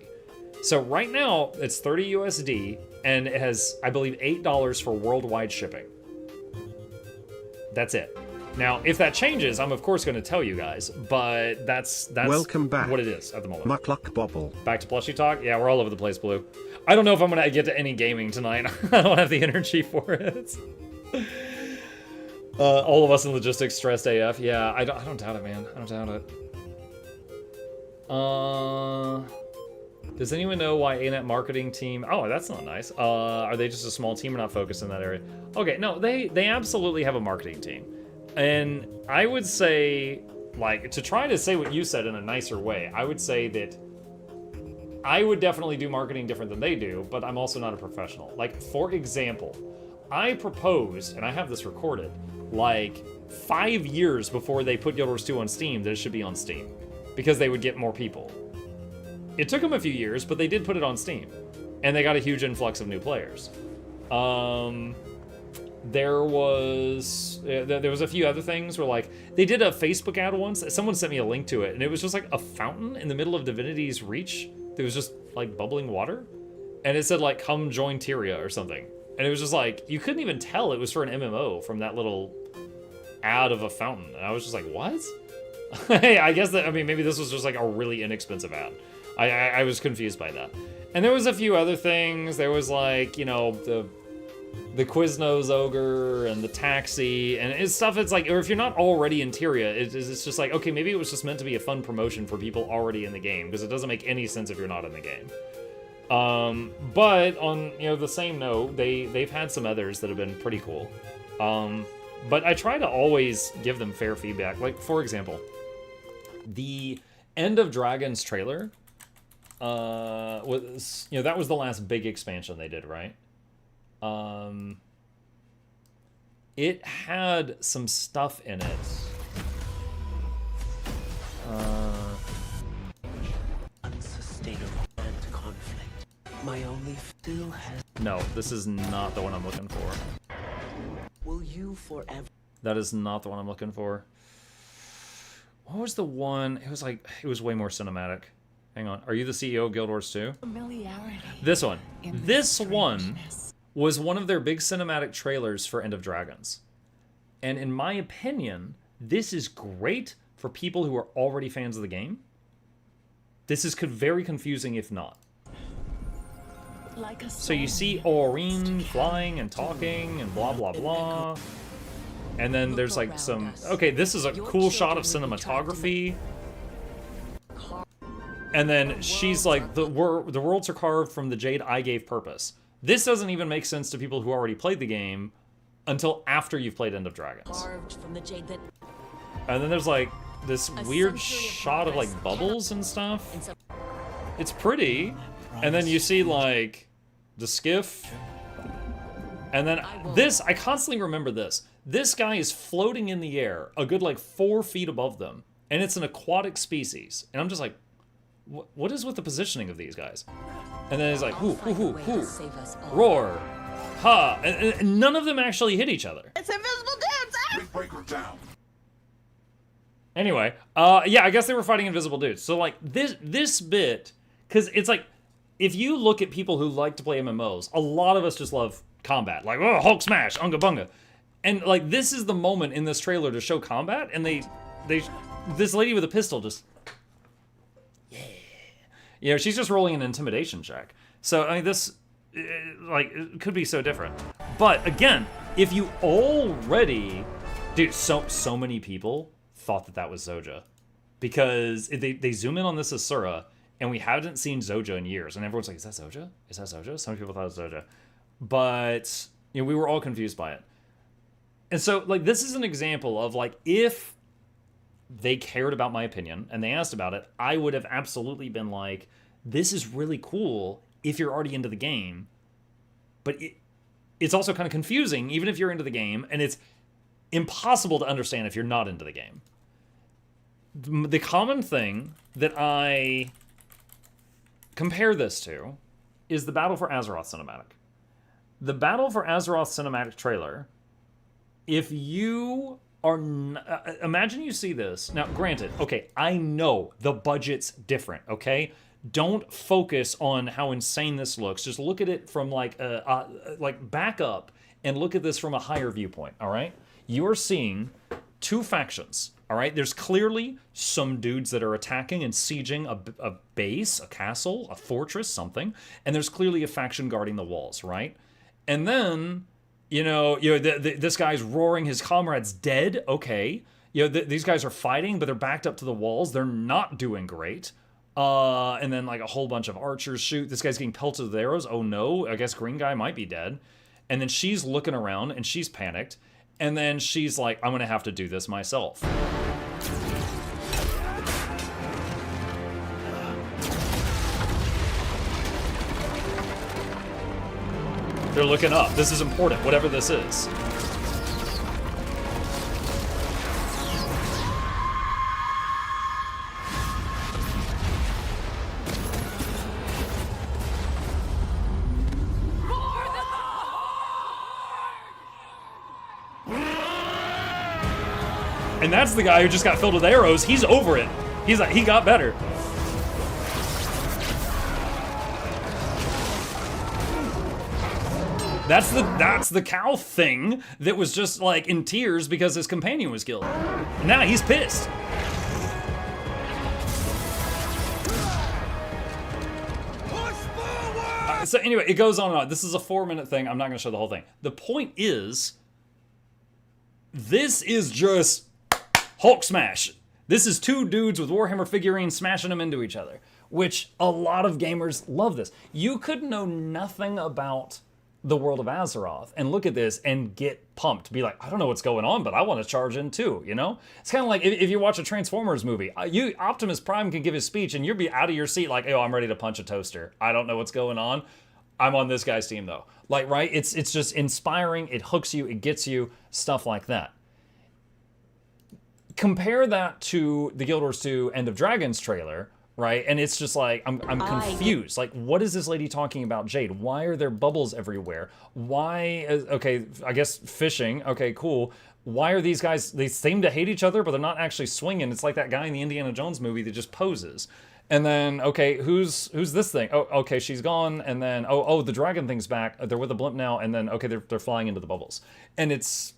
So right now, it's 30 USD, and it has, I believe, $8 for worldwide shipping. That's it. Now, if that changes, I'm of course going to tell you guys, but that's Welcome back. What it is at the moment. Mukluk. Back to plushie talk? Yeah, we're all over the place, Blue. I don't know if I'm going to get to any gaming tonight. I don't have the energy for it. All of us in logistics stressed AF. Yeah, I don't doubt it, man. I don't doubt it. Does anyone know why ArenaNet marketing team... Oh, that's not nice. Are they just a small team or not focused in that area? Okay, no, they absolutely have a marketing team. And I would say, like, to try to say what you said in a nicer way, I would say that I would definitely do marketing different than they do, but I'm also not a professional. Like, for example, I proposed, and I have this recorded, like 5 years before they put Guild Wars 2 on Steam, that it should be on Steam, because they would get more people. It took them a few years, but they did put it on Steam, and they got a huge influx of new players. There was a few other things where, like, they did a Facebook ad once. Someone sent me a link to it, and it was just like a fountain in the middle of Divinity's Reach. There was just like bubbling water, and it said like "Come join Tyria" or something. And it was just like you couldn't even tell it was for an MMO from that little ad of a fountain. And I was just like, what? I guess that, I mean, maybe this was just like a really inexpensive ad. I was confused by that. And there was a few other things. There was like, you know, the Quiznos Ogre and the Taxi and it's stuff that's like, or if you're not already in Tyria, it's just like, okay, maybe it was just meant to be a fun promotion for people already in the game, because it doesn't make any sense if you're not in the game. But on, you know, the same note, they've had some others that have been pretty cool. But I try to always give them fair feedback. Like, for example, the End of Dragons trailer was, you know, that was the last big expansion they did, right? It had some stuff in it. My only still has. No, this is not the one I'm looking for. Will you forever? That is not the one I'm looking for. What was the one? It was like, it was way more cinematic. Hang on. Are you the CEO of Guild Wars 2? Familiarity. This one. in This one strangeness. was one of their big cinematic trailers for End of Dragons. And in my opinion, this is great for people who are already fans of the game. This is very confusing if not. Like a So you soul see Aurene flying and talking and blah blah blah. And then there's like some... Okay, this is a cool shot of cinematography. And then she's like, the worlds are carved from the jade I gave purpose. This doesn't even make sense to people who already played the game until after you've played End of Dragons. Carved from the jade that. And then there's like this weird century of shot of like progress bubbles and stuff. in some- It's pretty. And then you see like the skiff. And then this, I constantly remember this. This guy is floating in the air a good like 4 feet above them. And it's an aquatic species. And I'm just like, what is with the positioning of these guys? And then he's like, hoo, hoo, hoo, hoo, Save us all. roar, ha. And none of them actually hit each other. It's invisible dudes! Ah! Anyway, yeah, I guess they were fighting invisible dudes. So like this bit, because it's like, if you look at people who like to play MMOs, a lot of us just love combat. Like, oh, Hulk smash, unga bunga. And like, this is the moment in this trailer to show combat, and this lady with a pistol just, yeah. You know, she's just rolling an intimidation check. So, I mean, this, like, it could be so different. But again, if you already, dude, so many people thought that was Zoja. Because they zoom in on this Asura, and we haven't seen Zoja in years. And everyone's like, is that Zoja? Is that Zoja? Some people thought it was Zoja. But, you know, we were all confused by it. And so, like, this is an example of, like, if they cared about my opinion and they asked about it, I would have absolutely been like, this is really cool if you're already into the game. But it's also kind of confusing, even if you're into the game, and it's impossible to understand if you're not into the game. The common thing that I compare this to is the Battle for Azeroth cinematic. The Battle for Azeroth cinematic trailer, if you are... imagine you see this. Now, granted, okay, I know the budget's different, okay? Don't focus on how insane this looks. Just look at it from like back up and look at this from a higher viewpoint, all right? You are seeing two factions, all right? There's clearly some dudes that are attacking and sieging a base, a castle, a fortress, something. And there's clearly a faction guarding the walls, right? And then, this guy's roaring, his comrade's dead, okay. These guys are fighting, but they're backed up to the walls. They're not doing great. And then like a whole bunch of archers shoot. This guy's getting pelted with arrows. Oh no, I guess green guy might be dead. And then she's looking around and she's panicked. And then she's like, I'm gonna have to do this myself. They're looking up. This is important, whatever this is. And that's the guy who just got filled with arrows. He's over it. He's like, he got better. That's the cow thing that was just like in tears because his companion was killed. And now he's pissed. So anyway, it goes on and on. This is a 4-minute thing. I'm not going to show the whole thing. The point is, this is just Hulk smash. This is two dudes with Warhammer figurines smashing them into each other, which a lot of gamers love this. You could know nothing about the world of Azeroth and look at this and get pumped. Be like, I don't know what's going on, but I want to charge in too, you know? It's kind of like if you watch a Transformers movie, Optimus Prime can give his speech and you'll be out of your seat like, oh, I'm ready to punch a toaster. I don't know what's going on. I'm on this guy's team though. Like, right? It's just inspiring. It hooks you. It gets you. Stuff like that. Compare that to the Guild Wars 2 End of Dragons trailer, right? And it's just like, I'm confused. Like, what is this lady talking about, Jade? Why are there bubbles everywhere? Why, okay, I guess fishing, okay, cool. Why are these guys, they seem to hate each other, but they're not actually swinging. It's like that guy in the Indiana Jones movie that just poses. And then, okay, who's this thing? Oh, okay, she's gone. And then, oh, the dragon thing's back. They're with a blimp now. And then, okay, they're flying into the bubbles. And it's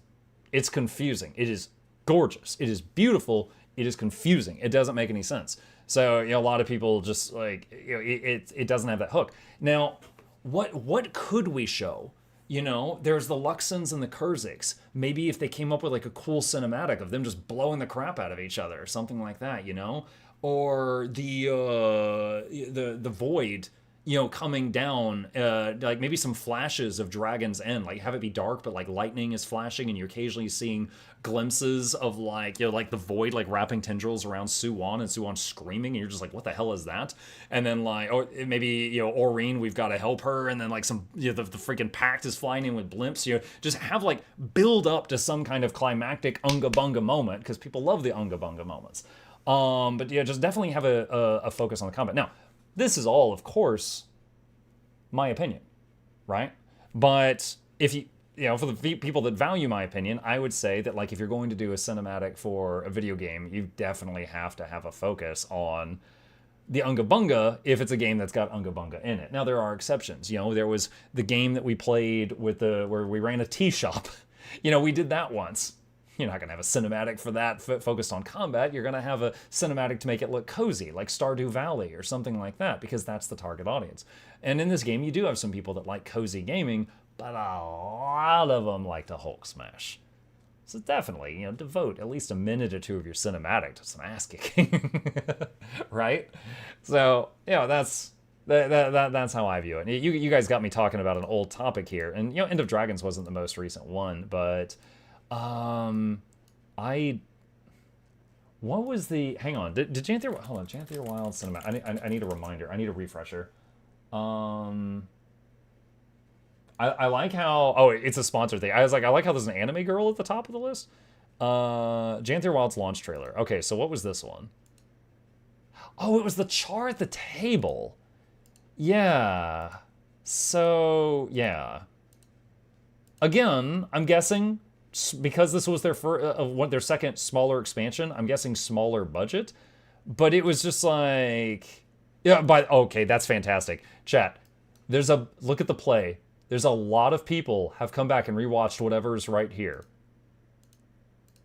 confusing. It is gorgeous. It is beautiful. It is confusing. It doesn't make any sense. So, you know, a lot of people just like, you know, it doesn't have that hook. Now, what could we show? You know, there's the Luxons and the Kurziks. Maybe if they came up with like a cool cinematic of them just blowing the crap out of each other or something like that, you know? Or the Void, you know, coming down, like maybe some flashes of Dragon's End, like have it be dark, but like lightning is flashing and you're occasionally seeing glimpses of like, you know, like the Void, like wrapping tendrils around Suwon and Suwon screaming and you're just like, what the hell is that? And then like, or maybe, you know, Aurene, we've got to help her. And then like some, you know, the freaking Pact is flying in with blimps, you know, just have like build up to some kind of climactic Unga Bunga moment because people love the Unga Bunga moments. But yeah, just definitely have a focus on the combat. Now, this is all, of course, my opinion, right? But if you know, for the people that value my opinion, I would say that like if you're going to do a cinematic for a video game, you definitely have to have a focus on the Unga Bunga if it's a game that's got Unga Bunga in it. Now, there are exceptions. You know, there was the game that we played with where we ran a tea shop. You know, we did that once. You're not going to have a cinematic for that focused on combat. You're going to have a cinematic to make it look cozy, like Stardew Valley or something like that, because that's the target audience. And in this game, you do have some people that like cozy gaming, but a lot of them like to Hulk smash. So definitely, you know, devote at least a minute or two of your cinematic to some ass kicking, right? So, you know, that's how I view it. You guys got me talking about an old topic here, and you know, End of Dragons wasn't the most recent one, but what was the, hang on, did Janther, hold on, Janther Wild Cinema, I need a reminder, I need a refresher. I like how, oh, it's a sponsored thing. I was like, I like how there's an anime girl at the top of the list. Janther Wild's launch trailer. Okay, so what was this one? Oh, it was the char at the table. Yeah. So, yeah. Again, I'm guessing, because this was their second smaller expansion, I'm guessing smaller budget, but it was just like, yeah, okay, that's fantastic. Chat, look at the play. There's a lot of people have come back and rewatched whatever's right here.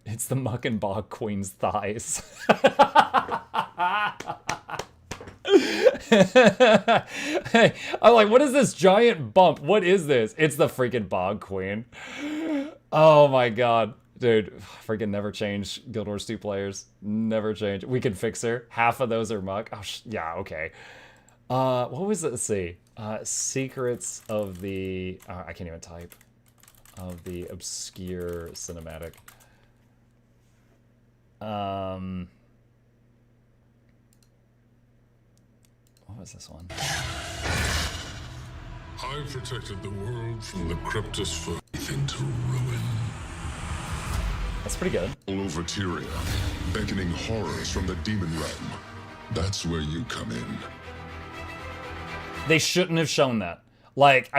It's the Muck and Bog Queen's thighs. Hey, I'm like, what is this giant bump? What is this? It's the freaking Bog Queen. Oh my god. Dude, freaking never change Guild Wars 2 players. Never change. We can fix her. Half of those are Muck. Oh, yeah, okay. What was it? Let's see. Secrets of the... I can't even type. Of the obscure cinematic. What was this one? I protected the world from the Cryptus for into ruin. That's pretty good. All over Tyria, beckoning horrors from the demon realm. That's where you come in. They shouldn't have shown that. Like,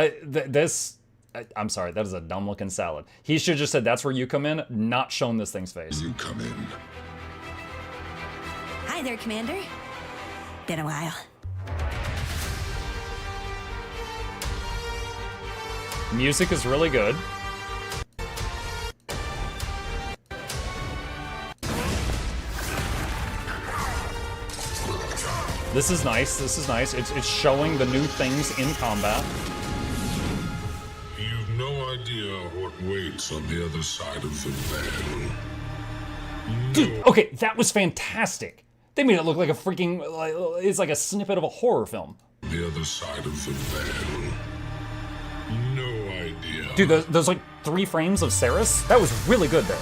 I'm sorry, that is a dumb looking salad. He should have just said, that's where you come in, not shown this thing's face. You come in. Hi there, Commander. Been a while. Music is really good. This is nice. This is nice. It's showing the new things in combat. You've no idea what waits on the other side of the veil. Dude, okay, that was fantastic. They made it look like a freaking, it's like a snippet of a horror film. The other side of the veil. No idea. Dude, those like 3 frames of Ceres, that was really good there.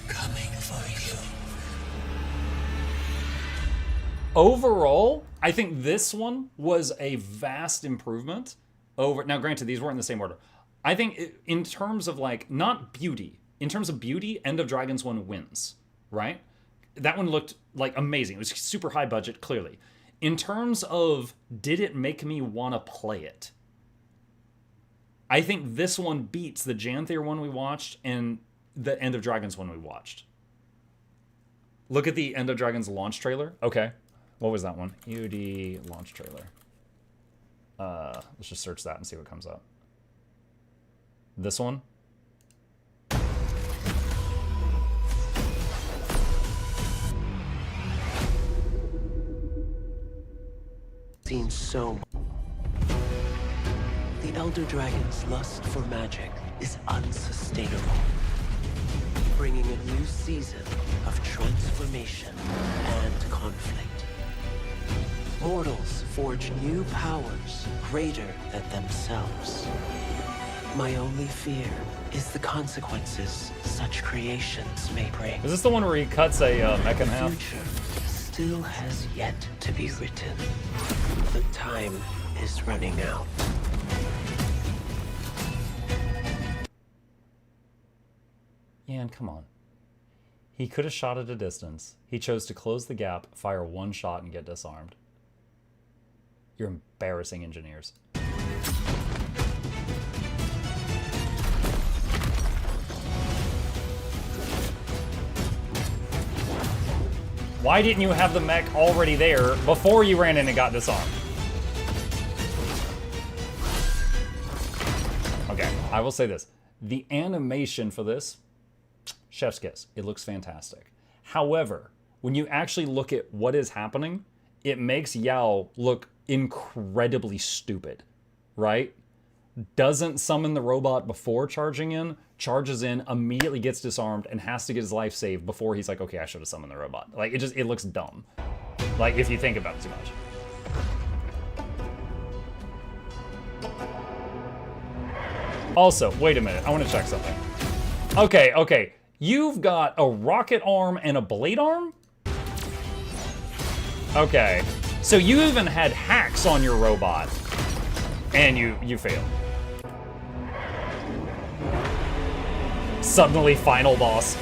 Coming for you. overall, I think this one was a vast improvement over. Now, granted, these weren't in the same order. I think in terms of like, not beauty, in terms of beauty, End of Dragons one wins, right? That one looked like amazing. It was super high budget, clearly. In terms of, did it make me want to play it? I think this one beats the Janthier one we watched and the End of Dragons one we watched. Look at the End of Dragons launch trailer. Okay. What was that one? EOD launch trailer. Let's just search that and see what comes up. This one. Seen so much. The Elder Dragon's lust for magic is unsustainable, bringing a new season of transformation and conflict. Mortals forge new powers greater than themselves. My only fear is the consequences such creations may bring. Is this the one where he cuts a mech in half? The future still has yet to be written. The time is running out. Yan, come on. He could have shot at a distance. He chose to close the gap, fire one shot, and get disarmed. You're embarrassing engineers. Why didn't you have the mech already there before you ran in and got disarmed? Okay, I will say this. The animation for this, chef's kiss. It looks fantastic. However, when you actually look at what is happening, it makes Yao look incredibly stupid, right? Doesn't summon the robot before charging in, charges in, immediately gets disarmed, and has to get his life saved before he's like, okay, I should have summoned the robot. Like, it looks dumb. Like, if you think about it too much. Also, wait a minute, I want to check something. Okay. You've got a rocket arm and a blade arm? Okay. So you even had hacks on your robot. And you failed. Suddenly final boss.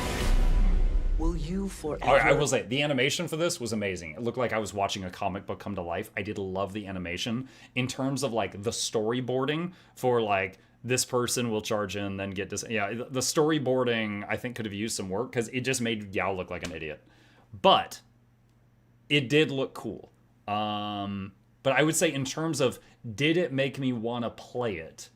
Will you forever... All right, I will say, the animation for this was amazing. It looked like I was watching a comic book come to life. I did love the animation. In terms of, like, the storyboarding for, like, this person will charge in, then get this... Yeah, the storyboarding, I think, could have used some work, because it just made Yao look like an idiot. But it did look cool. But I would say, in terms of, did it make me want to play it?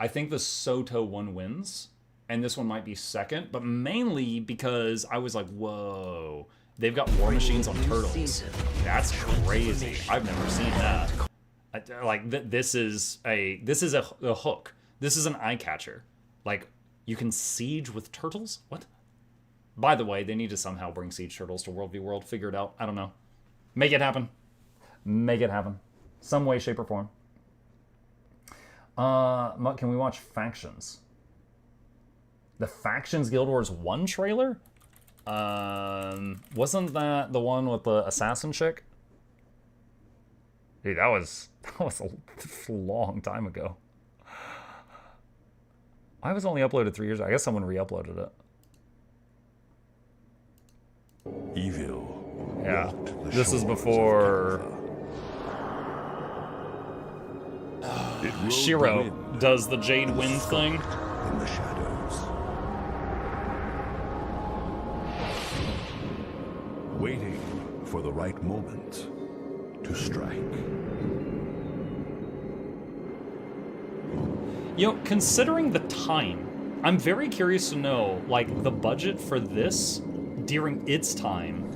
I think the Soto one wins. And this one might be second, but mainly because I was like, whoa, they've got war machines on turtles. That's crazy. I've never seen that. This is a hook. This is an eye catcher. Like, you can siege with turtles? What? By the way, they need to somehow bring siege turtles to World v World. Figure it out. I don't know. Make it happen. Make it happen. Some way, shape, or form. Can we watch Factions? The Factions Guild Wars 1 trailer? Wasn't that the one with the assassin chick? Dude, that was a long time ago. I was only uploaded 3 years ago. I guess someone re-uploaded it. Evil. Yeah, this is before Shiro does the Jade Wind thing. In the shadows. Waiting for the right moment to strike. You know, considering the time, I'm very curious to know, like, the budget for this during its time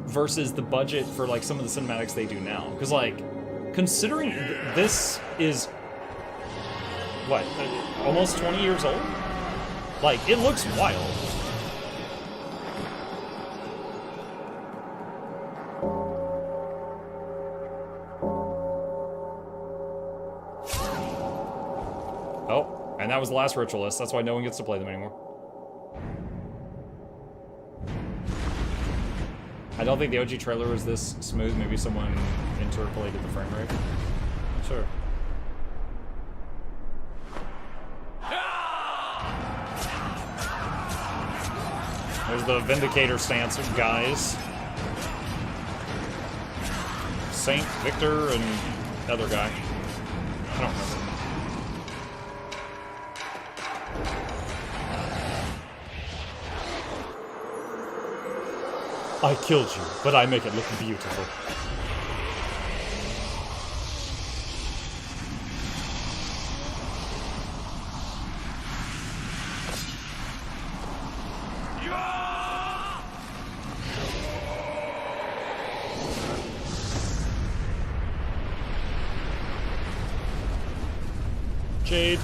versus the budget for, like, some of the cinematics they do now. Because, like, considering this is, what, almost 20 years old? Like, it looks wild. Oh, and that was the last ritualist. That's why no one gets to play them anymore. I don't think the OG trailer was this smooth. Maybe someone interpolated the frame rate. Sure. There's the Vindicator stance, guys. Saint, Victor, and other guy. I don't remember. I killed you, but I make it look beautiful. Jade.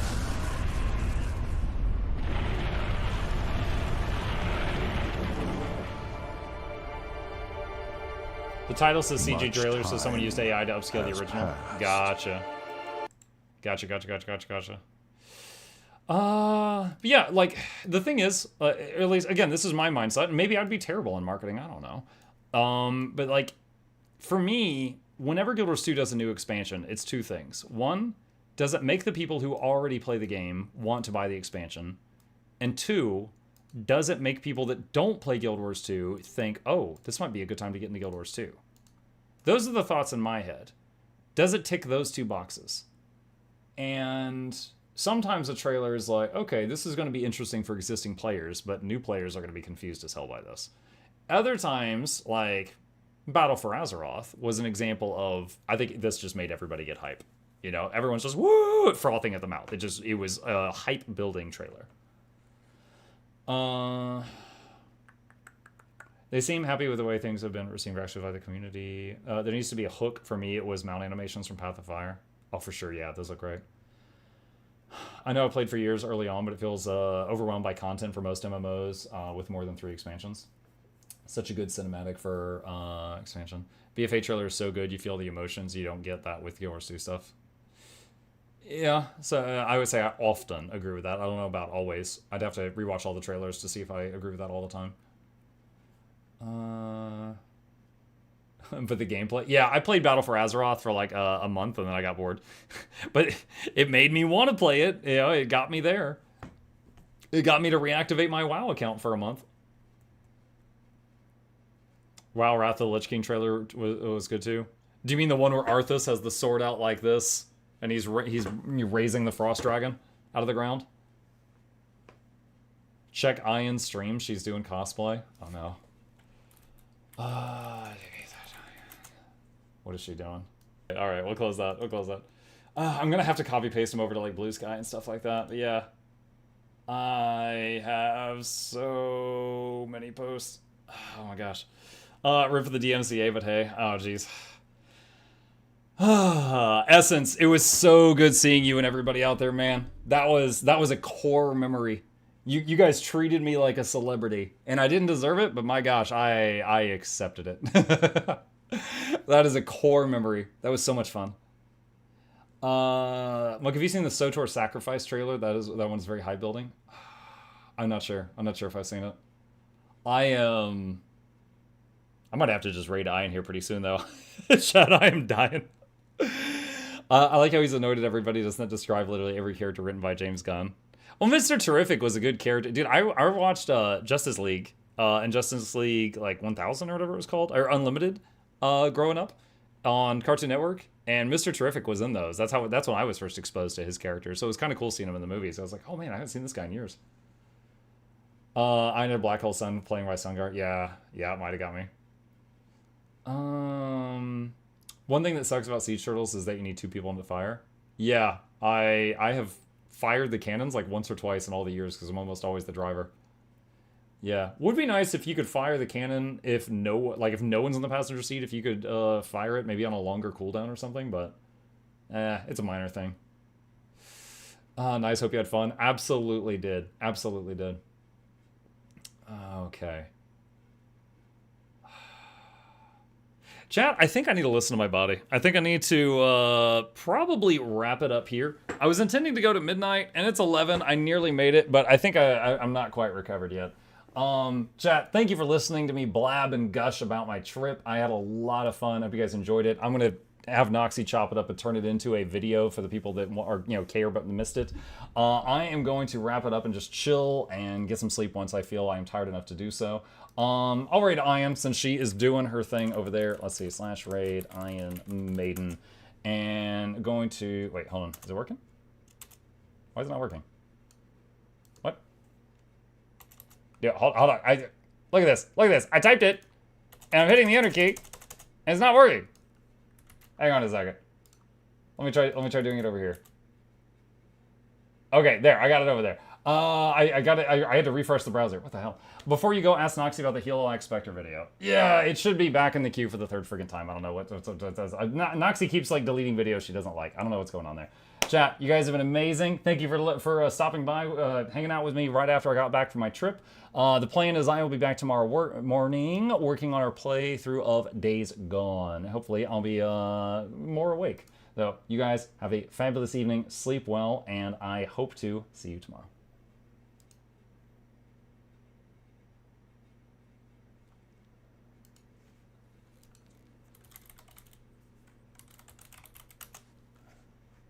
The title says CG trailer, so someone used AI to upscale the original. Gotcha. Gotcha. But yeah, like, the thing is, at least, again, this is my mindset, and maybe I'd be terrible in marketing, I don't know. But, like, for me, whenever Guild Wars 2 does a new expansion, it's two things. One, does it make the people who already play the game want to buy the expansion? And two, does it make people that don't play Guild Wars 2 think, oh, this might be a good time to get into Guild Wars 2? Those are the thoughts in my head. Does it tick those two boxes? And sometimes a trailer is like, okay, this is going to be interesting for existing players, but new players are going to be confused as hell by this. Other times, like Battle for Azeroth was an example of, I think this just made everybody get hype. You know, everyone's just woo, frothing at the mouth. It was a hype building trailer. They seem happy with the way things have been received actually by the community. There needs to be a hook. For me, it was mount animations from Path of Fire. Oh, for sure, yeah, those look great. I know I played for years early on, but it feels overwhelmed by content for most MMOs with more than 3 expansions. Such a good cinematic for expansion. BFA trailer is so good, you feel the emotions. You don't get that with Guild Wars 2 stuff. Yeah, so I would say I often agree with that. I don't know about always. I'd have to rewatch all the trailers to see if I agree with that all the time. But the gameplay, yeah, I played Battle for Azeroth for like a month and then I got bored. But it made me want to play it. You know, it got me there. It got me to reactivate my WoW account for a month. WoW Wrath of the Lich King trailer was good too. Do you mean the one where Arthas has the sword out like this and he's raising the Frost Dragon out of the ground? Check Ian's stream. She's doing cosplay. Oh no. What is she doing? All right, we'll close that. I'm gonna have to copy paste them over to like Blue Sky and stuff like that. But yeah, I have so many posts. Oh my gosh. Rip for the DMCA, but hey, oh jeez. Essence, it was so good seeing you and everybody out there, man. That was a core memory. You guys treated me like a celebrity, and I didn't deserve it, but my gosh, I accepted it. That is a core memory. That was so much fun. Look, have you seen the SOTOR Sacrifice trailer? That one's very high building. I'm not sure if I've seen it. I might have to just raid Ian here pretty soon, though. Chat, I am dying. I like how he's annoyed at everybody. Doesn't describe literally every character written by James Gunn. Well, Mr. Terrific was a good character. Dude, I watched Justice League and Justice League like 1000 or whatever it was called, or Unlimited, growing up on Cartoon Network, and Mr. Terrific was in those. That's when I was first exposed to his character. So it was kind of cool seeing him in the movies. I was like, oh man, I haven't seen this guy in years. I know Black Hole Sun playing by Sungar. Yeah, it might have got me. One thing that sucks about Siege Turtles is that you need 2 people into fire. Yeah, I have fired the cannons like once or twice in all the years because I'm almost always the driver. Yeah, would be nice if you could fire the cannon if no one's in the passenger seat, if you could fire it maybe on a longer cooldown or something, but it's a minor thing. Nice, hope you had fun. Absolutely did. Okay. Chat, I think I need to listen to my body. I think I need to probably wrap it up here. I was intending to go to midnight, and it's 11. I nearly made it, but I think I'm not quite recovered yet. Chat, thank you for listening to me blab and gush about my trip. I had a lot of fun. I hope you guys enjoyed it. I'm gonna have Noxxi chop it up and turn it into a video for the people that are, care but missed it. I am going to wrap it up and just chill and get some sleep once I feel I am tired enough to do so. I'll raid Ian since she is doing her thing over there. Let's see, /raid Ian Maiden. And going to, wait, hold on, is it working? Why is it not working? What? Yeah, hold on. Look at this. Look at this. I typed it, and I'm hitting the enter key, and it's not working. Hang on a second. Let me try doing it over here. Okay, there. I got it over there. I got it. I had to refresh the browser. What the hell? Before you go, ask Noxxi about the Helo X Spectre video. Yeah, it should be back in the queue for the third freaking time. I don't know what does. Noxxi keeps like deleting videos she doesn't like. I don't know what's going on there. Chat, you guys have been amazing. Thank you for stopping by, hanging out with me right after I got back from my trip. The plan is I will be back tomorrow morning working on our playthrough of Days Gone. Hopefully I'll be more awake. So you guys have a fabulous evening, sleep well, and I hope to see you tomorrow.